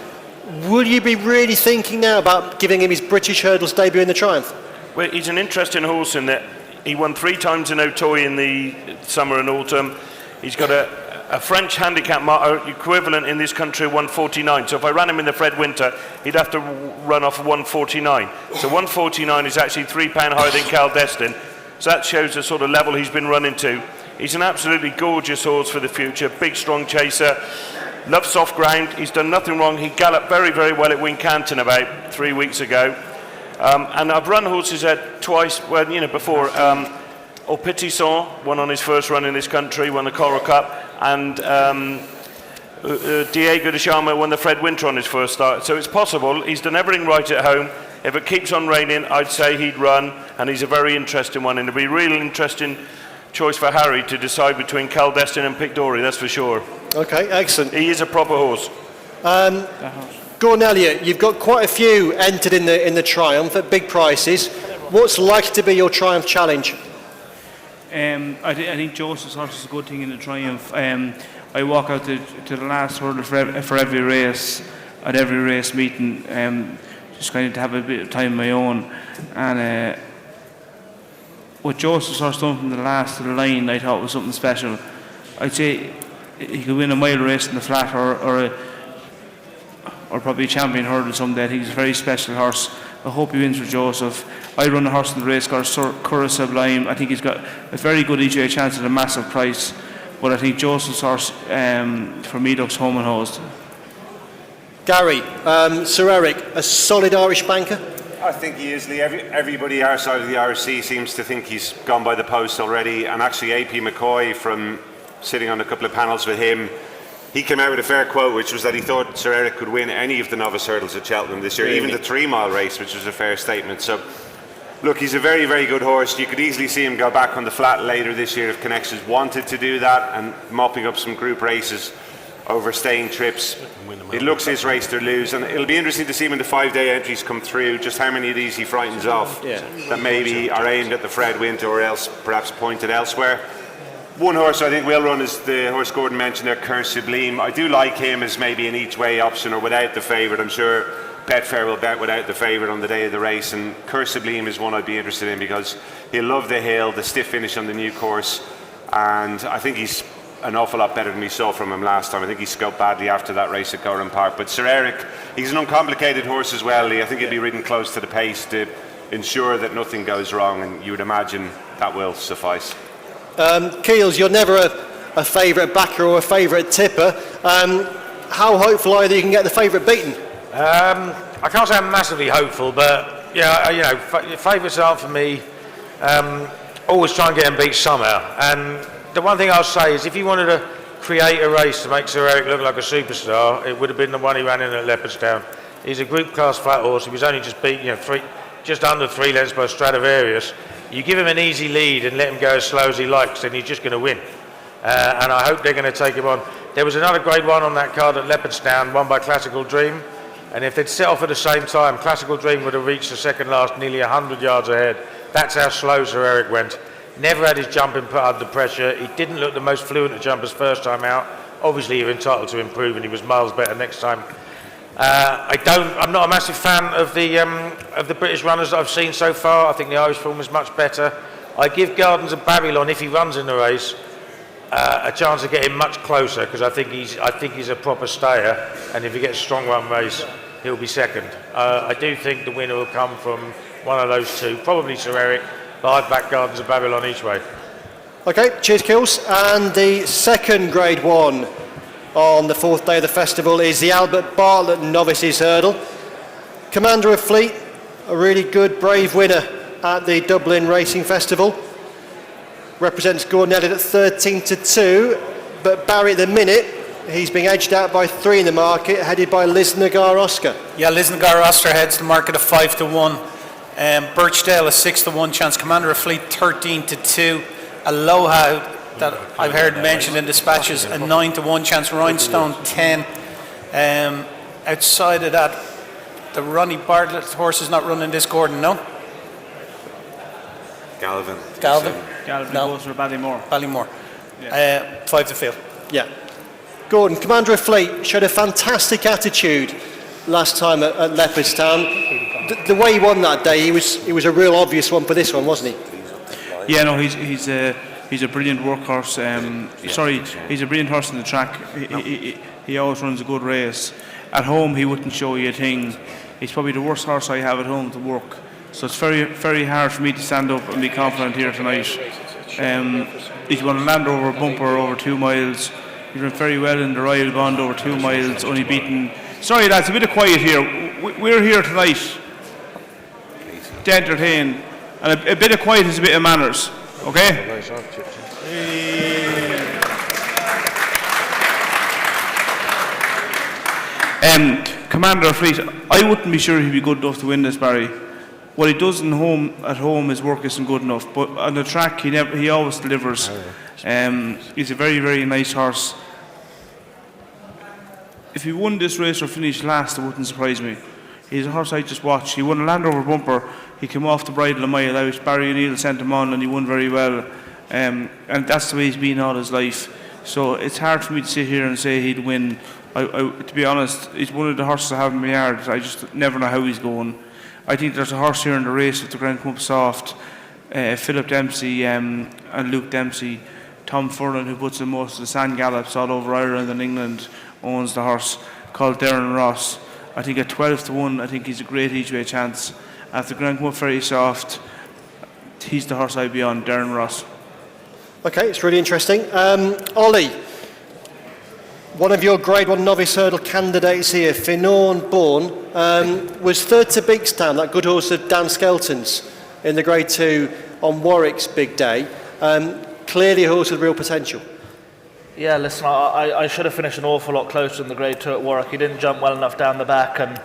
Will you be really thinking now about giving him his British hurdles debut in the Triumph? Well, he's an interesting horse in that he won 3 times in Auteuil in the summer and autumn. He's got a French handicap equivalent in this country, 149. So if I ran him in the Fred Winter, he'd have to run off 149. So 149 is actually £3 higher than Caldestin. So that shows the sort of level he's been running to. He's an absolutely gorgeous horse for the future, big, strong chaser, loves soft ground. He's done nothing wrong. He galloped very, very well at Wincanton about 3 weeks ago. And I've run horses twice, well, you know, before. Au Petit Sang won on his first run in this country, won the Coral Cup, and Diego de Charma won the Fred Winter on his first start. So it's possible. He's done everything right at home. If it keeps on raining, I'd say he'd run, and he's a very interesting one. And it'll be a real interesting choice for Harry to decide between Caldestin and Pic D'Oy, that's for sure. Okay, excellent. He is a proper horse. Gordon Elliott, you've got quite a few entered in the Triumph at big prices. What's likely to be your Triumph challenge? I think Joseph's horse is a good thing in the Triumph. I walk out to the last hurdle for every race, at every race meeting, just kind of to have a bit of time of my own. And what Joseph's horse done from the last to the line, I thought was something special. I'd say he could win a mile race in the flat or probably a champion hurdle someday. I think he's a very special horse. I hope he wins for Joseph. I run a horse in the race called Curra Sublime. I think he's got a very good EJ chance at a massive price. But I think Joseph's horse, for me, looks home and hosed. Gary, Sir Eric, a solid Irish banker? I think he is, Lee. Everybody outside of the RSC seems to think he's gone by the post already. And actually, AP McCoy, from sitting on a couple of panels with him, he came out with a fair quote, which was that he thought Sir Eric could win any of the novice hurdles at Cheltenham this year, even the 3-mile race, which was a fair statement. So, look, he's a very, very good horse. You could easily see him go back on the flat later this year if Connections wanted to do that, and mopping up some group races over staying trips. It looks his race to lose, and it'll be interesting to see when the 5-day entries come through, just how many of these he frightens off that maybe are aimed at the Fred Winter or else perhaps pointed elsewhere. One horse I think will run is the horse Gordon mentioned there, Curse Sublime. I do like him as maybe an each way option or without the favourite. I'm sure Betfair will bet without the favourite on the day of the race, and Curse Sublime is one I'd be interested in because he'll love the hill, the stiff finish on the new course, and I think he's an awful lot better than we saw from him last time. I think he scoped badly after that race at Gowran Park. But Sir Eric, he's an uncomplicated horse as well, Lee. I think he'll be ridden close to the pace to ensure that nothing goes wrong, and you would imagine that will suffice. Keels, you're never a favourite backer or a favourite tipper. How hopeful are you that you can get the favourite beaten? I can't say I'm massively hopeful, but yeah, you know, favourites are for me. Always try and get them beat somehow. And the one thing I'll say is, if you wanted to create a race to make Sir Eric look like a superstar, it would have been the one he ran in at Leopardstown. He's a group class flat horse. He was only just beat, just under 3 lengths by Stradivarius. You give him an easy lead and let him go as slow as he likes, then he's just going to win. And I hope they're going to take him on. There was another Grade 1 on that card at Leopardstown, won by Classical Dream. And if they'd set off at the same time, Classical Dream would have reached the second last nearly 100 yards ahead. That's how slow Sir Eric went. Never had his jumping put under pressure. He didn't look the most fluent at jumpers first time out. Obviously, you're entitled to improve, and he was miles better next time. I'm not a massive fan of the British runners that I've seen so far. I think the Irish form is much better. I give Gardens of Babylon, if he runs in the race, a chance of getting much closer, because I think he's a proper stayer, and if he gets a strong run race, he'll be second. I do think the winner will come from one of those two, probably Sir Eric, but I'd back Gardens of Babylon each way. Okay, cheers, Kills. And the second Grade 1 on the 4th day of the festival is the Albert Bartlett Novices Hurdle. Commander of Fleet, a really good, brave winner at the Dublin Racing Festival. Represents Gordon Elliott at 13-2, but Barry at the minute He's being edged out by 3 in the market, headed by Lisnagar Oscar. Yeah, Lisnagar Oscar heads the market of 5 to 1. Birchdale a 6 to 1 chance. Commander of Fleet 13 to 2. Aloha, that I've heard mentioned in dispatches, a 9 to 1 chance. Rhinestone 10. Outside of that, the Ronnie Bartlett horse is not running this, Gordon, no? Galvin. Galvin goes for Ballymore. Ballymore. 5 to field. Yeah. Gordon, Commander of Fleet, showed a fantastic attitude last time at Leopardstown. The way he won that day, he was a real obvious one for this one, wasn't he? Yeah, no, he's a brilliant workhorse. He's a brilliant horse in the track. He always runs a good race. At home, he wouldn't show you a thing. He's probably the worst horse I have at home to work. So it's very, very hard for me to stand up and be confident here tonight. He's won a Land Rover bumper over 2 miles. He ran very well in the Royal Bond over 2 miles, only beaten. Sorry lads, a bit of quiet here. We're here tonight to entertain, and a bit of quiet is a bit of manners, okay? Commander of Fleet, I wouldn't be sure he'd be good enough to win this, Barry. What he does at home, his work isn't good enough. But on the track, he always delivers. He's a very, very nice horse. If he won this race or finished last, it wouldn't surprise me. He's a horse I just watched. He won a Land Rover bumper. He came off the bridle a mile out. Barry O'Neill sent him on, and he won very well. And that's the way he's been all his life. So it's hard for me to sit here and say he'd win. To be honest, he's one of the horses I have in my yard. I just never know how he's going. I think there's a horse here in the race with the Grand Cup Soft, Philip Dempsey and Luke Dempsey. Tom Furlan, who puts in most of the sand gallops all over Ireland and England, owns the horse, called Darren Ross. I think at 12 to 1, I think he's a great each way chance. After Grand Cup Very Soft, he's the horse I'd be on, Darren Ross. Okay, it's really interesting. Ollie, one of your Grade 1 novice hurdle candidates here, Finorn Bourne, was 3rd to Beakstown, that good horse of Dan Skelton's, in the Grade 2 on Warwick's big day. Clearly a horse with real potential. Yeah, listen, I should have finished an awful lot closer in the Grade 2 at Warwick. He didn't jump well enough down the back, and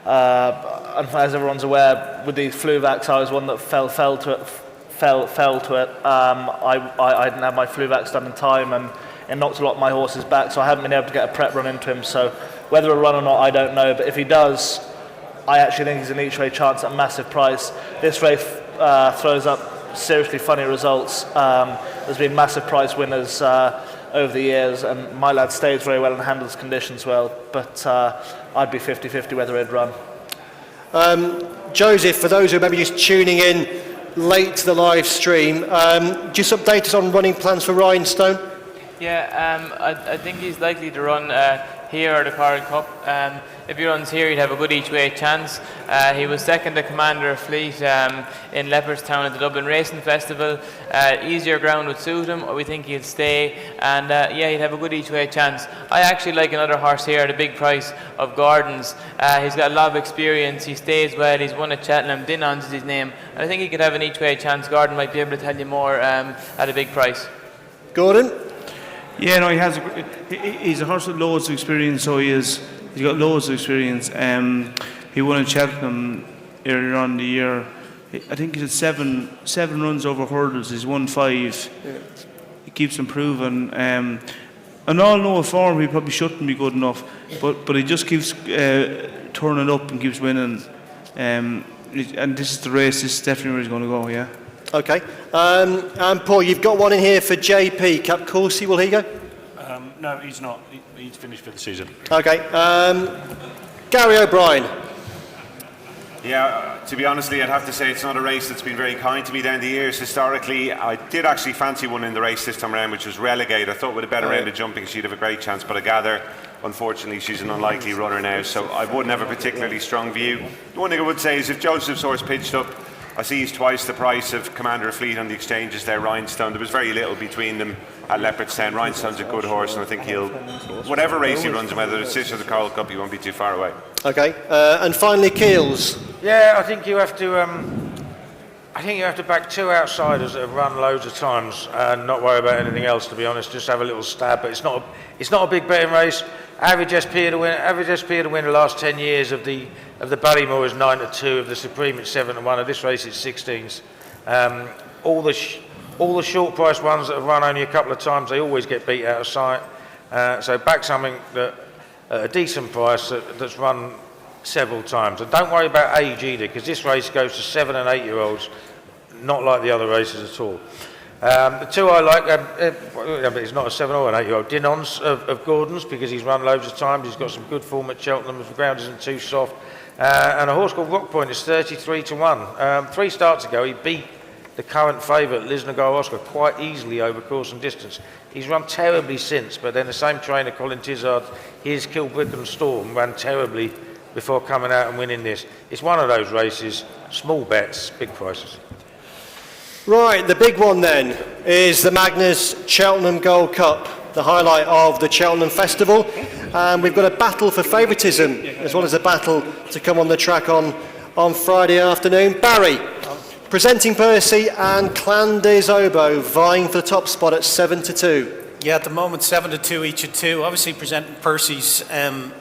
as everyone's aware, with these Fluvacs, I was one that fell to it. I didn't have my Fluvacs done in time, and it knocked a lot of my horses back, so I haven't been able to get a prep run into him. So whether a run or not, I don't know. But if he does, I actually think he's an each way chance at a massive price. This race throws up seriously funny results. There's been massive price winners over the years, and my lad stays very well and handles conditions well. But I'd be 50-50 whether he'd run. Joseph, for those who maybe just tuning in late to the live stream, just update us on running plans for Rhinestone. Yeah, I think he's likely to run here or the Coral Cup. If he runs here, he'd have a good each way chance. He was second to Commander of Fleet in Leopardstown at the Dublin Racing Festival. Easier ground would suit him, or we think he'll stay. And yeah, he'd have a good each way chance. I actually like another horse here at a big price of Gordon's. He's got a lot of experience. He stays well. He's won at Cheltenham. Dinon's is his name. And I think he could have an each way chance. Gordon might be able to tell you more at a big price. Gordon? Yeah, no, he's a horse with loads of experience, so he is. He's got loads of experience. He won in Cheltenham earlier on in the year. I think he's had seven runs over hurdles. He's won 5. Yeah. He keeps improving. And all know form, he probably shouldn't be good enough, but he just keeps turning up and keeps winning. And this is the race. This is definitely where he's going to go. Yeah. Okay. And Paul, you've got one in here for JP. Cap Corsi, will he go? No, he's not. He's finished for the season. Okay. Gary O'Brien. Yeah, to be honest, Lee, I'd have to say it's not a race that's been very kind to me down the years. Historically, I did actually fancy one in the race this time around, which was Relegate. I thought with a better round of jumping, she'd have a great chance, but I gather, unfortunately, she's an unlikely runner now, so I wouldn't have a particularly strong view. The one thing I would say is if Joseph's horse pitched up, I see he's twice the price of Commander of Fleet on the exchanges there, Rhinestone. There was very little between them at Leopardstown. Rhinestone's a good horse, and I think he'll, whatever race he runs, whether it's this or the Coral Cup, he won't be too far away. Okay, and finally Keels. Yeah, I think you have to I think you have to back two outsiders that have run loads of times and not worry about anything else, to be honest. Just have a little stab, but it's not a big betting race. Average SP to win the last 10 years of the Ballymore is 9-2, of the Supreme it's 7-1, of this race it's 16s. All the short price ones that have run only a couple of times, they always get beat out of sight. So back something that at a decent price that's run several times. And don't worry about age either, because this race goes to 7 and 8 year olds, not like the other races at all. The two I like, it's not a 7 or an 8 year old, Dinons of Gordon's, because he's run loads of times, he's got some good form at Cheltenham if the ground isn't too soft. And a horse called Rock Point is 33-1. 3 starts ago he beat the current favourite Lisnagar Oscar quite easily over course and distance. He's run terribly since, but then the same trainer, Colin Tizard, his Kilbrickham Storm, ran terribly before coming out and winning this. It's one of those races, small bets, big prices. Right, the big one then is the Magnus Cheltenham Gold Cup, the highlight of the Cheltenham Festival. And we've got a battle for favouritism as well as a battle to come on the track on Friday afternoon. Barry, presenting Percy and Clan des Obeaux vying for the top spot at 7-2. Yeah, at the moment 7-2 each of two. Obviously presenting Percy's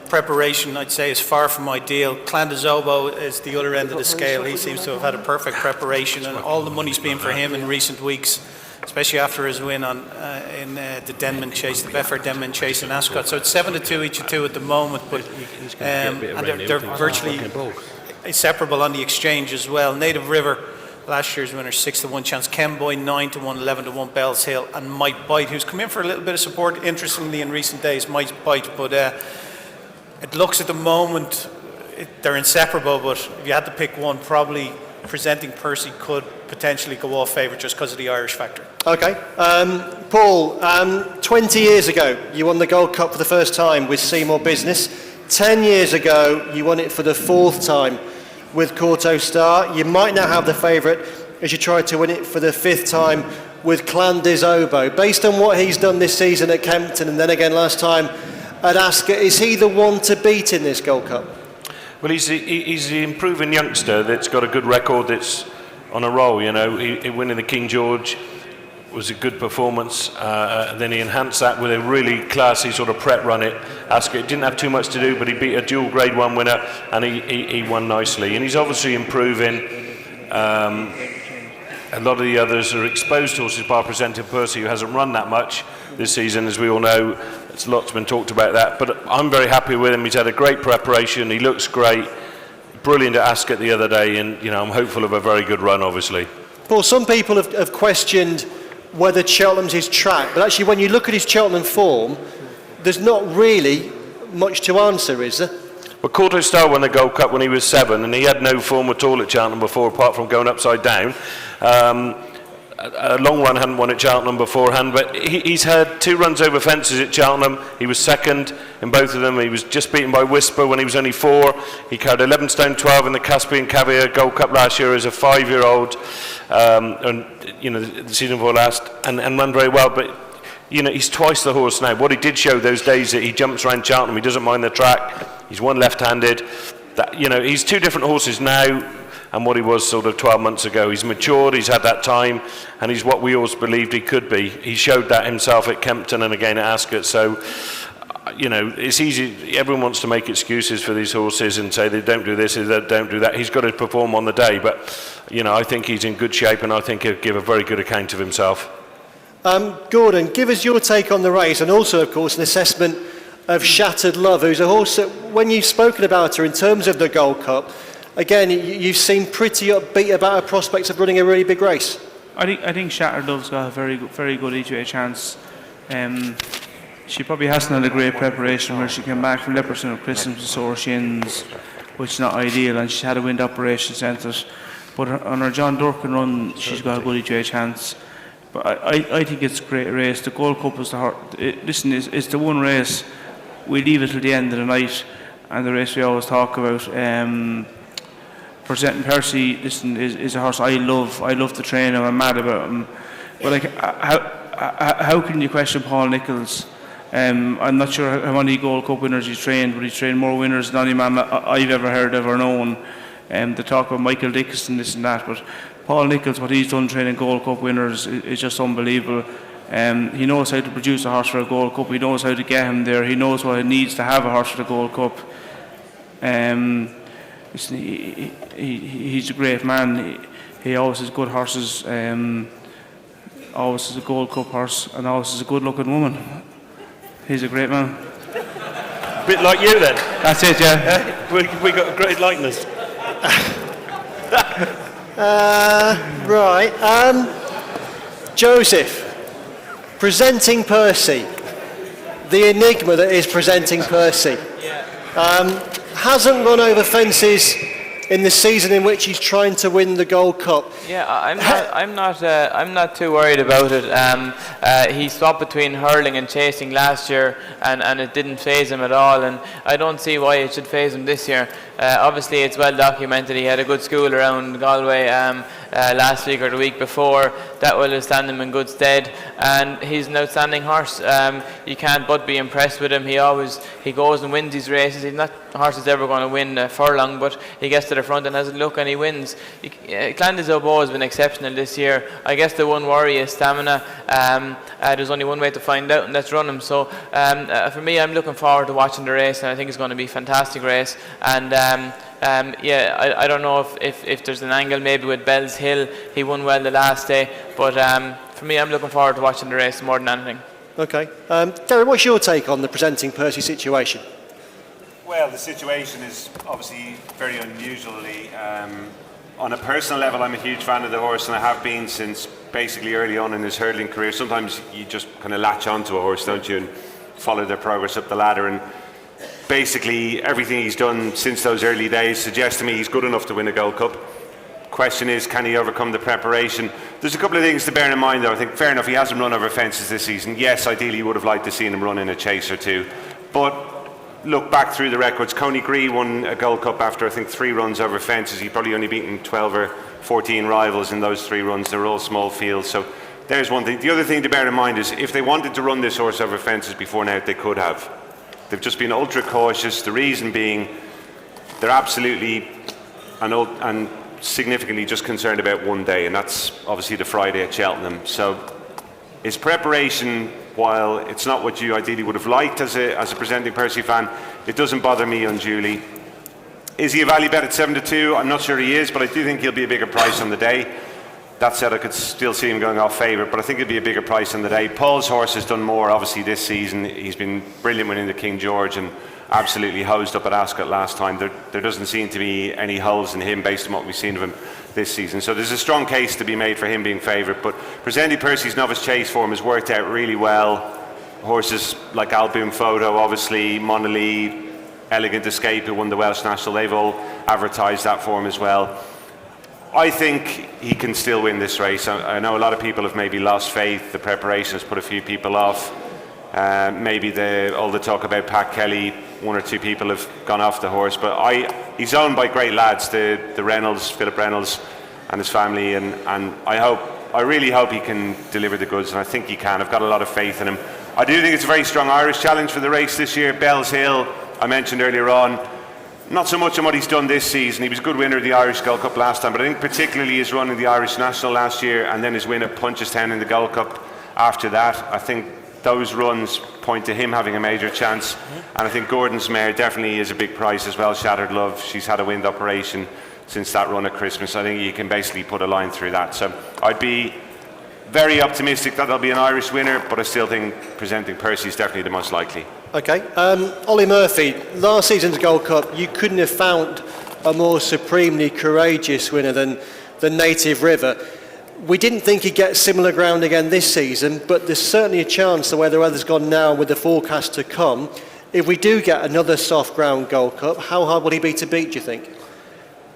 preparation, I'd say, is far from ideal. Clan des Obeaux is the other end of the scale. He seems to have had a perfect preparation, and all the money's been for him in recent weeks, especially after his win in the Denman Chase, the Betfair Denman Chase in Ascot. So it's 7-2 each of two at the moment, but and they're virtually inseparable on the exchange as well. Native River, last year's winner, 6-1 chance. Ken Boy, 9-1, 11-1 Bells Hill, and Might Bite, who's come in for a little bit of support, interestingly, in recent days, Might Bite. But it looks at the moment, they're inseparable, but if you had to pick one, probably presenting Percy could potentially go off favourite just because of the Irish factor. Okay. Paul, 20 years ago, you won the Gold Cup for the first time with Seymour Business. 10 years ago, you won it for the 4th time with Corto Star. You might now have the favourite as you try to win it for the 5th time with Clan des Obeaux. Based on what he's done this season at Kempton and then again last time at Ascot, is he the one to beat in this Gold Cup? Well, he's the improving youngster that's got a good record, that's on a roll. You know, he winning the King George was a good performance. Then he enhanced that with a really classy sort of prep run at Ascot. It didn't have too much to do, but he beat a dual Grade 1 winner, and he won nicely. And he's obviously improving. A lot of the others are exposed horses, bar presenting Percy, who hasn't run that much this season, as we all know. It's lots been talked about that, but I'm very happy with him. He's had a great preparation. He looks great. Brilliant at Ascot the other day, and I'm hopeful of a very good run, obviously. Paul, some people have questioned whether Cheltenham's his track, but actually when you look at his Cheltenham form, there's not really much to answer, is there? Well, Corto Star won the Gold Cup when he was 7, and he had no form at all at Cheltenham before, apart from going upside down. A long run hadn't won at Cheltenham beforehand, but he's had 2 runs over fences at Cheltenham. He was 2nd in both of them. He was just beaten by Whisper when he was only 4. He carried 11 stone 12 in the Caspian Caviar Gold Cup last year as a 5-year-old, and the season before last, and run very well. But he's twice the horse now. What he did show those days that he jumps around Cheltenham, he doesn't mind the track. He's one left-handed. He's 2 different horses now and what he was sort of 12 months ago. He's matured, he's had that time, and he's what we always believed he could be. He showed that himself at Kempton and again at Ascot. So, it's easy. Everyone wants to make excuses for these horses and say they don't do this, they don't do that. He's got to perform on the day, but, I think he's in good shape, and I think he'll give a very good account of himself. Gordon, give us your take on the race, and also, of course, an assessment of Shattered Love, who's a horse that, when you've spoken about her in terms of the Gold Cup, again, you seem pretty upbeat about her prospects of running a really big race. I think Shattered Love's got a very good each way chance. She probably hasn't had a great preparation where she came back from Leopardstown at Christmas with sore shins, which is not ideal, and she's had a wind operation since it. But on her John Durkin run, she's got a good each way chance. But I think it's a great race. The Gold Cup is it's the one race we leave it till the end of the night, and the race we always talk about. Presenting Percy, is a horse I love. I love to train him. I'm mad about him. But how can you question Paul Nicholls? I'm not sure how many Gold Cup winners he's trained, but he's trained more winners than any man I've ever heard of or known. They talk about Michael Dickinson, this and that, but Paul Nicholls, what he's done training Gold Cup winners is just unbelievable. He knows how to produce a horse for a Gold Cup. He knows how to get him there. He knows what it needs to have a horse for the Gold Cup. He's a great man. He always has good horses. Always is a Gold Cup horse, and always is a good-looking woman. He's a great man. A bit like you then. That's it, yeah. We got a great likeness. Right. Joseph, presenting Percy, the enigma that is presenting Percy, hasn't run over fences in the season in which he's trying to win the Gold Cup. Yeah, I'm not too worried about it. He swapped between hurling and chasing last year, and it didn't faze him at all. And I don't see why it should faze him this year. Obviously, it's well documented. He had a good school around Galway last week or the week before. That will stand him in good stead. And he's an outstanding horse. You can't but be impressed with him. He goes and wins these races. He's not a horse that's ever going to win a furlong, but he gets to the front and has a look and he wins. Clanda's Oboe has been exceptional this year. I guess the one worry is stamina. There's only one way to find out, and that's run him. So for me, I'm looking forward to watching the race, and I think it's going to be a fantastic race. And I don't know if there's an angle maybe with Bell's Hill. He won well the last day, but for me, I'm looking forward to watching the race more than anything. Okay. Derek, what's your take on the presenting Percy situation? Well, the situation is obviously very unusual. On a personal level, I'm a huge fan of the horse, and I have been since basically early on in his hurdling career. Sometimes you just kind of latch onto a horse, don't you, and follow their progress up the ladder. And basically, everything he's done since those early days suggests to me he's good enough to win a Gold Cup. Question is, can he overcome the preparation? There's a couple of things to bear in mind, though. I think, fair enough, he hasn't run over fences this season. Yes, ideally, you would have liked to see him run in a chase or two. But look back through the records. Coney Gree won a Gold Cup after, I think, 3 runs over fences. He probably only beaten 12 or 14 rivals in those 3 runs. They were all small fields. So there's one thing. The other thing to bear in mind is, if they wanted to run this horse over fences before now, they could have. They've just been ultra cautious. The reason being, they're absolutely and significantly just concerned about one day, and that's obviously the Friday at Cheltenham. So his preparation, while it's not what you ideally would have liked as a presenting Percy fan, it doesn't bother me unduly. Is he a value bet at 7-2? I'm not sure he is, but I do think he'll be a bigger price on the day. That said, I could still see him going off favourite, but I think it'd be a bigger price on the day. Paul's horse has done more, obviously, this season. He's been brilliant winning the King George and absolutely hosed up at Ascot last time. There doesn't seem to be any holes in him based on what we've seen of him this season. So there's a strong case to be made for him being favourite. But presenting Percy's Novice Chase form has worked out really well. Horses like Alboom Photo, obviously, Monolith, Elegant Escape, who won the Welsh National, they've all advertised that form as well. I think he can still win this race. I know a lot of people have maybe lost faith. The preparation has put a few people off. Maybe all the talk about Pat Kelly, 1 or 2 people have gone off the horse. But he's owned by great lads, the Reynolds, Philip Reynolds and his family. And I really hope he can deliver the goods, and I think he can. I've got a lot of faith in him. I do think it's a very strong Irish challenge for the race this year. Bell's Hill, I mentioned earlier on, not so much on what he's done this season. He was a good winner of the Irish Gold Cup last time, but I think particularly his run in the Irish National last year and then his win at Punchestown in the Gold Cup after that. I think those runs point to him having a major chance. And I think Gordon's mare definitely is a big price as well, Shattered Love. She's had a wind operation since that run at Christmas. I think you can basically put a line through that. So I'd be very optimistic that there'll be an Irish winner, but I still think presenting Percy is definitely the most likely. Okay. Ollie Murphy, last season's Gold Cup, you couldn't have found a more supremely courageous winner than Native River. We didn't think he'd get similar ground again this season, but there's certainly a chance that where the weather's gone now with the forecast to come, if we do get another soft ground Gold Cup, how hard will he be to beat, do you think?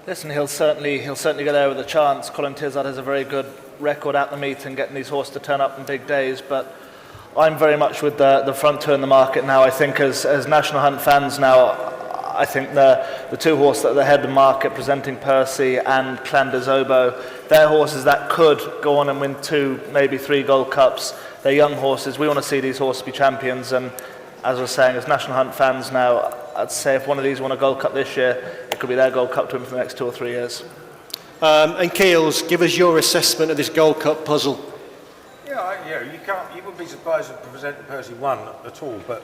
Listen, he'll certainly get there with a chance. Colin Tizzard has a very good record at the meet and getting these horses to turn up in big days, but I'm very much with the front two in the market now. I think as National Hunt fans now, I think the 2 horses that are ahead of the market, presenting Percy and Clanda's Oboe, they're horses that could go on and win 2, maybe 3 Gold Cups. They're young horses. We want to see these horses be champions, and as I was saying, as National Hunt fans now, I'd say if one of these won a Gold Cup this year, it could be their Gold Cup to win for the next 2 or 3 years. And Keels, give us your assessment of this Gold Cup puzzle. You wouldn't be surprised if Presenting Percy won at all, but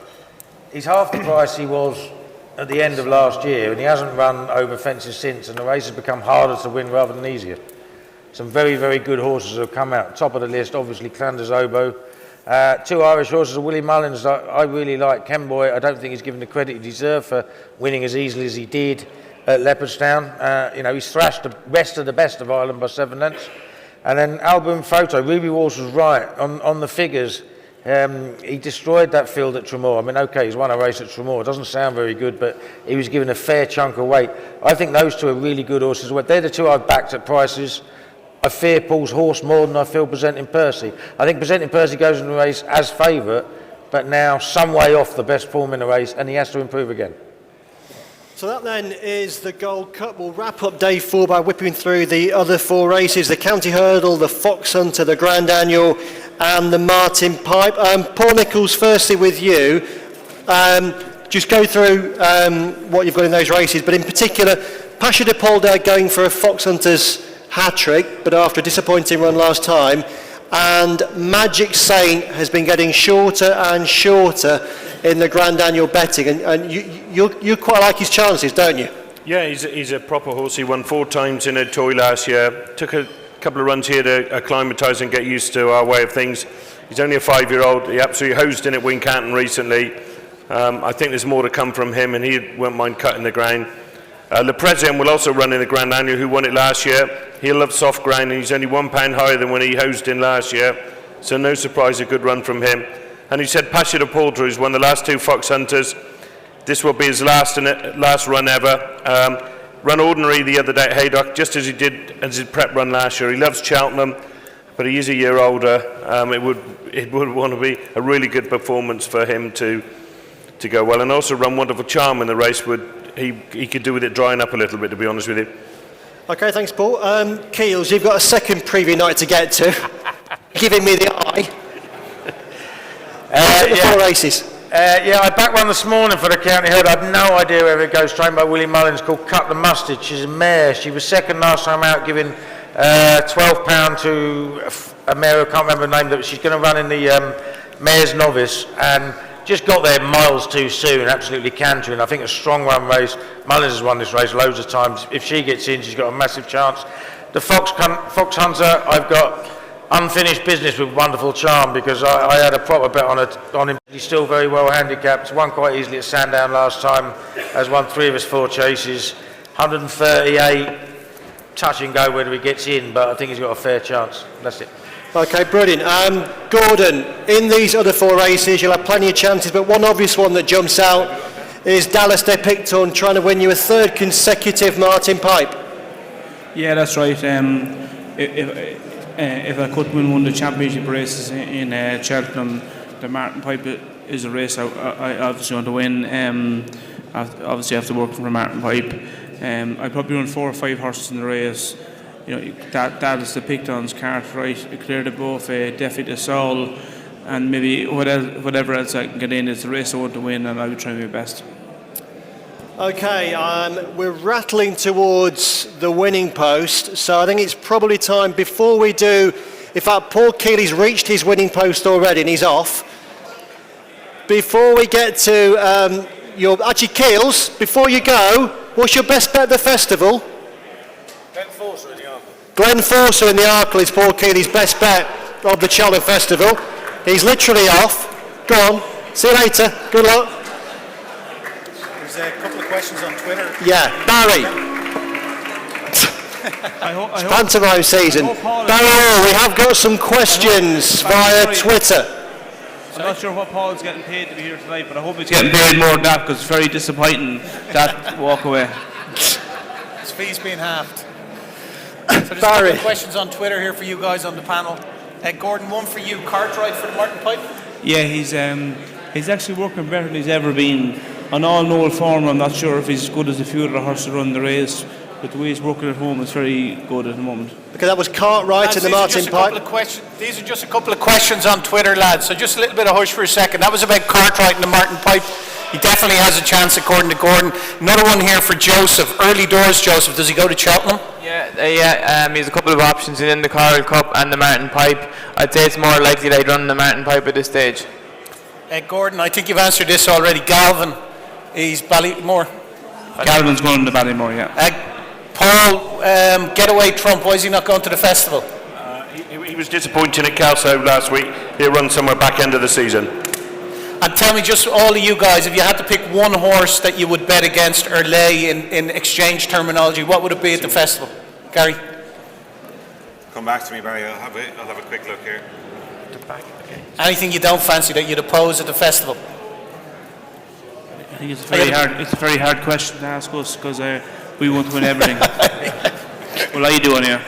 he's half the price he was at the end of last year, and he hasn't run over fences since, and the race has become harder to win rather than easier. Some very, very good horses have come out. Top of the list, obviously, Clanders Oboe. 2 Irish horses, Willie Mullins, I really like. Kenboy, I don't think he's given the credit he deserved for winning as easily as he did at Leopardstown. He's thrashed the rest of the best of Ireland by 7 lengths. And then Album Photo, Ruby Walsh was right on the figures. He destroyed that field at Tremor. I mean, okay, he's won a race at Tremor. It doesn't sound very good, but he was given a fair chunk of weight. I think those 2 are really good horses. They're the 2 I've backed at prices. I fear Paul's horse more than I feel Presenting Percy. I think Presenting Percy goes in the race as favourite, but now some way off the best form in the race, and he has to improve again. So that then is the Gold Cup. We'll wrap up day 4 by whipping through the other 4 races, the County Hurdle, the Fox Hunter, the Grand Annual and the Martin Pipe. Paul Nichols, firstly with you, just go through what you've got in those races, but in particular, Pasha de Polder going for a Fox Hunter's hat-trick, but after a disappointing run last time, and Magic Saint has been getting shorter and shorter in the Grand Annual betting, and you quite like his chances, don't you? Yeah, he's a proper horse. He won 4 times in a toy last year. Took a couple of runs here to acclimatise and get used to our way of things. He's only a 5-year-old. He absolutely hosed in at Wincanton recently. I think there's more to come from him, and he won't mind cutting the ground. Le President will also run in the Grand Annual, who won it last year. He'll love soft ground, and he's only £1 higher than when he hosed in last year. So no surprise, a good run from him. And he said Pasha de Polder, who's won the last 2 Fox Hunters. This will be his last run ever. Run ordinary the other day at Haydock, just as he did as his prep run last year. He loves Cheltenham, but he is a year older. It would want to be a really good performance for him to go well, and also run Wonderful Charm in the race. He could do with it drying up a little bit, to be honest with you. Okay, thanks, Paul. Keels, you've got a second preview night to get to. Giving me the eye. The 4 races. I backed one this morning for the County Herd. I have no idea whether it goes, trained by Willie Mullins, called Cut the Mustard. She's a mare. She was second last time out, giving £12 to a mare, I can't remember the name, but she's going to run in the Mare's Novice, and just got there miles too soon, absolutely cantering. I think a strong run race. Mullins has won this race loads of times. If she gets in, she's got a massive chance. The Fox Hunter, I've got unfinished business with Wonderful Charm, because I had a proper bet on him. He's still very well handicapped. Won quite easily at Sandown last time. Has won 3 of his 4 chases. 138, touch and go whether he gets in, but I think he's got a fair chance. That's it. Okay, brilliant. Gordon, in these other 4 races, you'll have plenty of chances, but one obvious one that jumps out is Dallas de Picton trying to win you a 3rd consecutive Martin Pipe. Yeah, that's right. If I could win one of the championship races in Cheltenham, the Martin Pipe is a race I obviously want to win. Obviously, after working for Martin Pipe, I probably run 4 or 5 horses in the race. That is the Picton's cart, right? Clear the both, Defi de Sol, and maybe whatever else I can get in. It's a race I want to win, and I will try my best. Okay, we're rattling towards the winning post, so I think it's probably time before we do. In fact, Paul Keeley's reached his winning post already, and he's off. Before we get to Keels, before you go, what's your best bet at the festival? Glenn Forcer in the Arkle is Paul Keeley's best bet of the Cheltenham Festival. He's literally off. Go on. See you later. Good luck. There's a couple of questions on Twitter. Yeah, Barry. It's pantomime season. Barry, we have got some questions via Twitter. I'm not sure what Paul's getting paid to be here tonight, but I hope he's getting paid more than that, because it's very disappointing, that walk away. His fees being halved. So there's a couple of questions on Twitter here for you guys on the panel. Gordon, one for you. Cartwright for the Martin Pipe? Yeah, he's actually working better than he's ever been. On all known form, I'm not sure if he's as good as a few of the horses run the race, but the way he's working at home is very good at the moment. Okay, that was Cartwright in the Martin Pipe. These are just a couple of questions on Twitter, lads, so just a little bit of hush for a second. That was about Cartwright in the Martin Pipe. He definitely has a chance, according to Gordon. Another one here for Joseph. Early doors, Joseph. Does he go to Cheltenham? Yeah, he has a couple of options in the Coral Cup and the Martin Pipe. I'd say it's more likely that he'd run the Martin Pipe at this stage. Gordon, I think you've answered this already. Galvin, he's Ballymore. Galvin's going to Ballymore, yeah. Paul, Getaway Trump, why is he not going to the festival? He was disappointing at Kelso last week. He'll run somewhere back end of the season. And tell me, just all of you guys, if you had to pick one horse that you would bet against or lay in exchange terminology, what would it be at the festival? Gary? Come back to me, Barry. I'll have a quick look here. Anything you don't fancy that you'd oppose at the festival? I think it's a very hard question to ask us because we want to win everything. What are you doing here?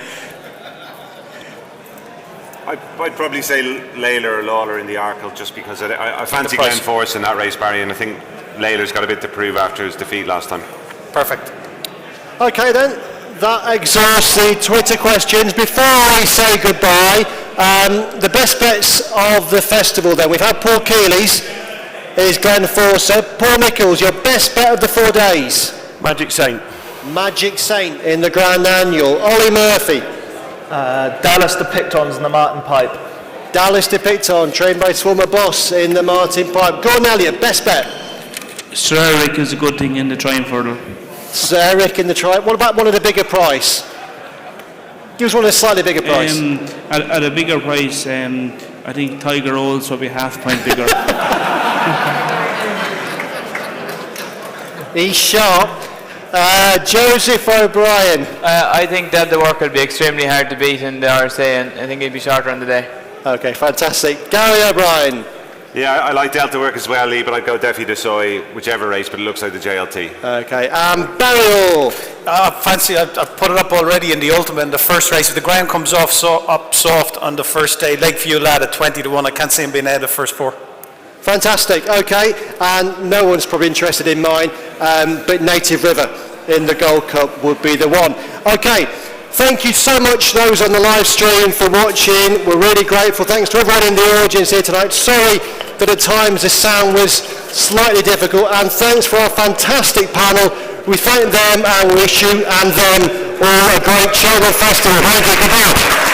I'd probably say Layla or Lawler in the Arkle just because I fancy Glen Force in that race, Barry, and I think Layla's got a bit to prove after his defeat last time. Perfect. Okay then, that exhausts the Twitter questions. Before we say goodbye, the best bets of the festival then. We've had Paul Keeley's, is Glen Forcer. Paul Nichols, your best bet of the 4 days? Magic Saint. Magic Saint in the Grand Annual. Ollie Murphy. Dallas de Pictons and the Martin Pipe. Dallas de Picton, trained by Swimmer Boss in the Martin Pipe. Gordon Elliott, best bet? Sir Eric is a good thing in the Triumph Hurdle. Sir Eric in the Triumph. What about one of the bigger price? Give us one of the slightly bigger price. At a bigger price, I think Tiger Olds will be half a pint bigger. He's sharp. Joseph O'Brien. I think that the work will be extremely hard to beat in the RSA, and I think he'll be shorter on the day. Okay, fantastic. Gary O'Brien. Yeah, I like Delta Work as well, Lee, but I'd go Defi Desoy, whichever race, but it looks like the JLT. Okay, Barry Orr. Fancy, I've put it up already in the Ultimate in the first race. If the ground comes up soft on the first day, Lakeview Lad at 20-1, I can't see him being out of the first 4. Fantastic, okay, and no one's probably interested in mine, but Native River in the Gold Cup would be the one. Okay, thank you so much those on the live stream for watching. We're really grateful. Thanks to everyone in the audience here tonight. Sorry that at times the sound was slightly difficult, and thanks for our fantastic panel. We thank them and wish you and them all a great Cheltenham Festival. Thank you. Goodbye.